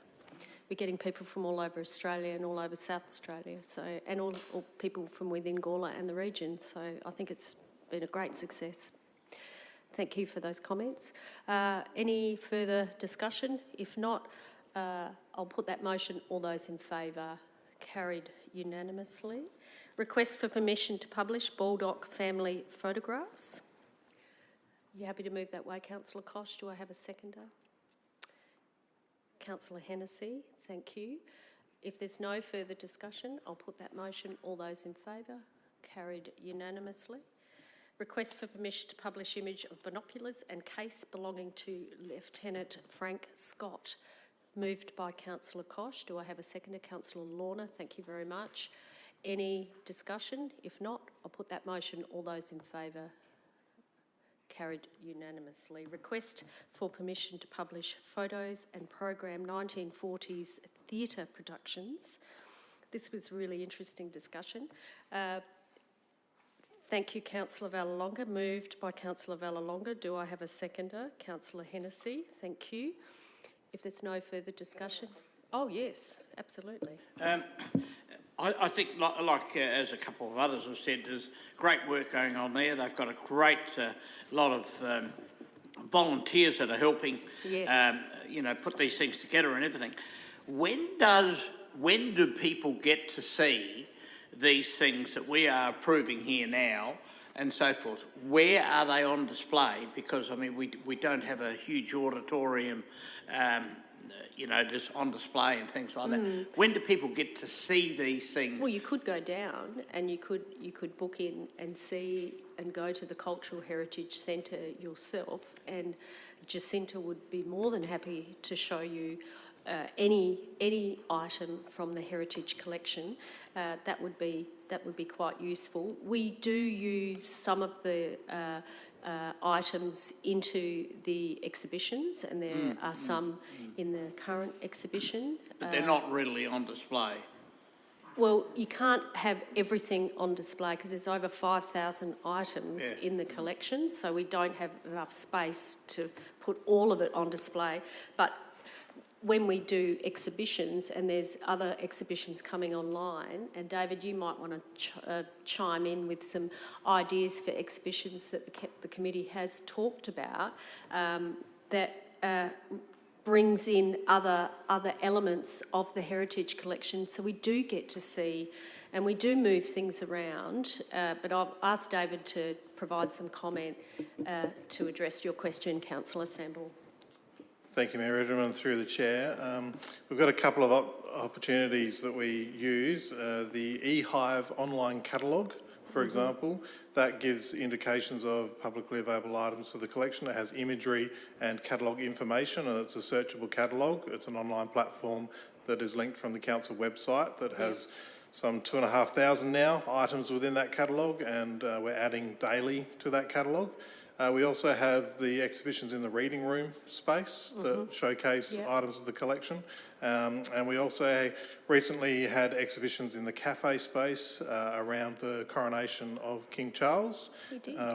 We're getting people from all over Australia and all over South Australia, and all people from within Gawler and the region, so I think it's been a great success. Thank you for those comments. Any further discussion? If not, I'll put that motion. All those in favour? Carried unanimously. Request for permission to publish Baldock family photographs. You happy to move that way, Councillor Koch? Do I have a seconder? Councillor Hennessy, thank you. If there's no further discussion, I'll put that motion. All those in favour? Carried unanimously. Request for permission to publish image of binoculars and case belonging to Lieutenant Frank Scott. Moved by Councillor Koch. Do I have a seconder? Councillor Lorna. Thank you very much. Any discussion? If not, I'll put that motion. All those in favour? Carried unanimously. Request for permission to publish photos and program 1940s theatre productions. This was a really interesting discussion. Thank you, Councillor Vallelonga. Moved by Councillor Vallelonga. Do I have a seconder? Councillor Hennessy. Thank you. If there's no further discussion. Oh, yes, absolutely. I think, as a couple of others have said, there's great work going on there. They've got a great lot of volunteers that are helping, Yes. put these things together and everything. When do people get to see these things that we are approving here now and so forth? Where are they on display? Because, I mean, we don't have a huge auditorium, just on display and things like that. When do people get to see these things? Well, you could go down and you could book in and see and go to the Cultural Heritage Centre yourself, and Jacinta would be more than happy to show you any item from the heritage collection. That would be quite useful. We do use some of the items into the exhibitions, and there are some in the current exhibition. But they're not readily on display. Well, you can't have everything on display because there's over 5,000 items in the collection, so we don't have enough space to put all of it on display. But when we do exhibitions, and there's other exhibitions coming online, and David, you might want to chime in with some ideas for exhibitions that the committee has talked about, that brings in other elements of the heritage collection, so we do get to see, and we do move things around. But I'll ask David to provide some comment to address your question, Councillor Samble. Thank you, Mayor Redmond, through the Chair. We've got a couple of opportunities that we use. The eHive online catalogue, for example, that gives indications of publicly available items to the collection. It has imagery and catalogue information, and it's a searchable catalogue. It's an online platform that is linked from the council website that has some 2,500 now items within that catalogue, and we're adding daily to that catalogue. We also have the exhibitions in the reading room space that showcase items of the collection. And we also recently had exhibitions in the cafe space around the coronation of King Charles.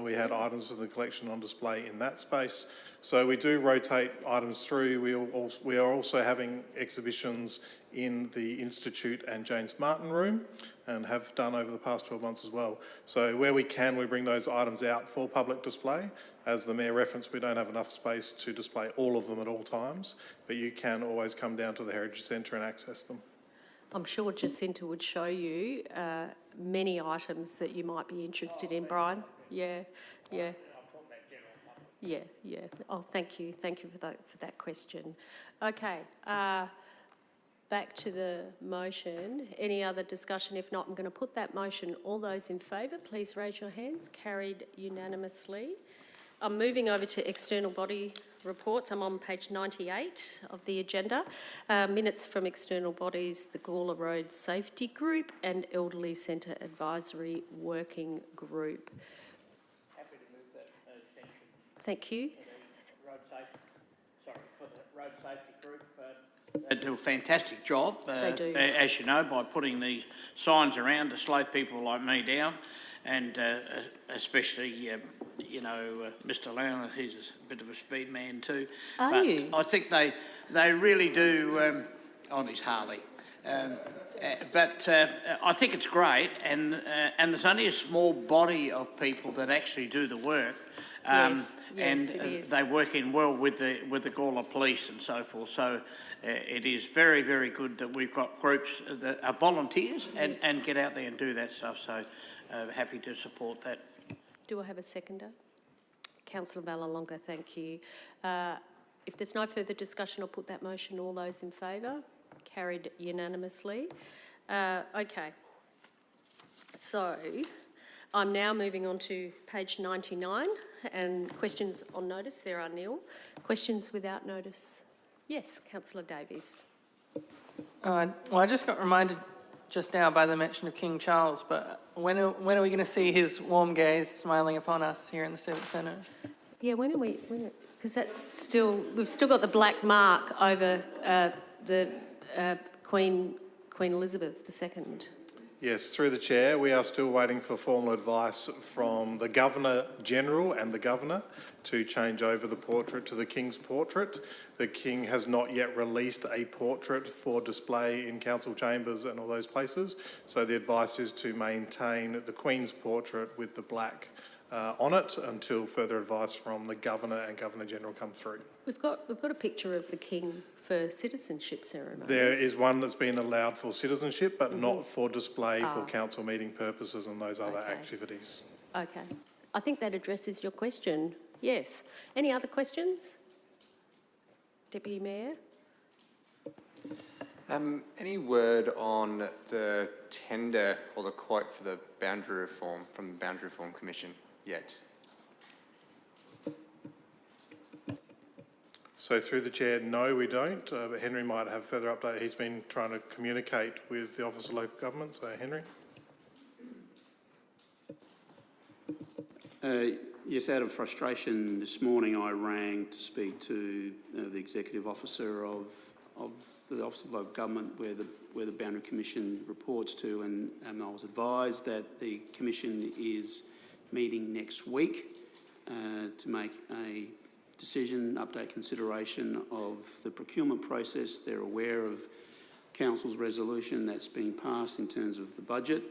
We had items of the collection on display in that space. So we do rotate items through. We are also having exhibitions in the Institute and James Martin room, and have done over the past 12 months as well. So where we can, we bring those items out for public display. As the Mayor referenced, we don't have enough space to display all of them at all times, but you can always come down to the Heritage Centre and access them. I'm sure Jacinta would show you many items that you might be interested in, Brian. Yeah. Oh, thank you for that question. Okay, back to the motion. Any other discussion? If not, I'm going to put that motion. All those in favour, please raise your hands. Carried unanimously. I'm moving over to external body reports. I'm on page 98 of the agenda. Minutes from external bodies, the Gawler Road Safety Group and Elderly Centre Advisory Working Group. Happy to move that extension. Thank you. For the road safety group. They do a fantastic job. They do. As you know, by putting these signs around to slow people like me down, and especially, Mr. Lowner, he's a bit of a speed man too. Are you? I think they really do, on his Harley. But I think it's great, and there's only a small body of people that actually do the work. Yes, and it is. they work in well with the Gawler Police and so forth. So it is very, very good that we've got groups that are volunteers and get out there and do that stuff. So happy to support that. Do I have a seconder? Councillor Vallelonga, thank you. If there's no further discussion, I'll put that motion. All those in favour? Carried unanimously. Okay. So I'm now moving on to page 99 and questions on notice. There are nil. Questions without notice? Yes, Councillor Davies. Well, I just got reminded just now by the mention of King Charles, but when are we going to see his warm gaze smiling upon us here in the Civic Centre? Yeah, when are we? Because that's still, we've still got the black mark over the Queen Elizabeth II. Yes, through the chair, we are still waiting for formal advice from the Governor-General and the Governor to change over the portrait to the King's portrait. The King has not yet released a portrait for display in council chambers and all those places, so the advice is to maintain the Queen's portrait with the black on it until further advice from the Governor and Governor-General come through. We've got a picture of the King for citizenship ceremonies. There is one that's been allowed for citizenship, but not for display for council meeting purposes and those other activities. Okay. I think that addresses your question. Yes. Any other questions? Deputy Mayor? Any word on the tender or the quote for the boundary reform from the Boundary Reform Commission yet? So through the chair, no, we don't. But Henry might have further update. He's been trying to communicate with the Office of Local Government. So Henry. Yes, out of frustration this morning, I rang to speak to the Executive Officer of the Office of Local Government, where the Boundary Commission reports to, and I was advised that the Commission is meeting next week to make a decision, update consideration of the procurement process. They're aware of Council's resolution that's been passed in terms of the budget,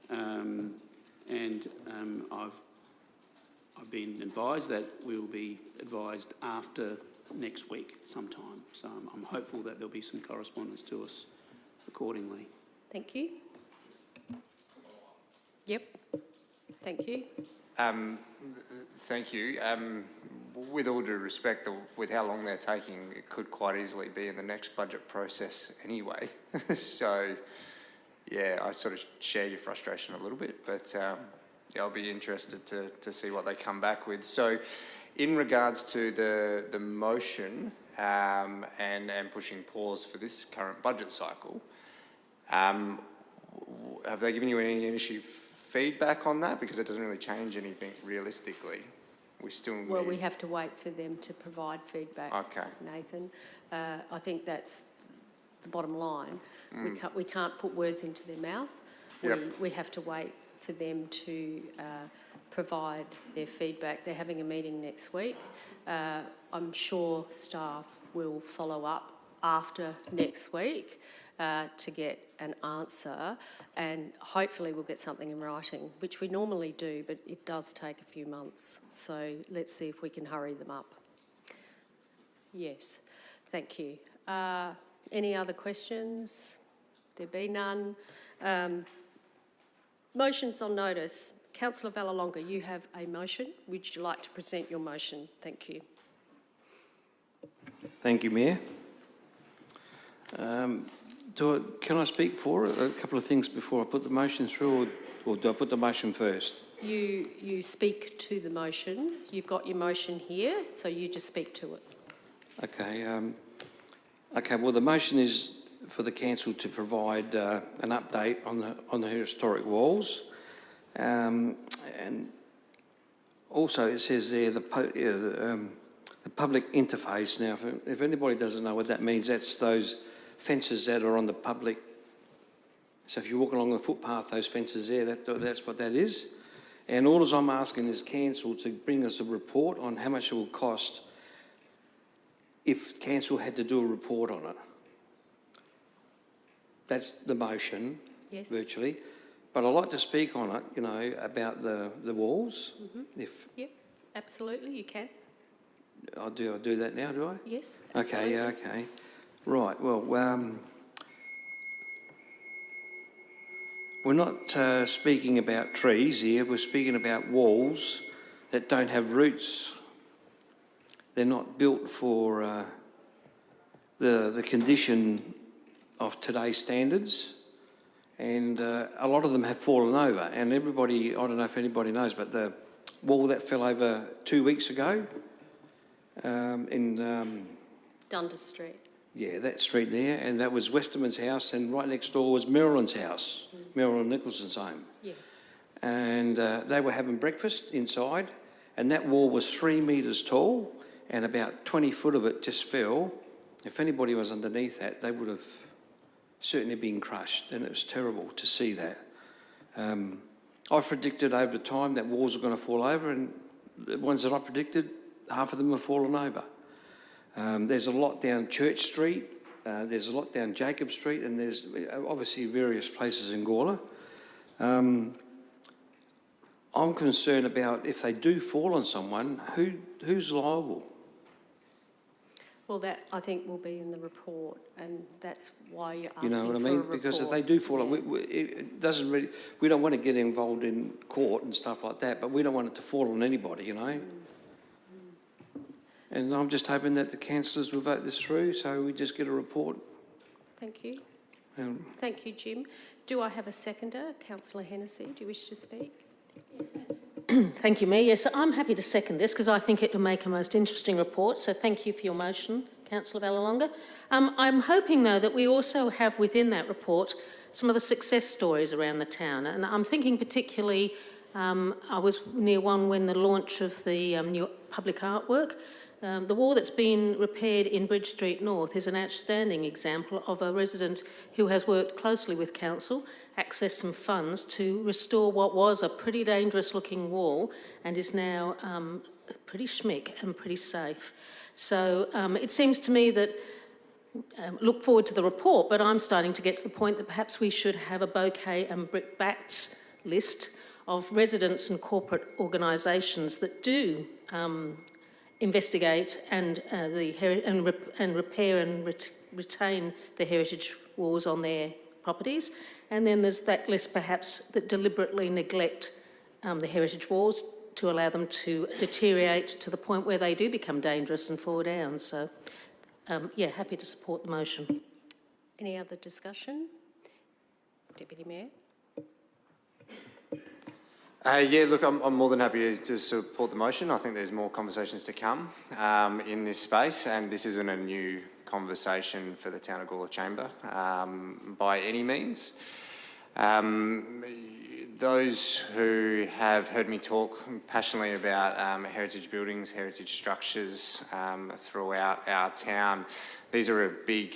and I've been advised that we will be advised after next week sometime. So I'm hopeful that there'll be some correspondence to us accordingly. Thank you. Yep. Thank you. Thank you. With all due respect, with how long they're taking, it could quite easily be in the next budget process anyway. So, yeah, I sort of share your frustration a little bit, but yeah, I'll be interested to see what they come back with. So, in regards to the motion and pushing pause for this current budget cycle, have they given you any initial feedback on that? Because it doesn't really change anything realistically. We still need... Well, we have to wait for them to provide feedback, okay, Nathan. I think that's the bottom line. We can't put words into their mouth. We have to wait for them to provide their feedback. They're having a meeting next week. I'm sure staff will follow up after next week to get an answer, and hopefully we'll get something in writing, which we normally do, but it does take a few months. So let's see if we can hurry them up. Yes, thank you. Any other questions? There be none. Motions on notice. Councillor Vallelonga, you have a motion. Would you like to present your motion? Thank you. Thank you, Mayor. Can I speak for a couple of things before I put the motion through, or do I put the motion first? You speak to the motion. You've got your motion here, so you just speak to it. Okay. Okay. Well, the motion is for the council to provide an update on the historic walls, and also it says there the public interface. Now, if anybody doesn't know what that means, that's those fences that are on the public. So if you walk along the footpath, those fences there, that's what that is. And all I'm asking is council to bring us a report on how much it will cost if council had to do a report on it. That's the motion, yes, virtually. But I'd like to speak on it, you know, about the walls. Yep, absolutely, you can. I do that now, do I? Yes, absolutely. Okay, okay. Right, well, we're not speaking about trees here, we're speaking about walls that don't have roots. They're not built for the condition of today's standards, and a lot of them have fallen over. And everybody, I don't know if anybody knows, but the wall that fell over 2 weeks ago in... Dundas Street. Yeah, that street there, and that was Westerman's house, and right next door was Marilyn's house, Marilyn Nicholson's home. Yes. And they were having breakfast inside, and that wall was 3 metres tall, and about 20 foot of it just fell. If anybody was underneath that, they would have certainly been crushed, and it was terrible to see that. I've predicted over time that walls are going to fall over, and the ones that I predicted, half of them have fallen over. There's a lot down Church Street, there's a lot down Jacob Street, and there's obviously various places in Gawler. I'm concerned about if they do fall on someone, who's liable? Well, that I think will be in the report, and that's why you're asking You know what I for mean? a Because if report. they do fall on, it doesn't really. We don't want to get involved in court and stuff like that, but we don't want it to fall on anybody, you know. And I'm just hoping that the councillors will vote this through, so we just get a report. Thank you. Um, Thank you, Jim. Do I have a seconder? Councillor Hennessy, do you wish to speak? Thank you, Mayor. Yes, I'm happy to second this because I think it will make a most interesting report. So thank you for your motion, Councillor Vallelonga. I'm hoping, though, that we also have within that report some of the success stories around the town. And I'm thinking particularly, I was near one when the launch of the new public artwork. The wall that's been repaired in Bridge Street North is an outstanding example of a resident who has worked closely with council, accessed some funds to restore what was a pretty dangerous looking wall and is now pretty schmick and pretty safe. So it seems to me that, look forward to the report, but I'm starting to get to the point that perhaps we should have a bouquet and brickbats list of residents and corporate organisations that do investigate and repair and retain the heritage walls on their properties. And then there's that list perhaps that deliberately neglect the heritage walls to allow them to deteriorate to the point where they do become dangerous and fall down. So, yeah, happy to support the motion. Any other discussion? Deputy Mayor. Yeah, look, I'm more than happy to support the motion. I think there's more conversations to come in this space, and this isn't a new conversation for the Town of Gawler Chamber by any means. Those who have heard me talk passionately about heritage buildings, heritage structures throughout our town, these are a big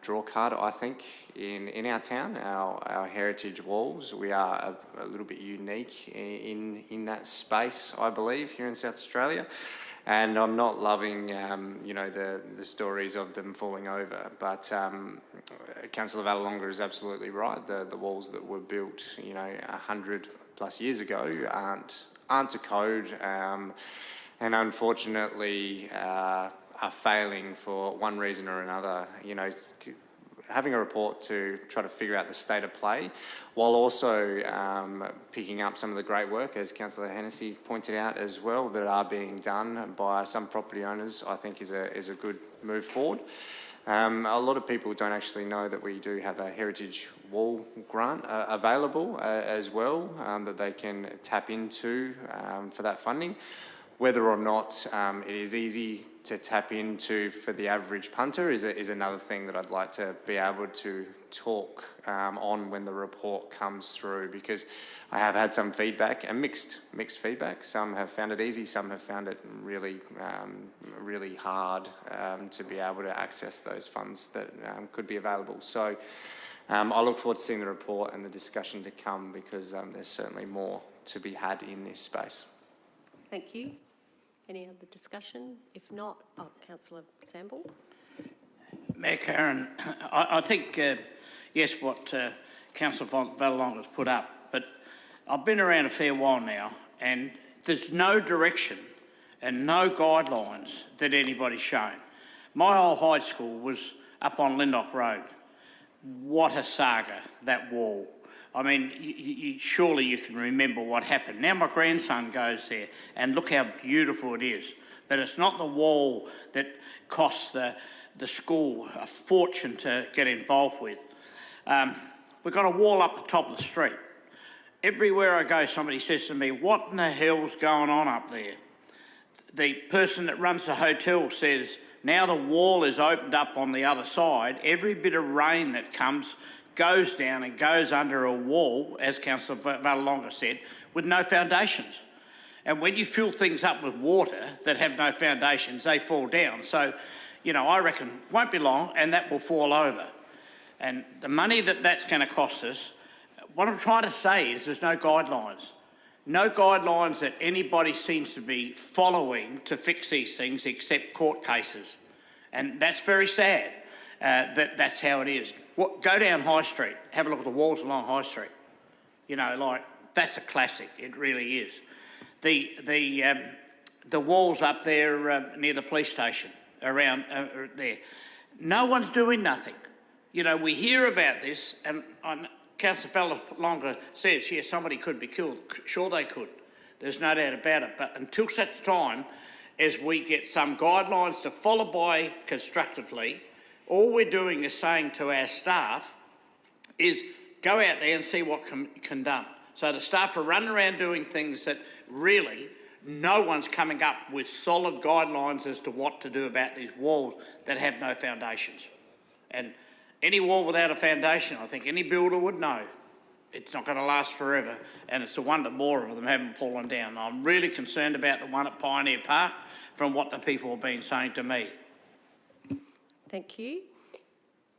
draw card, I think, in our town, our heritage walls. We are a little bit unique in that space, I believe, here in South Australia. And I'm not loving, you know, the stories of them falling over. But Councillor Vallelonga is absolutely right. The walls that were built, you know, 100+ years ago aren't to code, and unfortunately are failing for one reason or another. You know, having a report to try to figure out the state of play, while also picking up some of the great work, as Councillor Hennessy pointed out as well, that are being done by some property owners, I think is a good move forward. A lot of people don't actually know that we do have a heritage wall grant available as well, that they can tap into for that funding. Whether or not it is easy to tap into for the average punter is another thing that I'd like to be able to talk on when the report comes through, because I have had some feedback, and mixed feedback. Some have found it easy, some have found it really hard to be able to access those funds that could be available. So I look forward to seeing the report and the discussion to come, because there's certainly more to be had in this space. Thank you. Any other discussion? If not, Councillor Samble. Mayor Karen, I think, yes, what Councillor Vallelonga has put up, but I've been around a fair while now, and there's no direction and no guidelines that anybody's shown. My old high school was up on Lindock Road. What a saga, that wall. I mean, surely you can remember what happened. Now my grandson goes there, and look how beautiful it is. But it's not the wall that costs the school a fortune to get involved with. We've got a wall up the top of the street. Everywhere I go, somebody says to me, what in the hell's going on up there? The person that runs the hotel says, now the wall is opened up on the other side, every bit of rain that comes goes down and goes under a wall, as Councillor Vallelonga said, with no foundations. And when you fill things up with water that have no foundations, they fall down. So, you know, I reckon it won't be long and that will fall over. And the money that that's going to cost us, what I'm trying to say is there's no guidelines. No guidelines that anybody seems to be following to fix these things except court cases. And that's very sad that's how it is. Go down High Street, have a look at the walls along High Street. You know, like, that's a classic, it really is. The walls up there near the police station, around there, no one's doing nothing. You know, we hear about this, and Councillor Vallelonga says, yes, somebody could be killed. Sure they could. There's no doubt about it. But until such time as we get some guidelines to follow by constructively, all we're doing is saying to our staff is go out there and see what can done. So the staff are running around doing things that really no one's coming up with solid guidelines as to what to do about these walls that have no foundations. And any wall without a foundation, I think any builder would know it's not going to last forever, and it's a wonder more of them haven't fallen down. I'm really concerned about the one at Pioneer Park from what the people have been saying to me. Thank you.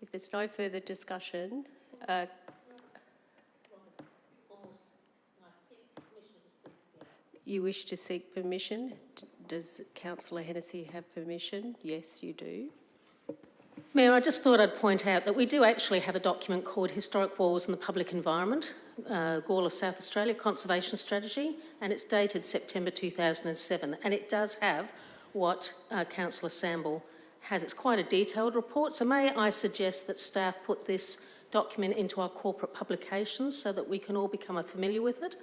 If there's no further discussion, you wish to seek permission? Does Councillor Hennessy have permission? Yes, you do. Mayor, I just thought I'd point out that we do actually have a document called Historic Walls in the Public Environment, Gawler South Australia Conservation Strategy, and it's dated September 2007, and it does have what Councillor Samble has. It's quite a detailed report, so may I suggest that staff put this document into our corporate publications so that we can all become familiar with it.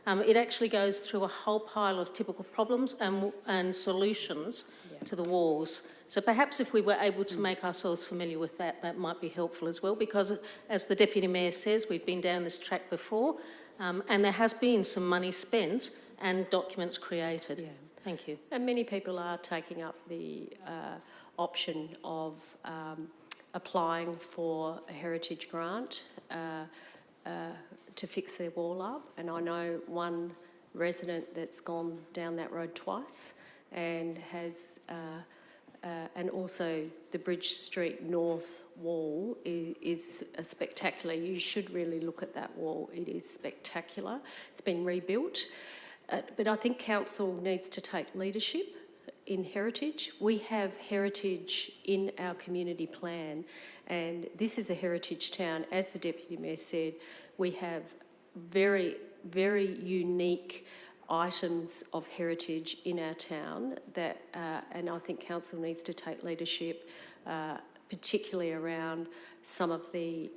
It actually goes through a whole pile of typical problems and solutions to the walls. So perhaps if we were able to make ourselves familiar with that, that might be helpful as well, because as the Deputy Mayor says, we've been down this track before, and there has been some money spent and documents created. Yeah. Thank you. And many people are taking up the option of applying for a heritage grant to fix their wall up. And I know one resident that's gone down that road twice and has, and also the Bridge Street North wall is spectacular. You should really look at that wall. It is spectacular. It's been rebuilt. But I think council needs to take leadership in heritage. We have heritage in our community plan, and this is a heritage town. As the Deputy Mayor said, we have very, very unique items of heritage in our town that, and I think council needs to take leadership, particularly around some of the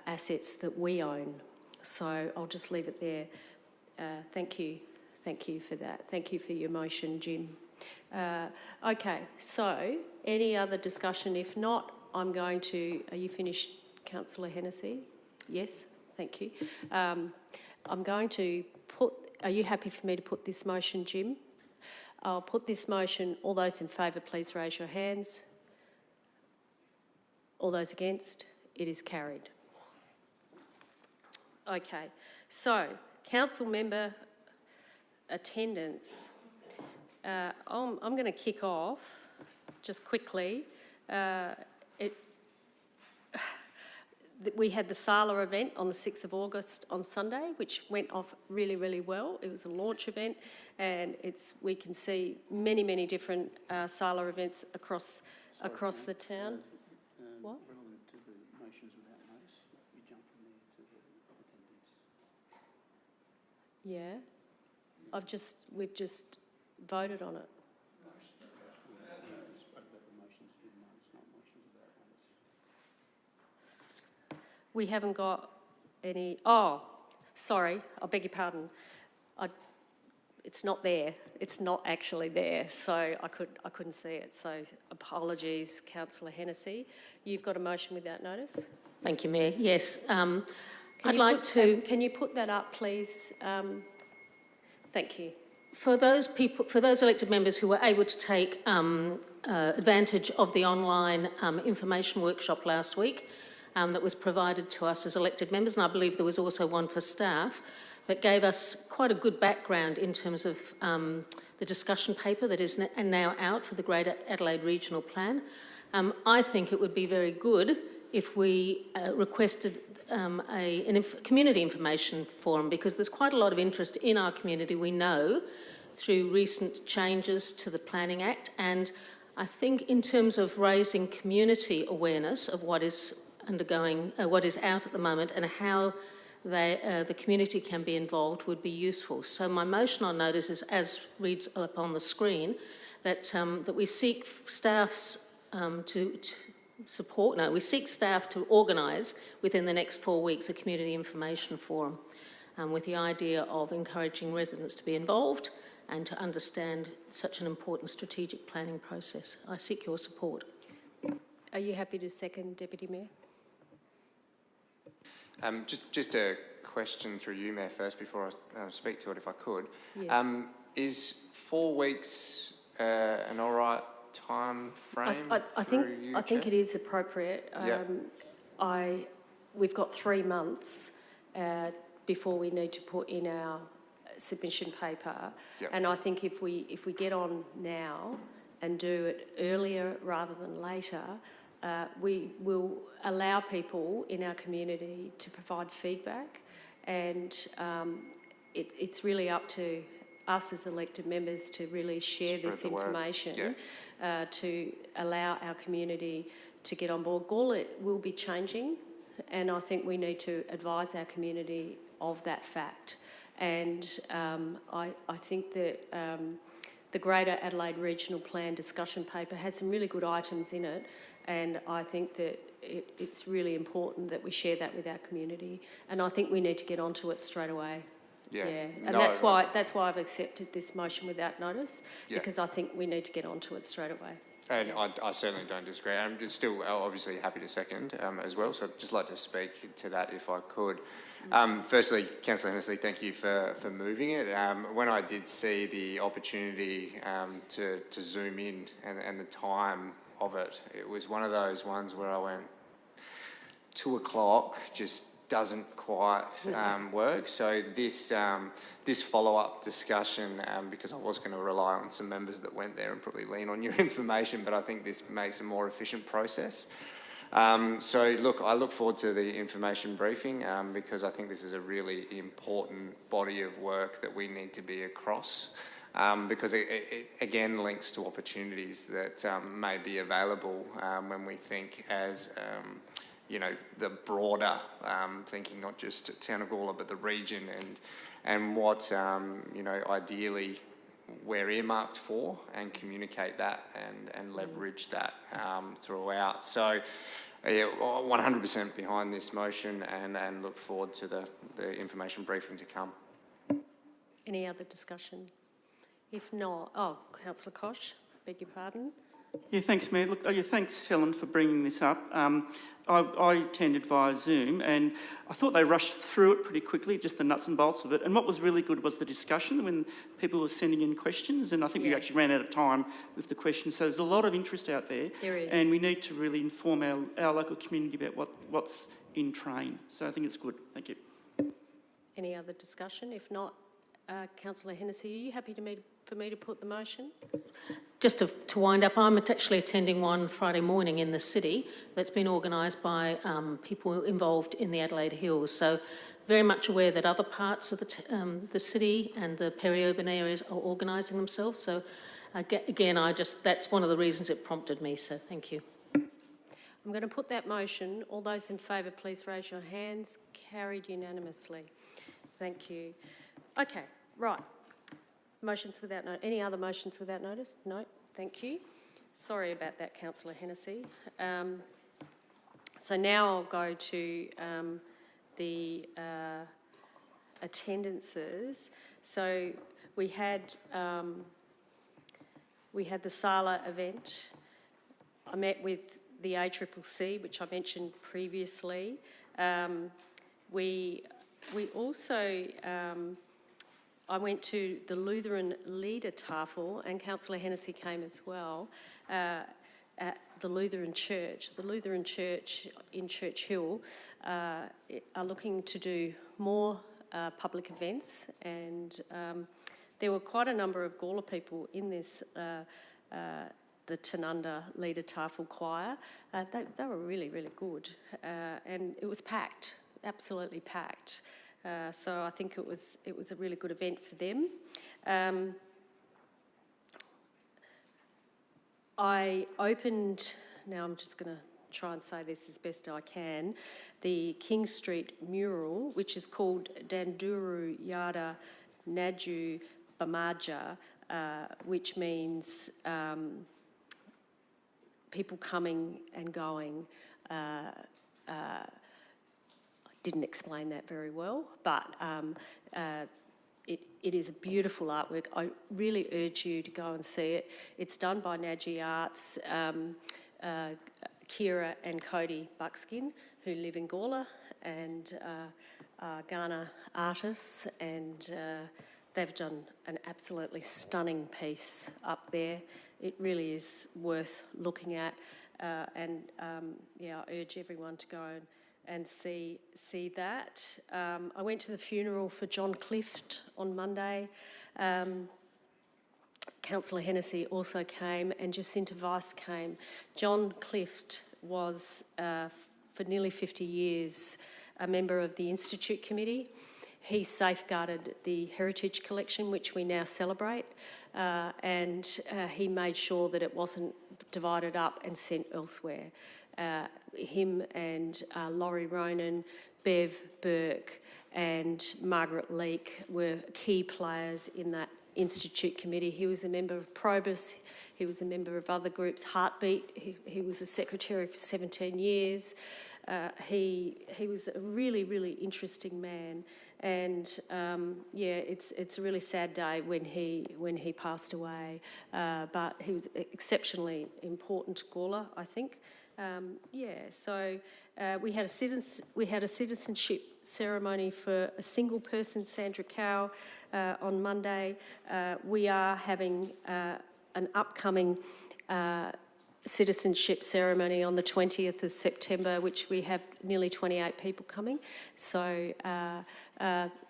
assets that we own. So I'll just leave it there. Thank you for that. Thank you for your motion, Jim. Okay, so any other discussion? If not, I'm going to, are you finished, Councillor Hennessy? Yes, thank you. I'm going to put, are you happy for me to put this motion, Jim? I'll put this motion. All those in favour, please raise your hands. All those against? It is carried. Okay, so council member attendance. I'm going to kick off just quickly. We had the SALA event on the 6th of August on Sunday, which went off really, really well. It was a launch event, and we can see many, many different SALA events across the town. What? Relevant to the motions without notice, you jump from there to the attendance. Yeah, we've just voted on it. We haven't got any. Oh, sorry. I beg your pardon. It's not there. It's not actually there. So I couldn't see it. So apologies, Councillor Hennessy. You've got a motion without notice. Thank you, Mayor. Yes, I'd you like put- to... Can you put that up, please? Thank you. For those people, for those elected members who were able to take advantage of the online information workshop last week that was provided to us as elected members, and I believe there was also one for staff, that gave us quite a good background in terms of the discussion paper that is now out for the Greater Adelaide Regional Plan. I think it would be very good if we requested a community information forum, because there's quite a lot of interest in our community, we know, through recent changes to the Planning Act. And I think in terms of raising community awareness of what is undergoing, what is out at the moment, and how the community can be involved would be useful. So my motion on notice is, as reads up on the screen, that we seek staff's we seek staff to organise within the next 4 weeks a community information forum with the idea of encouraging residents to be involved and to understand such an important strategic planning process. I seek your support. Are you happy to second, Deputy Mayor? Just a question through you, Mayor, first before I speak to it, if I could. Yes. Is 4 weeks an all right time frame? I think it is appropriate. We've got 3 months before we need to put in our submission paper, and I think if we get on now and do it earlier rather than later, we will allow people in our community to provide feedback, and it's really up to us as elected members to really share this information to allow our community to get on board. Gawler will be changing, and I think we need to advise our community of that fact. And I think that the Greater Adelaide Regional Plan discussion paper has some really good items in it, and I think that it's really important that we share that with our community, and I think we need to get onto it straight away. And that's why I've accepted this motion without notice, because I think we need to get onto it straight away. And I certainly don't disagree. I'm still obviously happy to second as well, so I'd just like to speak to that if I could. Firstly, Councillor Hennessy, thank you for moving it. When I did see the opportunity to zoom in and the time of it, it was one of those ones where I went, 2 o'clock just doesn't quite work. So this follow-up discussion, because I was going to rely on some members that went there and probably lean on your information, but I think this makes a more efficient process. So look, I look forward to the information briefing because I think this is a really important body of work that we need to be across. Because it again links to opportunities that may be available when we think as you know, the broader thinking, not just town of Gawler but the region, and what you know, ideally we're earmarked for, and communicate that and leverage that throughout. So 100% behind this motion, and look forward to the information briefing to come. Any other discussion? If not, Councillor Koch, beg your pardon. Yeah, thanks, Mayor. Look, thanks, Helen, for bringing this up. I attended via Zoom, and I thought they rushed through it pretty quickly, just the nuts and bolts of it. And what was really good was the discussion when people were sending in questions, and I think we actually ran out of time with the questions. So there's a lot of interest out there. There is. And we need to really inform our local community about what's in train. So I think it's good. Thank you. Any other discussion? If not, Councillor Hennessy, are you happy for me to put the motion? Just to wind up, I'm actually attending one Friday morning in the city that's been organised by people involved in the Adelaide Hills. So very much aware that other parts of the city and the peri-urban areas are organising themselves. So again, that's one of the reasons it prompted me, so thank you. I'm going to put that motion. All those in favour, please raise your hands. Carried unanimously. Thank you. Okay, right. Motions without notice. Any other motions without notice? No, thank you. Sorry about that, Councillor Hennessy. So now I'll go to the attendances. So we had the Sala event. I met with the ACCC, which I mentioned previously. We also, I went to the Lutheran Leader Tafel, and Councillor Hennessy came as well, at the Lutheran Church. The Lutheran Church in Church Hill are looking to do more public events, and there were quite a number of Gawler people in this, the Tanunda Leader Tafel Choir. They were really, really good, and it was packed, absolutely packed. So I think it was a really good event for them. I opened, now I'm just going to try and say this as best I can, the King Street mural, which is called Danduru Yada Naju Bamaja, which means people coming and going. I didn't explain that very well, but it is a beautiful artwork. I really urge you to go and see it. It's done by Naji Arts, Kira and Cody Buckskin, who live in Gawler and are Ghana artists, and they've done an absolutely stunning piece up there. It really is worth looking at, and yeah, I urge everyone to go and see that. I went to the funeral for John Clift on Monday. Councillor Hennessy also came, and Jacinta Weiss came. John Clift was, for nearly 50 years, a member of the Institute Committee. He safeguarded the Heritage Collection, which we now celebrate, and he made sure that it wasn't divided up and sent elsewhere. Him and Laurie Ronan, Bev Burke and Margaret Leake were key players in that Institute Committee. He was a member of Probus, he was a member of other groups, Heartbeat, he was a secretary for 17 years. He was a really, really interesting man, and yeah, it's a really sad day when he passed away, but he was exceptionally important to Gawler, I think. Yeah, so we had a citizenship ceremony for a single person, Sandra Cow, on Monday. We are having an upcoming citizenship ceremony on the 20th of September, which we have nearly 28 people coming. So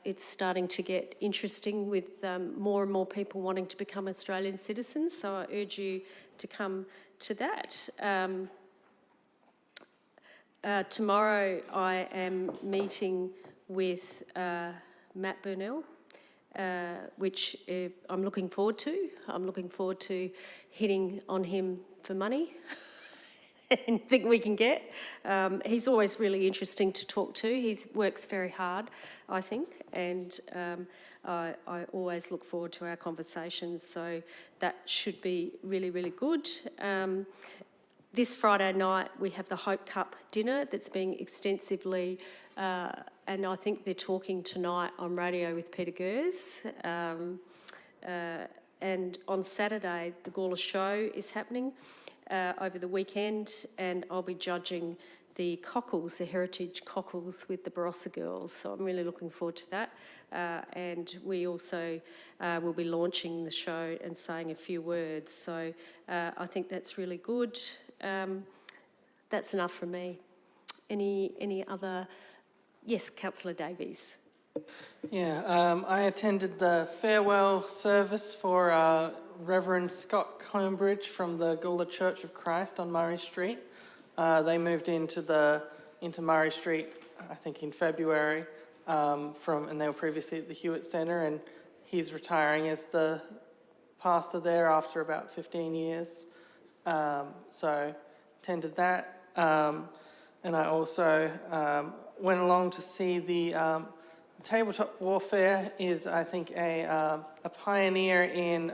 it's starting to get interesting with more and more people wanting to become Australian citizens. So I urge you to come to that. Tomorrow I am meeting with Matt Burnell, which I'm looking forward to. I'm looking forward to hitting on him for money. Anything we can get. He's always really interesting to talk to. He works very hard, I think, and I always look forward to our conversations, so that should be really, really good. This Friday night we have the Hope Cup dinner that's being extensively, and I think they're talking tonight on radio with Peter Gers. And on Saturday the Gawler Show is happening over the weekend, and I'll be judging the cockles, the heritage cockles with the Barossa girls, so I'm really looking forward to that. And we also will be launching the show and saying a few words, so I think that's really good. That's enough from me. Any other? Yes, Councillor Davies. Yeah, I attended the farewell service for Reverend Scott Combridge from the Gawler Church of Christ on Murray Street. They moved into Murray Street, I think, in February, and they were previously at the Hewitt Centre, and he's retiring as the pastor there after about 15 years. So attended that, and I also went along to see the Tabletop Warfare is, I think, a pioneer in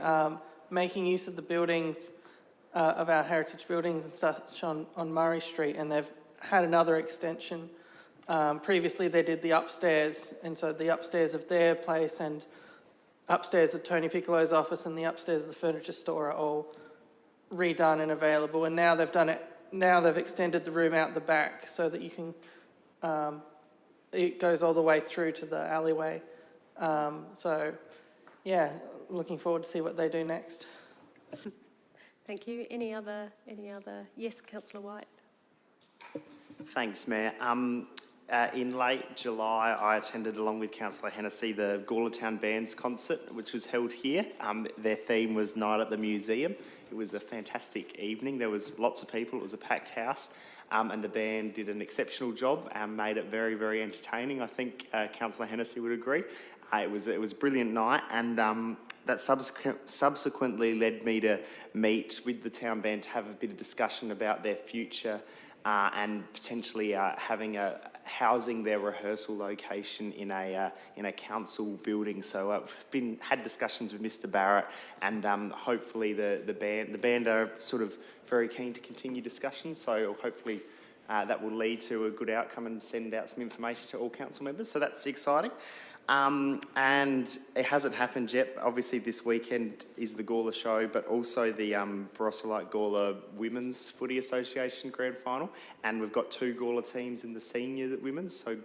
making use of the buildings, of our heritage buildings and such on Murray Street, and they've had another extension. Previously they did the upstairs, and so the upstairs of their place and upstairs of Tony Piccolo's office and the upstairs of the furniture store are all redone and available, and now they've done it now they've extended the room out the back so that you can, it goes all the way through to the alleyway. So, yeah, looking forward to see what they do next. Thank you. Any other? Yes, Councillor White. Thanks, Mayor. In late July, I attended, along with Councillor Hennessy, the Gawler Town Bands concert, which was held here. Their theme was Night at the Museum. It was a fantastic evening. There was lots of people. It was a packed house, and the band did an exceptional job and made it very, very entertaining. I think Councillor Hennessy would agree. It was a brilliant night, and that subsequently led me to meet with the town band to have a bit of discussion about their future and potentially housing their rehearsal location in a council building. So I've had discussions with Mr. Barrett, and hopefully the band are sort of very keen to continue discussions. So hopefully that will lead to a good outcome and send out some information to all council members. So that's exciting. And it hasn't happened yet. Obviously, this weekend is the Gawler show, but also the Barossa Gawler Women's Footy Association Grand Final. And we've got 2 Gawler teams in the senior women's. So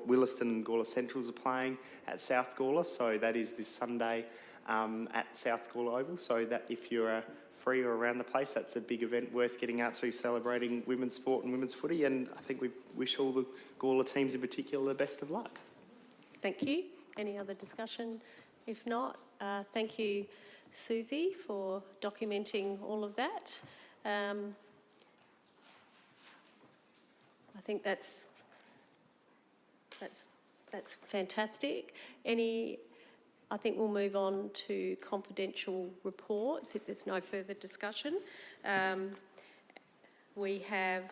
Williston and Gawler Centrals are playing at South Gawler. So that is this Sunday at South Gawler Oval. So that if you're free or around the place, that's a big event worth getting out to, celebrating women's sport and women's footy. And I think we wish all the Gawler teams in particular the best of luck. Thank you. Any other discussion? If not, thank you, Susie, for documenting all of that. I think that's fantastic. I think we'll move on to confidential reports if there's no further discussion. We have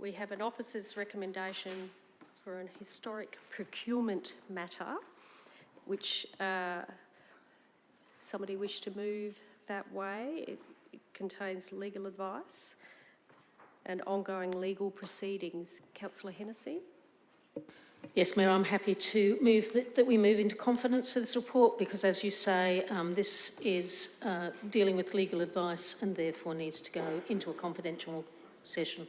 an officer's recommendation for an historic procurement matter, which somebody wished to move that way. It contains legal advice and ongoing legal proceedings. Councillor Hennessy. Yes, Mayor, I'm happy to move that we move into confidence for this report because, as you say, this is dealing with legal advice and therefore needs to go into a confidential session.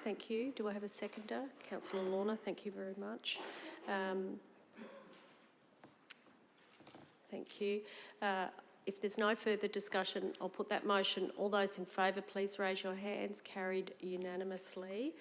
Thank you. Do I have a seconder? Councillor Lorna, thank you very much. Thank you. If there's no further discussion, I'll put that motion. All those in favour, please raise your hands. Carried unanimously.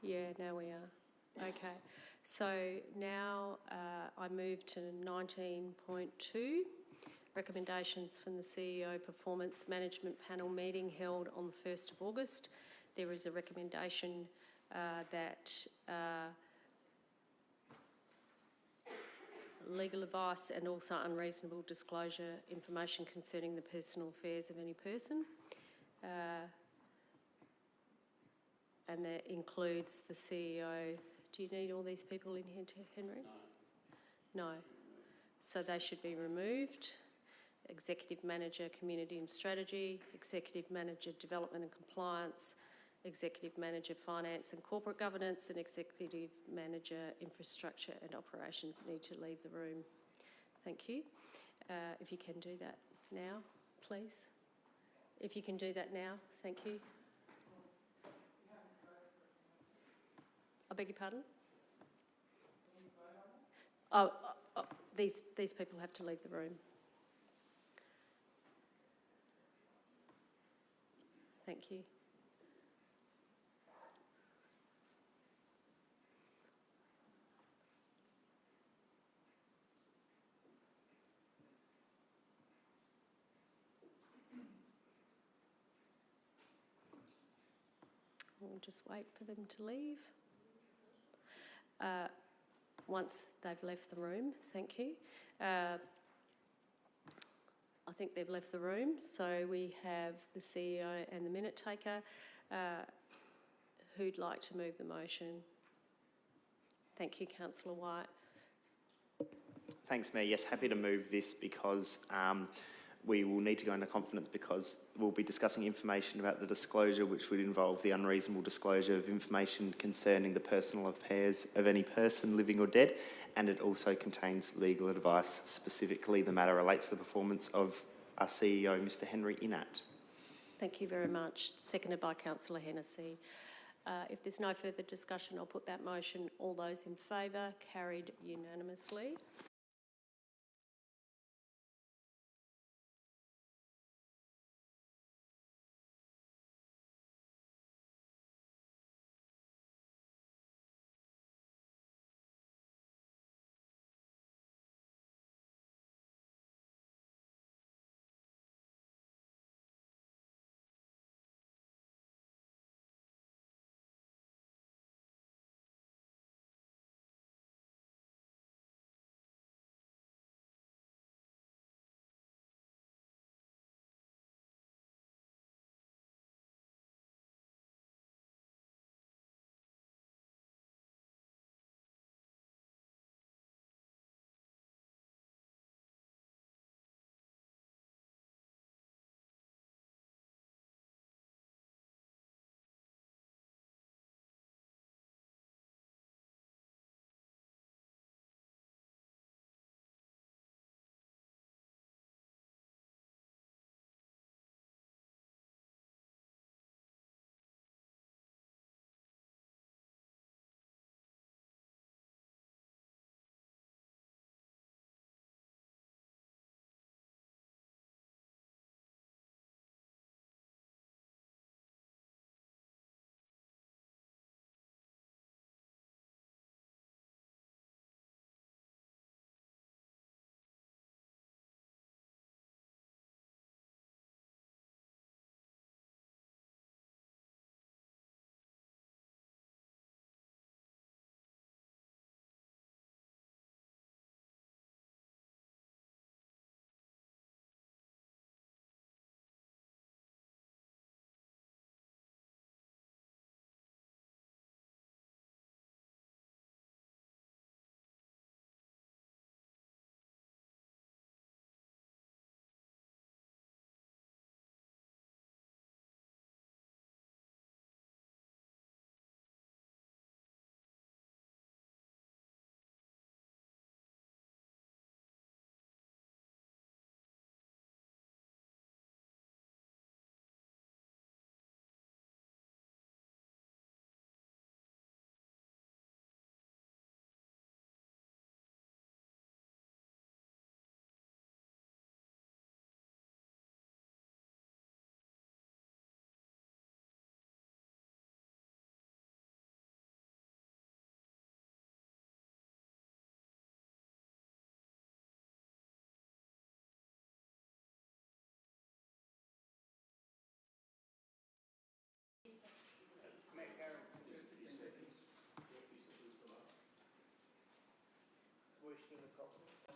Yeah, now we are. Okay. So now I move to 19.2, recommendations from the CEO Performance Management Panel meeting held on the 1st of August. There is a recommendation that legal advice and also unreasonable disclosure information concerning the personal affairs of any person. And that includes the CEO. Do you need all these people in here, Henry? No. So they should be removed. Executive Manager, Community and Strategy, Executive Manager, Development and Compliance, Executive Manager, Finance and Corporate Governance, and Executive Manager, Infrastructure and Operations need to leave the room. Thank you. If you can do that now, please. If you can do that now, thank you. I beg your pardon? These people have to leave the room. Thank you. We'll just wait for them to leave. Once they've left the room, thank you. I think they've left the room, so we have the CEO and the minute taker. Who'd like to move the motion? Thank you, Councillor White. Thanks, Mayor. Yes, happy to move this because we will need to go into confidence because we'll be discussing information about the disclosure which would involve the unreasonable disclosure of information concerning the personal affairs of any person living or dead, and it also contains legal advice. Specifically, the matter relates to the performance of our CEO, Mr Henry Inatt. Thank you very much. Seconded by Councillor Hennessy. If there's no further discussion, I'll put that motion. All those in favour? Carried unanimously.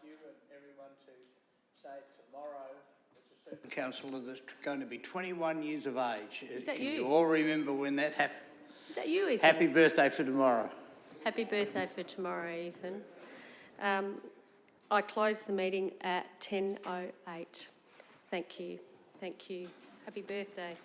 you and everyone to say tomorrow, there's a certain councillor that's going to be 21 years of age. Is that Can you? you all remember when that happened? Is that you, Ethan? Happy birthday for tomorrow. Happy birthday for tomorrow, Ethan. I close the meeting at 10:08. Thank you. Thank you. Happy birthday.